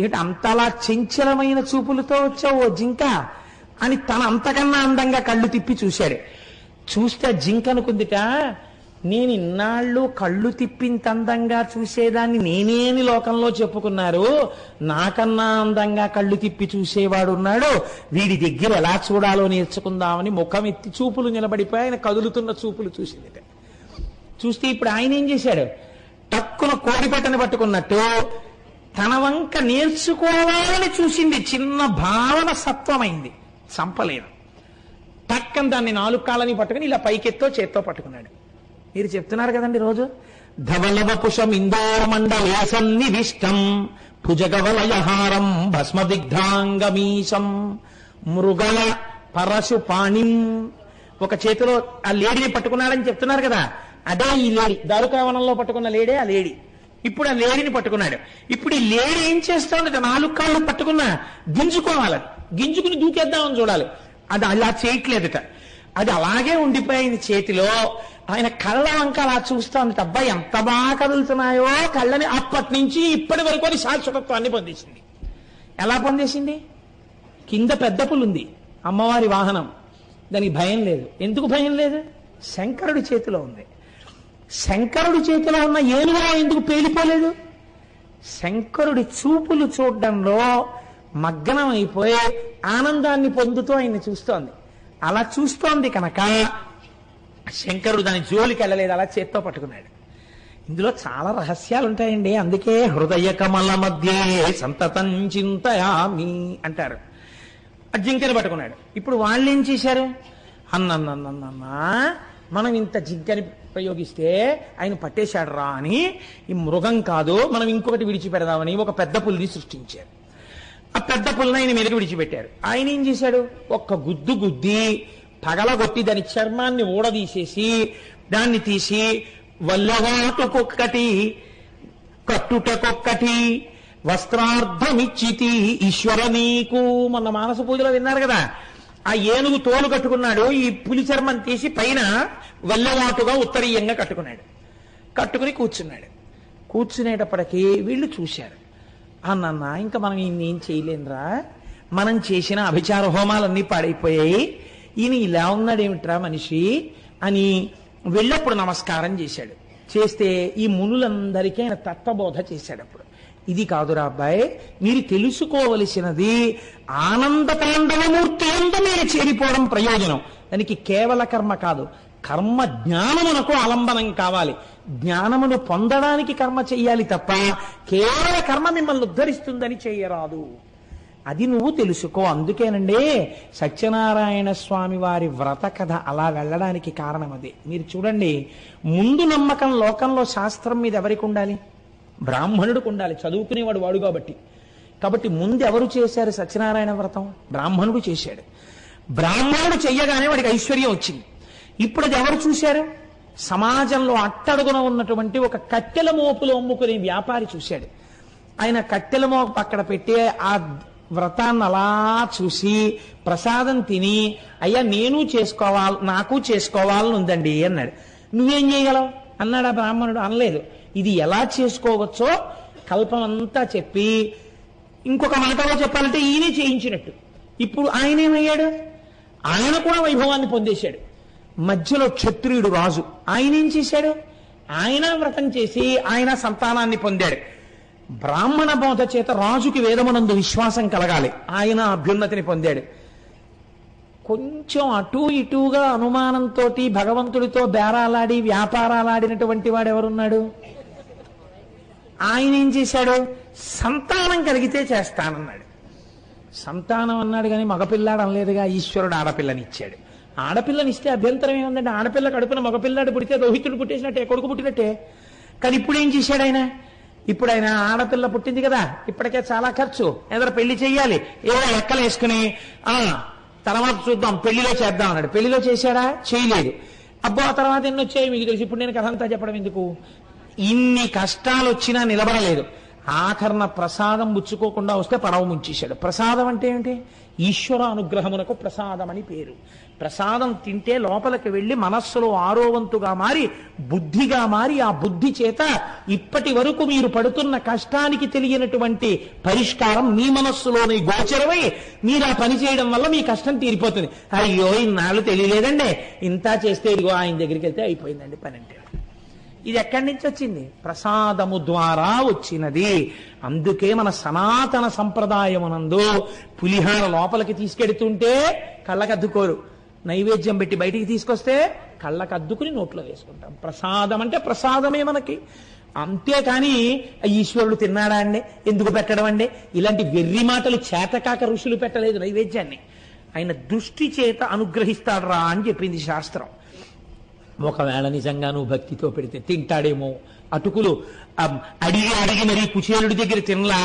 ఏంటి అంతలా చంచలమైన చూపులతో వచ్చావు ఓ జింక అని తన అంతకన్నా అందంగా కళ్ళు తిప్పి చూశాడు. చూస్తే జింక అనుకుందిట, నేను ఇన్నాళ్ళు కళ్ళు తిప్పింత అందంగా చూసేదాన్ని నేనేని లోకంలో చెప్పుకున్నారు, నాకన్నా అందంగా కళ్ళు తిప్పి చూసేవాడు ఉన్నాడు, వీడి దగ్గర ఎలా చూడాలో నేర్చుకుందామని ముఖం ఎత్తి చూపులు నిలబడిపోయి ఆయన కదులుతున్న చూపులు చూసింది. చూస్తే ఇప్పుడు ఆయన ఏం చేశాడు, టక్కున కోడిపెట్టని పట్టుకున్నట్టు తన వంక నేర్చుకోవాలని చూసింది. చిన్న భావన సత్వమైంది, చంపలేదు. టక్కన దాన్ని 4 కాళ్ళని పట్టుకుని ఇలా పైకెత్తో చేత్తో పట్టుకున్నాడు. మీరు చెప్తున్నారు కదండి రోజు, ధవలవపుషం ఇందోర్మండలేసన్నివిష్టం భుజగవలయహారం భస్మదిగ్ధాంగమీశం మృగల పరశు పాణిం. ఒక చేతిలో ఆ లేడీని పట్టుకున్నాడని చెప్తున్నారు కదా, అదే ఈ లేడీ. దారుకావనంలో పట్టుకున్న లేడే ఆ లేడీ. ఇప్పుడు ఆ లేడీని పట్టుకున్నాడు. ఇప్పుడు ఈ లేడీ ఏం చేస్తోందట, 4 కాళ్ళు పట్టుకున్నా గింజుకోవాలి, గింజుకుని దూకేద్దామని చూడాలి. అది అలా చేయట్లేదట. అది అలాగే ఉండిపోయింది చేతిలో. ఆయన కళ్ళ వంక అలా చూస్తోంది. అబ్బాయి ఎంత బాగా కదులుతున్నాయో కళ్ళని. అప్పటి నుంచి ఇప్పటి వరకు అది శాశ్వతత్వాన్ని పొందేసింది. ఎలా పొందేసింది? కింద పెద్ద పులుంది, అమ్మవారి వాహనం, దానికి భయం లేదు. ఎందుకు భయం లేదు? శంకరుడి చేతిలో ఉంది. శంకరుడి చేతిలో ఉన్న ఏనుగు ఎందుకు పేలిపోలేదు? శంకరుడి చూపులు చూడడంలో మగ్నం అయిపోయి ఆనందాన్ని పొందుతూ ఆయన్ని చూస్తోంది. అలా చూస్తోంది కనుక శంకరుడు దాని జోలికి వెళ్ళలేదు, అలా చేత్తో పట్టుకున్నాడు. ఇందులో చాలా రహస్యాలు ఉంటాయండి. అందుకే హృదయ కమల మధ్యే సంతతం చింతయామి అంటారు. జింకని పట్టుకున్నాడు. ఇప్పుడు వాళ్ళు ఏం చేశారు? అన్నన్నన్నన్నా మనం ఇంత జింకని ప్రయోగిస్తే ఆయన పట్టేశాడు రా అని, ఈ మృగం కాదు మనం ఇంకొకటి విడిచిపెడదామని ఒక పెద్ద పులిని సృష్టించారు. ఆ పెద్ద పుల్ని ఆయన మీదకి విడిచిపెట్టారు. ఆయన ఏం చేశాడు? ఒక్క గుద్దు గుద్ది పగలగొట్టి దాని చర్మాన్ని ఊడదీసేసి దాన్ని తీసి వల్లవాటుకొక్కటి కట్టుటకొక్కటి వస్త్రార్థమిచ్చితి ఈశ్వర నీకు. మొన్న మానస పూజలో విన్నారు కదా, ఆ ఏనుగు తోలు కట్టుకున్నాడు, ఈ పులి చర్మం తీసి పైన వల్లవాటుగా ఉత్తరీయంగా కట్టుకున్నాడు. కట్టుకుని కూర్చున్నాడు. కూర్చునేటప్పటికీ వీళ్ళు చూశారు. అన్న ఇంకా మనం ఈయనేం చేయలేనురా, మనం చేసిన అభిచార హోమాలన్నీ పాడైపోయాయి, ఈయన ఇలా ఉన్నాడేమిట్రా మనిషి అని వెళ్ళప్పుడు నమస్కారం చేశాడు. చేస్తే ఈ మునులందరికీ ఆయన తత్వబోధ చేశాడు. అప్పుడు ఇది కాదురా అబ్బాయి, మీరు తెలుసుకోవలసినది ఆనంద తాండవమూర్తి అంతా మీరు చేరిపోవడం ప్రయోజనం. దానికి కేవల కర్మ కాదు, కర్మ జ్ఞానమునకు ఆలంబనం కావాలి. జ్ఞానమును పొందడానికి కర్మ చెయ్యాలి తప్ప కేవల కర్మ మిమ్మల్ని ఉద్ధరిస్తుందని చెయ్యరాదు. అది నువ్వు తెలుసుకో. అందుకేనండి సత్యనారాయణ స్వామి వారి వ్రత కథ అలా వెళ్ళడానికి కారణం అదే. మీరు చూడండి, ముందు నమ్మకం లోకంలో శాస్త్రం మీద ఎవరికి ఉండాలి? బ్రాహ్మణుడికి ఉండాలి, చదువుకునేవాడు వాడు కాబట్టి ముందు ఎవరు చేశారు సత్యనారాయణ వ్రతం? బ్రాహ్మణుడు చేశాడు. బ్రాహ్మణుడు చెయ్యగానే వాడికి ఐశ్వర్యం వచ్చింది. ఇప్పుడు అది ఎవరు చూశారు? సమాజంలో అట్టడుగున ఉన్నటువంటి ఒక కట్టెల మోపులు అమ్ముకునే వ్యాపారి చూశాడు. ఆయన కట్టెల మోపు అక్కడ పెట్టే ఆ వ్రతాన్ని అలా చూసి ప్రసాదం తిని, అయ్యా నేను చేసుకోవాలి, నాకు చేసుకోవాలని ఉందండి అన్నాడు. నువ్వేం చేయగలవు అన్నాడు ఆ బ్రాహ్మణుడు. అనలేదు. ఇది ఎలా చేసుకోవచ్చో కల్పం అంతా చెప్పి, ఇంకొక మాటలో చెప్పాలంటే ఈయనే చేయించినట్టు. ఇప్పుడు ఆయన ఏమయ్యాడు? ఆయన కూడా వైభవాన్ని పొందేశాడు. మధ్యలో క్షత్రియుడు రాజు, ఆయన ఏం చేశాడు? ఆయన వ్రతం చేసి ఆయన సంతానాన్ని పొందాడు. బ్రాహ్మణ బోధ చేత రాజుకి వేదమునందు విశ్వాసం కలగాలి, ఆయన అభ్యున్నతిని పొందాడు. కొంచెం అటూ ఇటూగా అనుమానంతో భగవంతుడితో బేరాలాడి వ్యాపారాలాడినటువంటి వాడు ఎవరున్నాడు? ఆయన ఏం చేశాడు? సంతానం కలిగితే చేస్తానన్నాడు. సంతానం అన్నాడు కానీ మగపిల్లాడు అనలేదుగా. ఈశ్వరుడు ఆడపిల్లనిచ్చాడు. ఆడపిల్లనిస్తే అభ్యంతరం ఏముందండి? ఆడపిల్ల కడుపున మగపిల్లాడు పుడితే రోహితుడు పుట్టేసినట్టే, కొడుకు పుట్టినట్టే. కానీ ఇప్పుడు ఏం చేశాడు ఆయన? ఇప్పుడు ఆయన ఆడపిల్ల పుట్టింది కదా, ఇప్పటికే చాలా ఖర్చు, ఏదో పెళ్లి చెయ్యాలి, ఏదో లెక్కలు వేసుకుని తర్వాత చూద్దాం పెళ్లిలో చేద్దాం అన్నాడు. పెళ్లిలో చేశాడా? చేయలేదు. అబ్బో ఆ తర్వాత ఎన్ని వచ్చాయి మీకు తెలుసు. ఇప్పుడు నేను కథ అంతా చెప్పడం ఎందుకు? ఇన్ని కష్టాలు వచ్చినా నిలబడలేదు. ఆఖరణ ప్రసాదం పుచ్చుకోకుండా వస్తే పడవ ముంచేశాడు. ప్రసాదం అంటే ఏమిటి? ఈశ్వర అనుగ్రహమునకు ప్రసాదం అని పేరు. ప్రసాదం తింటే లోపలికి వెళ్ళి మనస్సులో ఆరోవంతుగా మారి బుద్ధిగా మారి, ఆ బుద్ధి చేత ఇప్పటి వరకు మీరు పడుతున్న కష్టానికి తెలియనటువంటి పరిష్కారం మీ మనస్సులోని గోచరమై మీరు ఆ పని చేయడం వల్ల మీ కష్టం తీరిపోతుంది. అయ్యో ఇన్నాళ్ళు తెలియలేదండి, ఇంత చేస్తే ఇదిగో ఆయన దగ్గరికి వెళ్తే అయిపోయిందండి పని అంటే. ఇది ఎక్కడి నుంచి వచ్చింది? ప్రసాదము ద్వారా వచ్చినది. అందుకే మన సనాతన సంప్రదాయమునందు పులిహార లోపలికి తీసుకెడుతుంటే కళ్ళకద్దుకోరు, నైవేద్యం పెట్టి బయటికి తీసుకొస్తే కళ్ళకద్దుకుని నోట్లో వేసుకుంటాం. ప్రసాదం అంటే ప్రసాదమే మనకి. అంతేకాని ఈశ్వరుడు తిన్నాడా అండి, ఎందుకు పెట్టడం అండి, ఇలాంటి వెర్రి మాటలు చేతకాక ఋషులు పెట్టలేదు నైవేద్యాన్ని. ఆయన దృష్టి చేత అనుగ్రహిస్తాడు రా అని చెప్పింది శాస్త్రం. ఒకవేళ నిజంగా నువ్వు భక్తితో పెడితే తింటాడేమో. అటుకులు అడిగి అడిగి మరీ కుచేలుడి దగ్గర తినలా.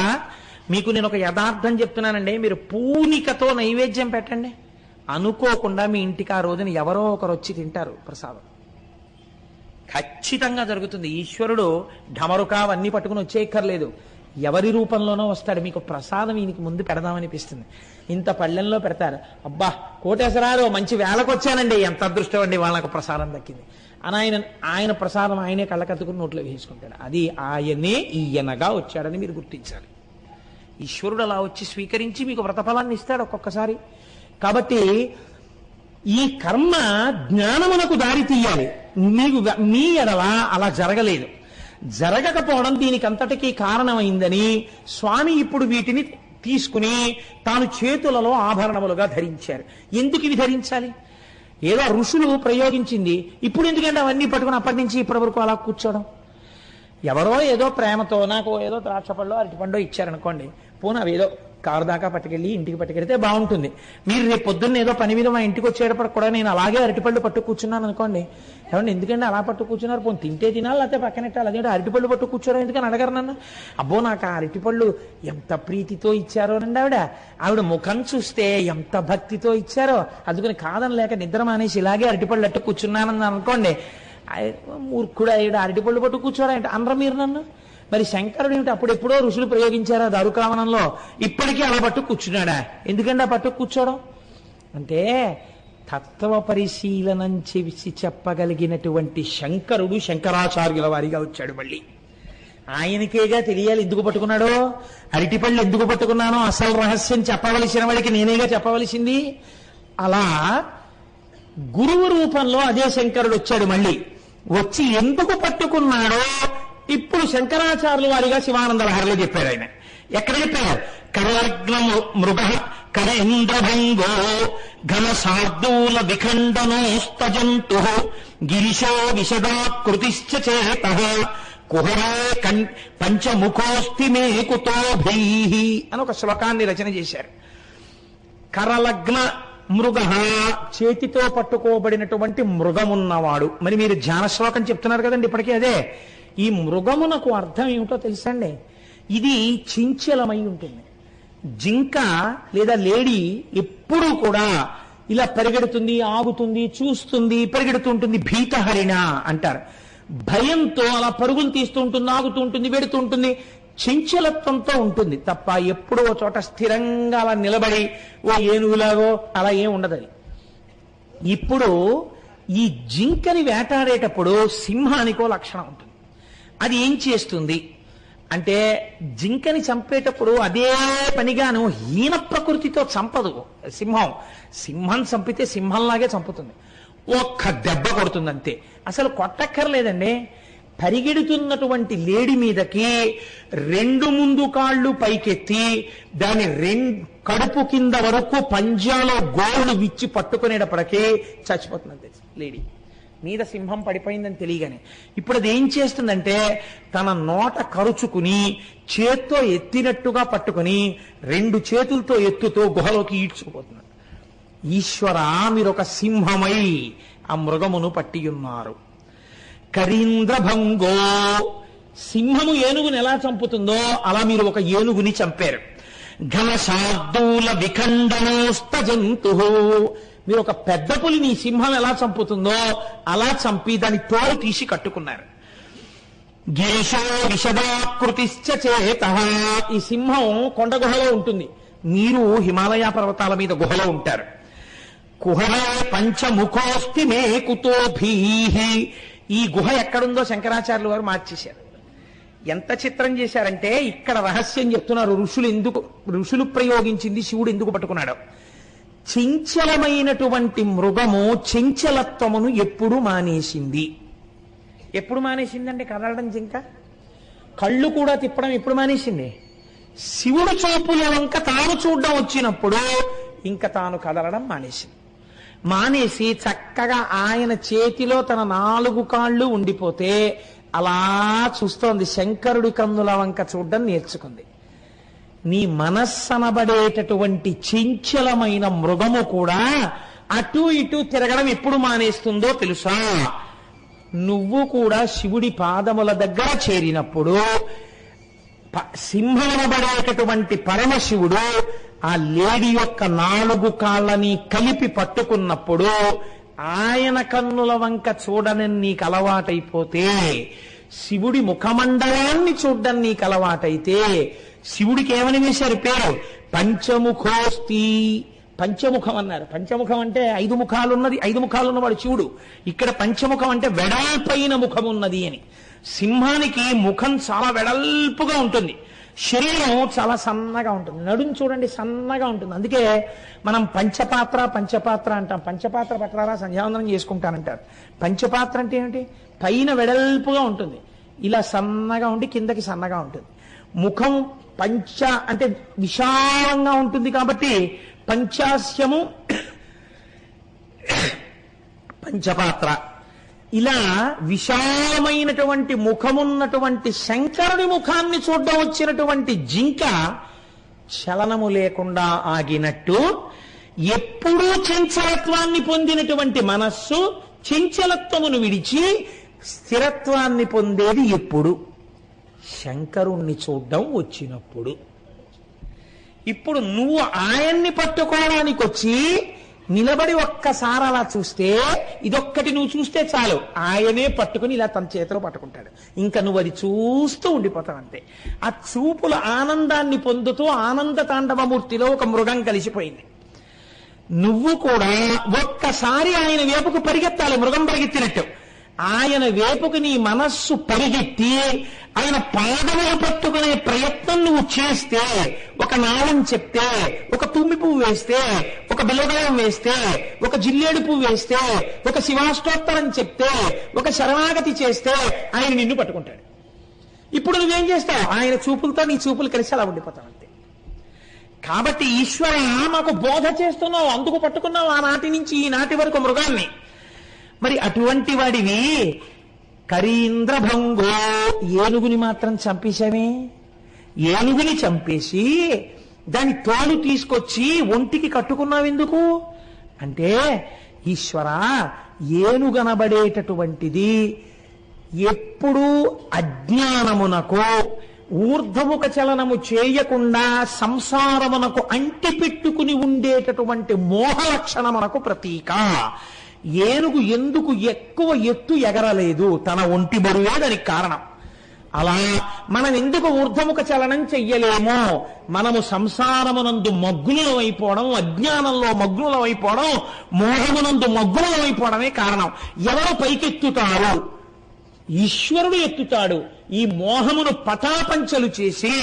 మీకు నేను ఒక యథార్థం చెప్తున్నానండి, మీరు పూనికతో నైవేద్యం పెట్టండి, అనుకోకుండా మీ ఇంటికి ఆ రోజున ఎవరో ఒకరు వచ్చి తింటారు ప్రసాదం. ఖచ్చితంగా జరుగుతుంది. ఈశ్వరుడు ఢమరుక అవన్నీ పట్టుకుని వచ్చేయక్కర్లేదు. ఎవరి రూపంలోనో వస్తాడు. మీకు ప్రసాదం ఈయనకి ముందు పెడదామనిపిస్తుంది. ఇంత పళ్ళెంలో పెడతారు. అబ్బా కోటేశ్వరాలు మంచి వేళకు వచ్చానండి, ఎంత అదృష్టం అండి, వాళ్ళకు ప్రసాదం దక్కింది అని ఆయన ప్రసాదం ఆయనే కళ్ళకత్తుకుని నోట్లో వేసుకుంటాడు. అది ఆయనే ఈయనగా వచ్చాడని మీరు గుర్తించాలి. ఈశ్వరుడు అలా వచ్చి స్వీకరించి మీకు వ్రతఫలాన్ని ఇస్తాడు ఒక్కొక్కసారి. కాబట్టి ఈ కర్మ జ్ఞానమునకు దారి తీయాలి. మీ ఎడల అలా జరగలేదు. జరగకపోవడం దీనికి అంతటికీ కారణమైందని స్వామి ఇప్పుడు వీటిని తీసుకుని తాను చేతులలో ఆభరణములుగా ధరించారు. ఎందుకు ఇవి ధరించాలి? ఏదో ఋషులు ప్రయోగించింది, ఇప్పుడు ఎందుకంటే అవన్నీ పట్టుకుని అప్పటి నుంచి ఇప్పటి వరకు అలా కూర్చోవడం. ఎవరో ఏదో ప్రేమతో నాకు ఏదో ద్రాక్ష పళ్ళు అరటిపండు ఇచ్చారనుకోండి, పోనీ అవి ఏదో కారు దాకా పట్టుకెళ్ళి ఇంటికి పట్టుకెళ్తే బాగుంటుంది. మీరు రేపు పొద్దున్న ఏదో పని మీద మా ఇంటికి వచ్చేటప్పుడు కూడా నేను అలాగే అరటిపళ్ళు పట్టు కూర్చున్నాను అనుకోండి, ఏమంటే ఎందుకంటే అలా పట్టు కూర్చున్నారు, పోనీ తింటే తినాలి లేకపోతే పక్కనెట్టాలి, అదేంటి అరటిపళ్ళు పట్టు కూర్చోరా ఎందుకని అడగరు నన్ను. అబ్బో నాకు ఆ అరటిపళ్ళు ఎంత ప్రీతితో ఇచ్చారో నండి ఆవిడ ముఖం చూస్తే ఎంత భక్తితో ఇచ్చారో, అందుకని కాదని లేక నిద్ర మానేసి ఇలాగే అరటిపళ్ళు అట్టు కూర్చున్నానని అనుకోండి, మూర్ఖుడు అయ్యాడు అరటిపళ్ళు పట్టు కూర్చోరా అంటే అనరు మీరు నన్ను. మరి శంకరుడు ఏమిటి అప్పుడెప్పుడో ఋషులు ప్రయోగించారా దారుకావనంలో, ఇప్పటికీ అలా పట్టు కూర్చున్నాడా? ఎందుకంటే ఆ పట్టు కూర్చోవడం అంటే తత్వ పరిశీలనం చేసి చెప్పగలిగినటువంటి శంకరుడు శంకరాచార్యుల వారిగా వచ్చాడు. మళ్ళీ ఆయనకేగా తెలియాలి ఎందుకు పట్టుకున్నాడో, అరటిపళ్ళు ఎందుకు పట్టుకున్నానో అసలు రహస్యం చెప్పవలసిన వాడికి నేనేగా చెప్పవలసింది. అలా గురువు రూపంలో అదే శంకరుడు వచ్చాడు. మళ్ళీ వచ్చి ఎందుకు పట్టుకున్నాడో ఇప్పుడు శంకరాచార్యుల వారిగా శివానంద లహరిలో చెప్పారు. ఆయన ఎక్కడ చెప్పారు? కరలగ్న మృగ కరేంద్రభంగో ఘన శార్దూల విఖండనోస్తజంతు గిరిశో విశదాకృతిశ్చ చేతః కుహరే పంచముఖోస్తి మే కుతోభైః అని ఒక శ్లోకాన్ని రచన చేశారు. కరలగ్న మృగ, చేతితో పట్టుకోబడినటువంటి మృగమున్నవాడు. మరి మీరు ధ్యాన శ్లోకం చెప్తున్నారు కదండి ఇప్పటికీ అదే. ఈ మృగమునకు అర్థం ఏమిటో తెలుసండి? ఇది చించలమై ఉంటుంది. జింక లేదా లేడీ ఎప్పుడూ కూడా ఇలా పరిగెడుతుంది, ఆగుతుంది, చూస్తుంది, పరిగెడుతుంటుంది. భీతహరిణ అంటారు. భయంతో అలా పరుగులు తీస్తూ ఉంటుంది, ఆగుతూ ఉంటుంది, వెడుతూ ఉంటుంది, చంచలత్వంతో ఉంటుంది తప్ప ఎప్పుడో చోట స్థిరంగా అలా నిలబడి ఓ ఏనుగులాగో అలా ఏం ఉండదు. ఇప్పుడు ఈ జింకని వేటాడేటప్పుడు సింహానికో లక్షణం ఉంటుంది. అది ఏం చేస్తుంది అంటే జింకని చంపేటప్పుడు అదే పనిగాను హీన ప్రకృతితో చంపదు. సింహం చంపితే సింహంలాగే చంపుతుంది, ఒక్క దెబ్బ కొడుతుంది అంతే. అసలు కొట్టక్కర్లేదండి. పరిగెడుతున్నటువంటి లేడి మీదకి రెండు ముందు కాళ్ళు పైకెత్తి దాని కడుపు కింద వరకు పంజాలో గోళ్ళు విచ్చి పట్టుకునేటప్పటికీ చచ్చిపోతుంది లేడీ. మీద సింహం పడిపోయిందని తెలియగానే ఇప్పుడు అది ఏం చేస్తుందంటే తన నోట కరుచుకుని చేత్తో ఎత్తినట్టుగా పట్టుకుని రెండు చేతులతో ఎత్తుతో గుహలోకి ఈడ్చుకుపోతున్నాడు. ఈశ్వరా, మీరు ఒక సింహమై ఆ మృగమును పట్టియున్నారు. కరీంద్రభంగో, సింహము ఏనుగుని ఎలా చంపుతుందో అలా మీరు ఒక ఏనుగుని చంపారు. ఘన శార్దూల విఖండనోస్త జంతు, మీరు ఒక పెద్ద పులిని సింహం ఎలా చంపుతుందో అలా చంపి దాని తోలు తీసి కట్టుకున్నారు. గిరిశో విశదాకృతిశ్చ చేతః, ఈ సింహం కొండ గుహలో ఉంటుంది, మీరు హిమాలయ పర్వతాల మీద గుహలో ఉంటారు. కుహరే పంచముఖోస్తి మే కుతోభీః, ఈ గుహ ఎక్కడుందో శంకరాచార్యుల వారు మార్చేశారు. ఎంత చిత్రం చేశారంటే ఇక్కడ రహస్యం చెప్తున్నారు. ఋషులు ప్రయోగించింది శివుడు ఎందుకు పట్టుకున్నాడు. చంచలమైనటువంటి మృగము చంచలత్వమును ఎప్పుడు మానేసింది? ఎప్పుడు మానేసిందండి? కదలడం జింక కళ్ళు కూడా తిప్పడం ఎప్పుడు మానేసింది? శివుడు చూపుల వంక తాను చూడడం వచ్చినప్పుడు ఇంకా తాను కదలడం మానేసి చక్కగా ఆయన చేతిలో తన 4 కాళ్ళు ఉండిపోతే అలా చూస్తోంది. శంకరుడి కన్నుల వంక చూడడం నేర్చుకుంది. నీ మనస్సనబడేటటువంటి చంచలమైన మృగము కూడా అటు ఇటు తిరగడం ఎప్పుడు మానేస్తుందో తెలుసా? నువ్వు కూడా శివుడి పాదముల దగ్గర చేరినప్పుడు సింహమనబడేటటువంటి పరమశివుడు ఆ లేడి యొక్క 4 కాళ్ళని కలిపి పట్టుకున్నప్పుడు ఆయన కన్నుల వంక చూడని నీకు అలవాటైపోతే శివుడి ముఖమండలాన్ని చూడ్డం నీకు అలవాటైతే, శివుడికి ఏమని వేశారు పేరు? పంచముఖోస్తి. పంచముఖం అన్నారు. పంచముఖం అంటే 5 ముఖాలు ఉన్నది, 5 ముఖాలు ఉన్నవాడు శివుడు. ఇక్కడ పంచముఖం అంటే వెడల్పైన ముఖం ఉన్నది అని. సింహానికి ముఖం చాలా వెడల్పుగా ఉంటుంది, శరీరం చాలా సన్నగా ఉంటుంది. నడుము చూడండి, సన్నగా ఉంటుంది. అందుకే మనం పంచపాత్ర అంటాం. పంచపాత్ర పట్టరారా, సంధ్యావందనం చేసుకుంటానంటారు. పంచపాత్ర అంటే ఏమిటి? పైన వెడల్పుగా ఉంటుంది, ఇలా సన్నగా ఉండి కిందకి సన్నగా ఉంటుంది. ముఖం పంచ అంటే విశాలంగా ఉంటుంది కాబట్టి పంచాస్యము పంచపాత్ర. ఇలా విశాలమైనటువంటి ముఖమున్నటువంటి శంకరుడి ముఖాన్ని చూడడం వచ్చినటువంటి జింక చలనము లేకుండా ఆగినట్టు, ఎప్పుడూ చంచలత్వాన్ని పొందినటువంటి మనస్సు చంచలత్వమును విడిచి స్థిరత్వాన్ని పొందేది ఎప్పుడు? శంకరుణ్ణి చూడడం వచ్చినప్పుడు. ఇప్పుడు నువ్వు ఆయన్ని పట్టుకోవడానికి వచ్చి నిలబడి ఒక్కసారి అలా చూస్తే, ఇదొక్కటి నువ్వు చూస్తే చాలు, ఆయనే పట్టుకుని ఇలా తన చేతిలో పట్టుకుంటాడు. ఇంకా నువ్వు అది చూస్తూ ఉండిపోతావు అంతే. ఆ చూపుల ఆనందాన్ని పొందుతూ ఆనంద తాండవమూర్తిలో ఒక మృగం కలిసిపోయింది. నువ్వు కూడా ఒక్కసారి ఆయన వైపుకు పరిగెత్తాలి, మృగం పరిగెత్తినట్టు. ఆయన వైపుకు నీ మనస్సు పరిగెత్తి ఆయన పాదములు పట్టుకునే ప్రయత్నం నువ్వు చేస్తే, ఒక నామం చెప్తే, ఒక తుమ్మి పువ్వు వేస్తే, ఒక బిల్లదయం వేస్తే, ఒక జిల్లేడు పువ్వు వేస్తే, ఒక శివాష్టోత్తరం చెప్తే, ఒక శరణాగతి చేస్తే ఆయన నిన్ను పట్టుకుంటాడు. ఇప్పుడు నువ్వేం చేస్తావు? ఆయన చూపులతో నీ చూపులు కలిసి అలా ఉండిపోతావు అంతే. కాబట్టి ఈశ్వర మాకు బోధ చేస్తున్నావు, అందుకు పట్టుకున్నావు ఆనాటి నుంచి ఈనాటి వరకు మృగాన్ని. మరి అటువంటి వాడివి కరీంద్రభంగో, ఏనుగుని మాత్రం చంపేశామే. ఏనుగుని చంపేసి దాని తోలు తీసుకొచ్చి ఒంటికి కట్టుకున్నావెందుకు అంటే, ఈశ్వర ఏనుగనబడేటటువంటిది ఎప్పుడూ అజ్ఞానమునకు ఊర్ధముఖ చలనము చేయకుండా సంసారమునకు అంటిపెట్టుకుని ఉండేటటువంటి మోహ లక్షణమునకు ప్రతీక. ఏనుగు ఎందుకు ఎక్కువ ఎత్తు ఎగరలేదు? తన ఒంటి బరువే దానికి కారణం. అలా మనం ఎందుకు ఊర్ధముఖ చలనం చెయ్యలేమో? మనము సంసారమునందు మగ్నులమైపోవడం, అజ్ఞానంలో మగ్నులమైపోవడం, మోహమునందు మగ్నులమైపోవడమే కారణం. ఎవరు పైకెత్తుతారు? ఈశ్వరుడు ఎత్తుతాడు. ఈ మోహమును పటాపంచలు చేసి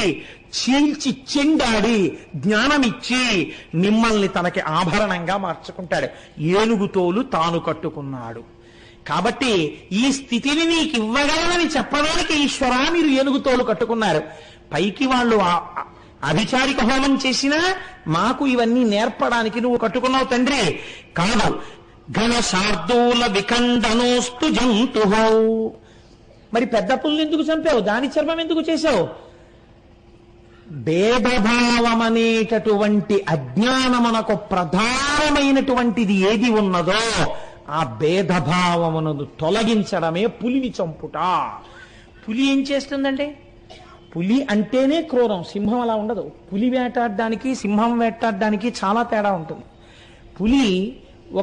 చీల్చి చెండాడి జ్ఞానమిచ్చి మిమ్మల్ని తనకి ఆభరణంగా మార్చుకుంటాడు. ఏనుగుతోలు తాను కట్టుకున్నాడు. కాబట్టి ఈ స్థితిని నీకు ఇవ్వగలనని చెప్పడానికి ఈశ్వరా మీరు ఏనుగుతోలు కట్టుకున్నారు. పైకి వాళ్ళు అభిచారిక హోమం చేసినా మాకు ఇవన్నీ నేర్పడానికి నువ్వు కట్టుకున్నావు తండ్రి. కాదు, ఘన శార్దూల విఖండనోస్తు జంతు. మరి పెద్ద పుల్ని ఎందుకు చంపావు? దాని చర్మం ఎందుకు చేశావు? భేదభావం అనేటటువంటి అజ్ఞానమునకు ప్రధానమైనటువంటిది ఏది ఉన్నదో ఆ భేదభావమును తొలగించడమే పులిని చంపుట. పులి ఏం చేస్తుందంటే, పులి అంటేనే క్రూరం, సింహం అలా ఉండదు. పులి వేటాడడానికి సింహం వేటాడడానికి చాలా తేడా ఉంటుంది. పులి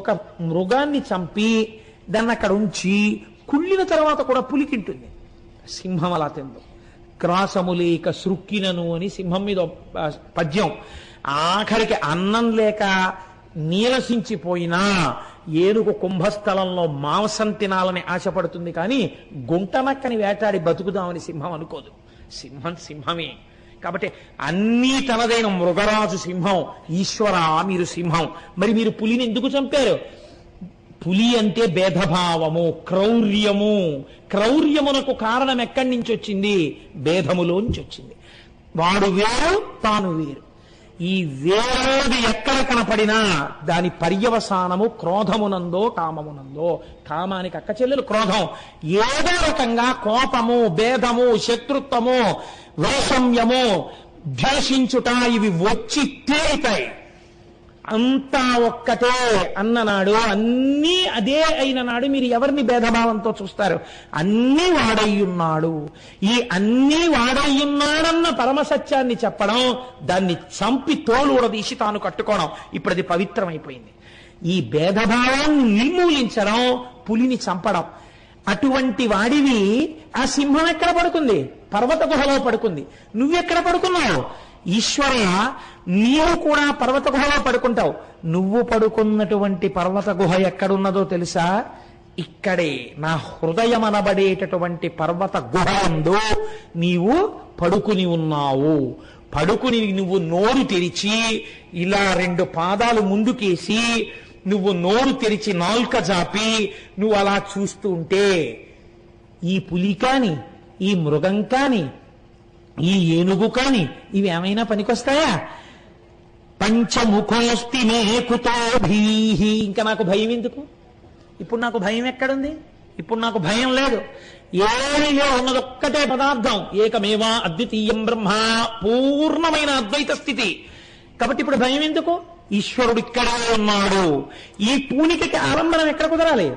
ఒక మృగాన్ని చంపి దాన్ని అక్కడ ఉంచి కుళ్ళిన తర్వాత కూడా పులి తింటుంది. సింహం అలా తిందు. క్రాసములేక సృక్కినను అని సింహం మీద పద్యం. ఆఖరికి అన్నం లేక నీరసించిపోయినా ఏనుగు కుంభస్థలంలో మాంసం తినాలని ఆశపడుతుంది, కానీ గుంటనక్కని వేటాడి బతుకుదామని సింహం అనుకోదు. సింహం సింహమే. కాబట్టి అన్నీ తనదైన మృగరాజు సింహం. ఈశ్వర మీరు సింహం. మరి మీరు పులిని ఎందుకు చంపారు? పులి అంటే భేదభావము, క్రౌర్యము. క్రౌర్యమునకు కారణం ఎక్కడి నుంచి వచ్చింది? భేదములోంచి వచ్చింది. వాడు వేరు, తాను వేరు. ఈ వేరేది ఎక్కడ కనపడినా దాని పర్యవసానము క్రోధమునందో కామమునందో. కామానికి అక్క చెల్లెలు క్రోధం. ఏదో రకంగా కోపము, భేదము, శత్రుత్వము, వైషమ్యము, ద్వేషించుట ఇవి వచ్చి తీరుతాయి. అంతా ఒక్కటే అన్ననాడు, అన్నీ అదే అయిన నాడు మీరు ఎవరిని భేదభావంతో చూస్తారు? అన్నీ వాడయ్యున్నాడు. ఈ అన్నీ వాడయ్యున్నాడన్న పరమసత్యాన్ని చెప్పడం, దాన్ని చంపి తోలు ఊడదీసి తాను కట్టుకోవడం, ఇప్పుడు అది పవిత్రమైపోయింది. ఈ భేదభావాన్ని నిర్మూలించడం, పులిని చంపడం. అటువంటి వాడివి ఆ సింహం ఎక్కడ పడుకుంది? పర్వత గుహలో పడుకుంది. నువ్వెక్కడ పడుకున్నావు? ఈశ్వర, నీవు కూడా పర్వత గుహలో పడుకుంటావు. నువ్వు పడుకున్నటువంటి పర్వత గుహ ఎక్కడున్నదో తెలుసా? ఇక్కడే నా హృదయం అనబడేటటువంటి పర్వత గుహ యందు నీవు పడుకుని ఉన్నావు. పడుకుని నువ్వు నోరు తెరిచి ఇలా 2 పాదాలు ముందుకేసి నువ్వు నోరు తెరిచి నాల్క జాపి నువ్వు అలా చూస్తూ ఉంటే ఈ పులి కాని, ఈ మృగం కాని, ఈ ఏనుగు కాని ఇవి ఏమైనా పనికొస్తాయా? పంచముఖోస్తి మే కుతో భీహి. ఇంకా నాకు భయం ఎందుకు? ఇప్పుడు నాకు భయం ఎక్కడుంది? ఇప్పుడు నాకు భయం లేదు. ఏమీ లేదు, ఉన్నదొక్కటే పదార్థం. ఏకమేవా అద్వితీయం బ్రహ్మ, పూర్ణమైన అద్వైత స్థితి. కాబట్టి ఇప్పుడు భయం ఎందుకు? ఈశ్వరుడు ఇక్కడే ఉన్నాడు. ఈ పూనికకి ఆలంబనం ఎక్కడ కుదరాలి?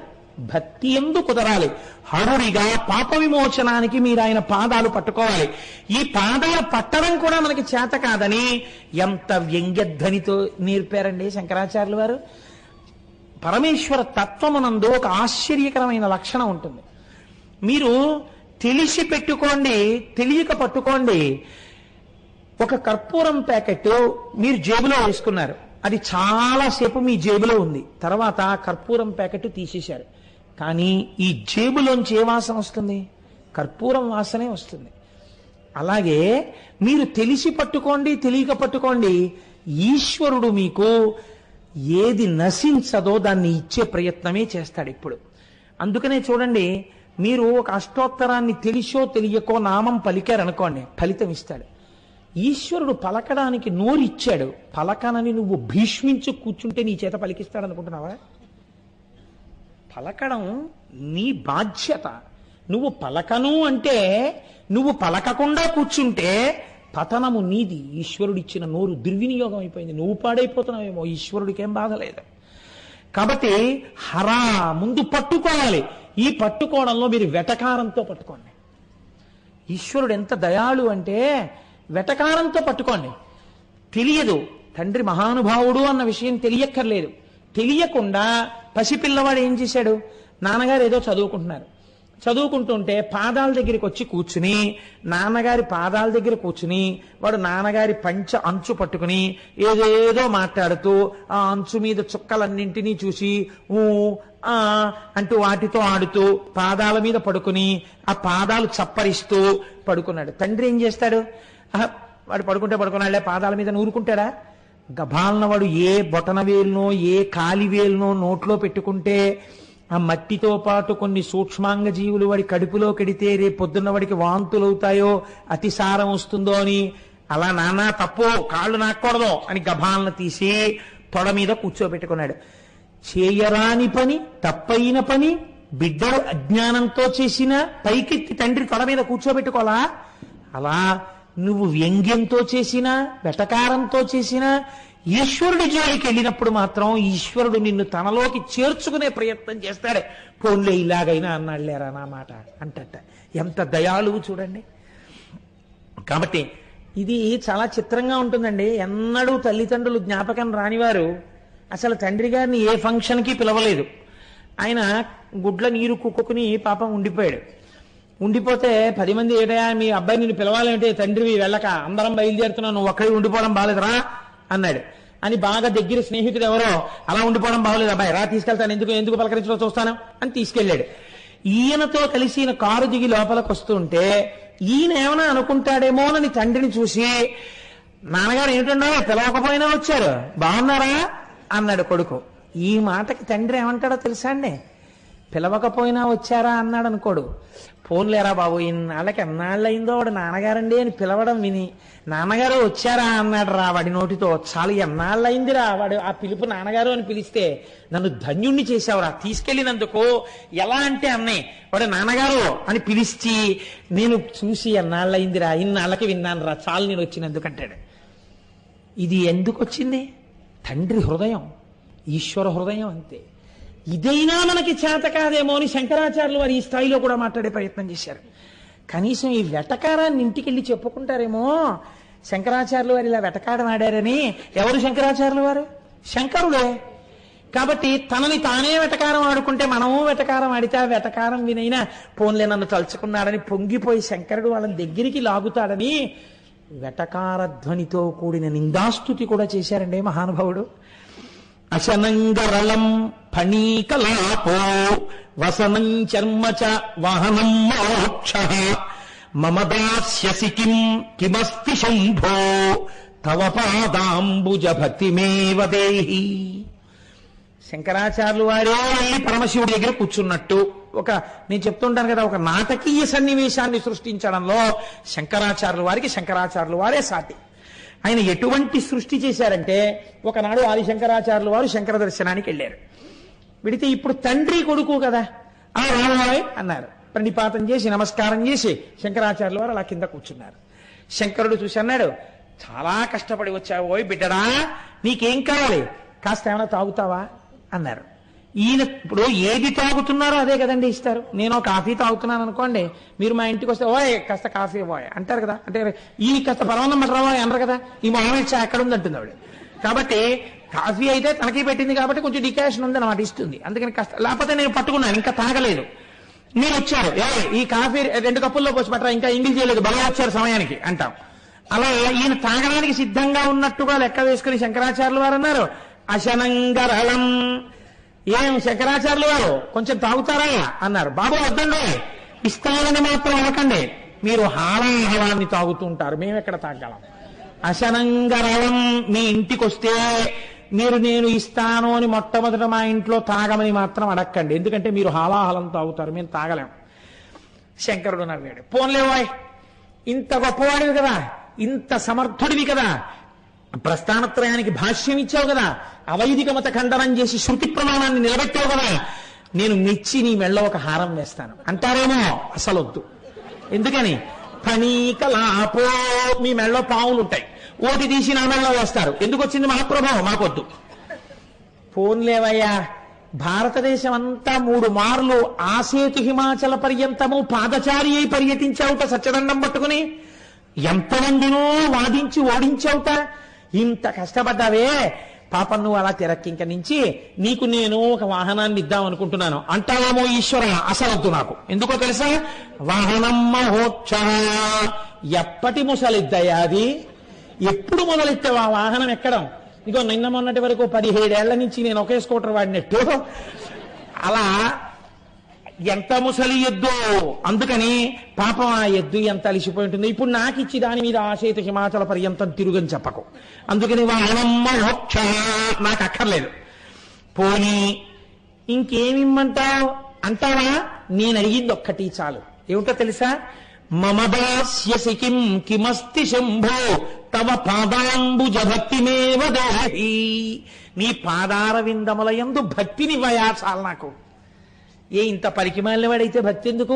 భక్తి ఎందు కుదరాలి. హరుడిగా పాప విమోచనానికి మీరు ఆయన పాదాలు పట్టుకోవాలి. ఈ పాదాలు పట్టడం కూడా మనకి చేత కాదని ఎంత వ్యంగ్యధ్వనితో నేర్పారండి శంకరాచార్యులు వారు. పరమేశ్వర తత్వమునందు ఒక ఆశ్చర్యకరమైన లక్షణం ఉంటుంది. మీరు తెలిసి పెట్టుకోండి, తెలియక పట్టుకోండి. ఒక కర్పూరం ప్యాకెట్ మీరు జేబులో వేసుకున్నారు, అది చాలాసేపు మీ జేబులో ఉంది. తర్వాత కర్పూరం ప్యాకెట్ తీసేశారు. కానీ ఈ జేబులోంచి ఏ వాసన వస్తుంది? కర్పూరం వాసనే వస్తుంది. అలాగే మీరు తెలిసి పట్టుకోండి, తెలియక పట్టుకోండి, ఈశ్వరుడు మీకు ఏది నశించదో దాన్ని ఇచ్చే ప్రయత్నమే చేస్తాడు ఇప్పుడు. అందుకనే చూడండి, మీరు ఒక అష్టోత్తరాన్ని తెలిసో తెలియకో నామం పలికారనుకోండి, ఫలితం ఇస్తాడు. ఈశ్వరుడు పలకడానికి నోరు ఇచ్చాడు. పలకనని నువ్వు భీష్మించు కూర్చుంటే నీ చేత పలికిస్తాడు అనుకుంటున్నావా? పలకడం నీ బాధ్యత. నువ్వు పలకను అంటే, నువ్వు పలకకుండా కూర్చుంటే పతనము నీది. ఈశ్వరుడిచ్చిన నోరు దుర్వినియోగం అయిపోయింది. నువ్వు పాడైపోతున్నావేమో, ఈశ్వరుడికేం బాధ లేదు. కాబట్టి హరా ముందు పట్టుకోవాలి. ఈ పట్టుకోవడంలో మీరు వెటకారంతో పట్టుకోండి. ఈశ్వరుడు ఎంత దయాళు అంటే వెటకారంతో పట్టుకోండి. తెలియదు, తండ్రి మహానుభావుడు అన్న విషయం తెలియక్కర్లేదు. తెలియకుండా పసిపిల్లవాడు ఏం చేశాడు? నాన్నగారు ఏదో చదువుకుంటుంటే పాదాల దగ్గరికి వచ్చి కూర్చుని, నాన్నగారి పాదాల దగ్గర కూర్చుని వాడు నాన్నగారి పంచ అంచు పట్టుకుని ఏదేదో మాట్లాడుతూ ఆ అంచు మీద చుక్కలన్నింటినీ చూసి అంటూ వాటితో ఆడుతూ పాదాల మీద పడుకుని ఆ పాదాలు చప్పరిస్తూ పడుకున్నాడు. తండ్రి ఏం చేస్తాడు? వాడు పడుకుంటే పడుకున్నాడులే, పాదాల మీద నూరుకుంటాడా? గభాలన వాడు ఏ బొటన వేలునో ఏ కాలి వేలునో నోట్లో పెట్టుకుంటే ఆ మట్టితో పాటు కొన్ని సూక్ష్మాంగ జీవులు వాడి కడుపులో కెడితే రేపు పొద్దున్న వాడికి వాంతులవుతాయో అతిసారం వస్తుందో అని, అలా నానా తప్పు, కాళ్ళు నాక్కూడదు అని గభాలన తీసి తొడ మీద కూర్చోబెట్టుకున్నాడు. చేయరాని పని, తప్పైన పని, బిడ్డడు అజ్ఞానంతో చేసిన పైకెత్తి తండ్రి తొడ మీద కూర్చోబెట్టుకోవాలా? అలా నువ్వు వ్యంగ్యంతో చేసినా, వెటకారంతో చేసినా, ఈశ్వరుడి జోలికి వెళ్ళినప్పుడు మాత్రం ఈశ్వరుడు నిన్ను తనలోకి చేర్చుకునే ప్రయత్నం చేస్తాడు. పోన్లే ఇలాగైనా అన్నాళ్ళేరా నా మాట అంటట. ఎంత దయాళువు చూడండి. కాబట్టి ఇది చాలా చిత్రంగా ఉంటుందండి. ఎన్నడూ తల్లిదండ్రులు జ్ఞాపకం రానివారు అసలు తండ్రి గారిని ఏ ఫంక్షన్కి పిలవలేదు. ఆయన గుడ్ల నీరు కుక్కుని పాపం ఉండిపోయాడు. ఉండిపోతే 10 మంది ఏటయా మీ అబ్బాయి నిన్ను పిలవాలంటే తండ్రివి వెళ్ళక అందరం బయలుదేరుతున్నావు, నువ్వు ఒక్కడి ఉండిపోవడం బాగాలేదురా అన్నాడు. అని బాగా దగ్గర స్నేహితుడు ఎవరో, అలా ఉండిపోవడం బాగోలేదు అబ్బాయి, రా తీసుకెళ్తాను, ఎందుకు పలకరించడం చూస్తాను అని తీసుకెళ్ళాడు. ఈయనతో కలిసి ఈయన కారు దిగి లోపలికి వస్తుంటే ఈయన ఏమైనా అనుకుంటాడేమోనని తండ్రిని చూసి, నాన్నగారు ఏమిటండో పిలవకపోయినా వచ్చారు, బాగున్నారా అన్నాడు కొడుకు. ఈ మాటకి తండ్రి ఏమంటాడో తెలుసా అండి? పిలవకపోయినా వచ్చారా అన్నాడు అనుకోడు. పోన్లేరా బాబు, ఇన్నాళ్ళకి ఎన్నాళ్ళయిందో వాడు నాన్నగారండి అని పిలవడం విని నాన్నగారు వచ్చారా అన్నాడు రా వాడి నోటితో. చాలా ఎన్నాళ్ళయిందిరా వాడు ఆ పిలుపు నాన్నగారు అని పిలిస్తే, నన్ను ధన్యుణ్ణి చేశావురా తీసుకెళ్ళినందుకు. ఎలా అంటే అన్నయ్య వాడు నాన్నగారు అని పిలిచి నేను చూసి ఎన్నాళ్ళయిందిరా, ఇన్నాళ్ళకి విన్నాను రా, చాలు నేను వచ్చినందుకంటాడు. ఇది ఎందుకు వచ్చింది? తండ్రి హృదయం, ఈశ్వర హృదయం అంతే. ఇదైనా మనకి చేత కాదేమో అని శంకరాచార్యులు వారు ఈ స్థాయిలో కూడా మాట్లాడే ప్రయత్నం చేశారు. కనీసం ఈ వెటకారాన్ని ఇంటికెళ్ళి చెప్పుకుంటారేమో, శంకరాచార్యులు వారు ఇలా వెటకారం ఆడారని. ఎవరు శంకరాచార్యులు వారు? శంకరుడే. కాబట్టి తనని తానే వెటకారం ఆడుకుంటే మనము వెటకారం ఆడితే ఆ వెటకారం వినైనా పోన్లే నన్ను తలుచుకున్నాడని పొంగిపోయి శంకరుడు వాళ్ళని దగ్గరికి లాగుతాడని వెటకార ధ్వనితో కూడిన నిందాస్తుతి కూడా చేశారండి మహానుభావుడు. అశనంగరళం ఫణీకలాపో వసనం చర్మచ వాహనం మోక్ష మమ దాస్యసి కిమస్తి శంభో తవ పాదాంబుజ భక్తిమేవ దేహి. శంకరాచార్యులు వారే పరమశివుడి దగ్గర కూర్చున్నట్టు నేను చెప్తుంటాను కదా, ఒక నాటకీయ సన్నివేశాన్ని సృష్టించడంలో శంకరాచార్యులు వారే సాటి. ఆయన ఎటువంటి సృష్టి చేశారంటే, ఒకనాడు ఆదిశంకరాచార్యులు వారు శంకర దర్శనానికి వెళ్ళారు. విడితే ఇప్పుడు తండ్రి కొడుకు కదా, ఆ రామాయ్ అన్నారు. ప్రణిపాతం చేసి నమస్కారం చేసి శంకరాచార్యులు వారు అలా కింద కూర్చున్నారు. శంకరుడు చూసి అన్నాడు, చాలా కష్టపడి వచ్చావు ఓయ్ బిడ్డడా, నీకేం కావాలి, కాస్త ఏమైనా తాగుతావా అన్నారు. ఈయన ఇప్పుడు ఏది తాగుతున్నారో అదే కదండి ఇస్తారు. నేను కాఫీ తాగుతున్నాను అనుకోండి, మీరు మా ఇంటికి వస్తే ఓయ్ కాస్త కాఫీ పోయ్ అంటారు కదా, అంటే ఈ కాస్త పరమాన్నం మటరావా అనరు కదా, ఈ మామూలు చా ఎక్కడ ఉంది అంటుంది ఆవిడ. కాబట్టి కాఫీ అయితే తనకి పెట్టింది కాబట్టి కొంచెం డికాషన్ ఉంది అన్నమాట, ఇస్తుంది. అందుకని కాస్త, లేకపోతే నేను పట్టుకున్నాను ఇంకా తాగలేదు, మీరు వచ్చారు ఈ కాఫీ 2 కప్పుల్లో పోసి పట్టరా, ఇంకా ఇంగిల్ చేయలేదు, బాగా వచ్చారు సమయానికి అంటాం. అలా ఈయన తాగడానికి సిద్ధంగా ఉన్నట్టుగా లెక్క వేసుకుని శంకరాచార్యులు వారు అన్నారు, అశనంగరళం. ఏం శంకరాచార్యులు వారు కొంచెం తాగుతారా అన్నారు. బాబు వద్దండి, ఇస్తానని మాత్రం అనకండి, మీరు హాలాహలాన్ని తాగుతుంటారు, మేమెక్కడ తాగలం. అశనంగరళం, మీ ఇంటికి వస్తే మీరు నేను ఇస్తాను అని మొట్టమొదట మా ఇంట్లో తాగమని మాత్రం అడక్కండి, ఎందుకంటే మీరు హాలాహలం తాగుతారు, మేము తాగలేం. శంకరుడు నవ్వాడు, పోన్లేవాయ్ ఇంత గొప్పవాడివి కదా, ఇంత సమర్థుడివి కదా, ప్రస్థానత్రయానికి భాష్యం ఇచ్చావు కదా, అవైదిక మత ఖండనం చేసి శృతి ప్రమాణాన్ని నిలబెట్టావు కదా, నేను మెచ్చి నీ మెళ్ళ ఒక హారం వేస్తాను అంటారేమో, అసలొద్దు. ఎందుకని, ఫణీకలాపో, మీ మెళ్ళలో పావులు ఉంటాయి, ఓటి తీసి నా మెళ్ళలో వేస్తారు, ఎందుకు వచ్చింది మహాప్రభావం, మాకొద్దు. పోన్లేవయ్యా, భారతదేశం అంతా 3 మార్లు ఆసేతు హిమాచల పర్యంతము పాదచారి అయి పర్యటించావుట సత్యదండం పట్టుకుని, ఎంతమందినో వాదించి ఓడించావుట, ఇంత కష్టపడ్డావే, పాపం నువ్వు అలా తిరక్కింక నుంచి నీకు నేను ఒక వాహనాన్ని ఇద్దాం అనుకుంటున్నాను అంటావేమో ఈశ్వర, అసలొద్దు నాకు. ఎందుకో తెలుసా, వాహనం మహోక్ష, ఎప్పటి ముసలిద్దయ్యా అది, ఎప్పుడు మొదలెట్టావు ఆ వాహనం ఎక్కడం? ఇగో నిన్న మొన్నటి వరకు 17 ఏళ్ల నుంచి నేను ఒకే స్కూటర్ వాడినట్టు, అలా ఎంత ముసలి ఎద్దు, అందుకని పాపం ఆ ఎద్దు ఎంత అలిసిపోయి ఉంటుంది. ఇప్పుడు నాకు ఇచ్చి దాని మీద ఆసేతు హిమాచల పర్యంతం తిరుగని చెప్పకు, అందుకని వాహనం మోక్ష నాకు అక్కర్లేదు. పోనీ ఇంకేమిమ్మంటావు అంటావా, నేను అడిగింది ఒక్కటి చాలు, ఏమిటో తెలుసా, మమ దాస్యసి కిమస్తి శంభో తవ పాదాంబుజ భక్తిమేవ దేహి. నీ పాదార విందముల యందు భక్తిని వయా చాలు నాకు. ఇంత పరికిమాలినవాడైతే భక్తి ఎందుకు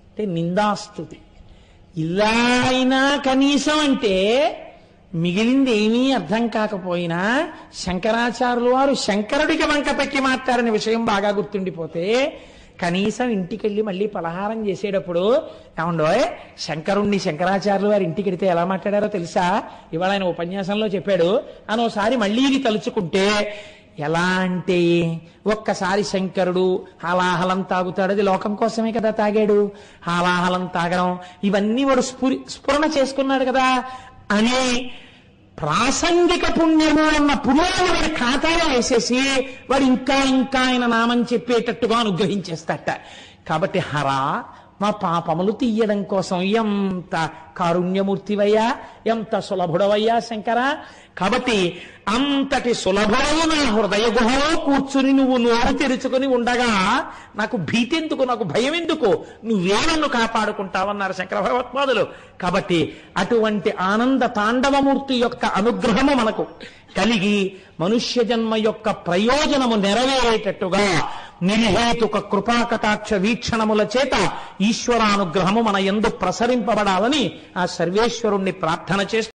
అంటే నిందాస్తుతి. ఇలా అయినా కనీసం అంటే మిగిలింది ఏమీ అర్థం కాకపోయినా శంకరాచార్యులు వారు శంకరుడికి వంక పెట్టి మాట్లాడిన విషయం బాగా గుర్తుండిపోతే, కనీసం ఇంటికెళ్ళి మళ్ళీ పలహారం చేసేటప్పుడు ఏమండోయ్ శంకరుణ్ణి శంకరాచార్యులు వారి ఇంటికి వెడితే ఎలా మాట్లాడారో తెలుసా, ఇవాళ ఆయన ఉపన్యాసంలో చెప్పాడు అని ఒకసారి మళ్ళీ ఇది తలుచుకుంటే ఎలా అంటే, ఒక్కసారి శంకరుడు హాలాహలం తాగుతాడు, అది లోకం కోసమే కదా తాగాడు, హాలాహలం తాగడం ఇవన్నీ వాడు స్ఫురణ చేసుకున్నాడు కదా అని ప్రాసంగిక పుణ్యము అన్న పుణ్యాన్ని వాడి ఖాతాలో వేసేసి వాడు ఇంకా ఇంకా ఆయన నామం చెప్పేటట్టుగా అనుగ్రహించేస్తాట. కాబట్టి హరా, మా పాపములు తీయడం కోసం ఎంత కారుణ్యమూర్తివయ్యా, ఎంత సులభుడవయ్యా శంకర. కాబట్టి అంతటి సులభము నా హృదయ గుహలో కూర్చుని నువ్వు నోరు తెరుచుకుని ఉండగా నాకు భీతి ఎందుకు, నాకు భయం ఎందుకు, నువ్వే నన్ను కాపాడుకుంటావన్నారు శంకర భగవత్పాదులు. కాబట్టి అటువంటి ఆనంద తాండవమూర్తి యొక్క అనుగ్రహము మనకు కలిగి మనుష్య జన్మ యొక్క ప్రయోజనము నెరవేరేటట్టుగా నిర్హేతుక కృపాకటాక్ష వీక్షణముల చేత ఈశ్వరానుగ్రహము మన యందు ప్రసరింపబడాలని ఆ సర్వేశ్వరుణ్ణి ప్రార్థన చేస్తూ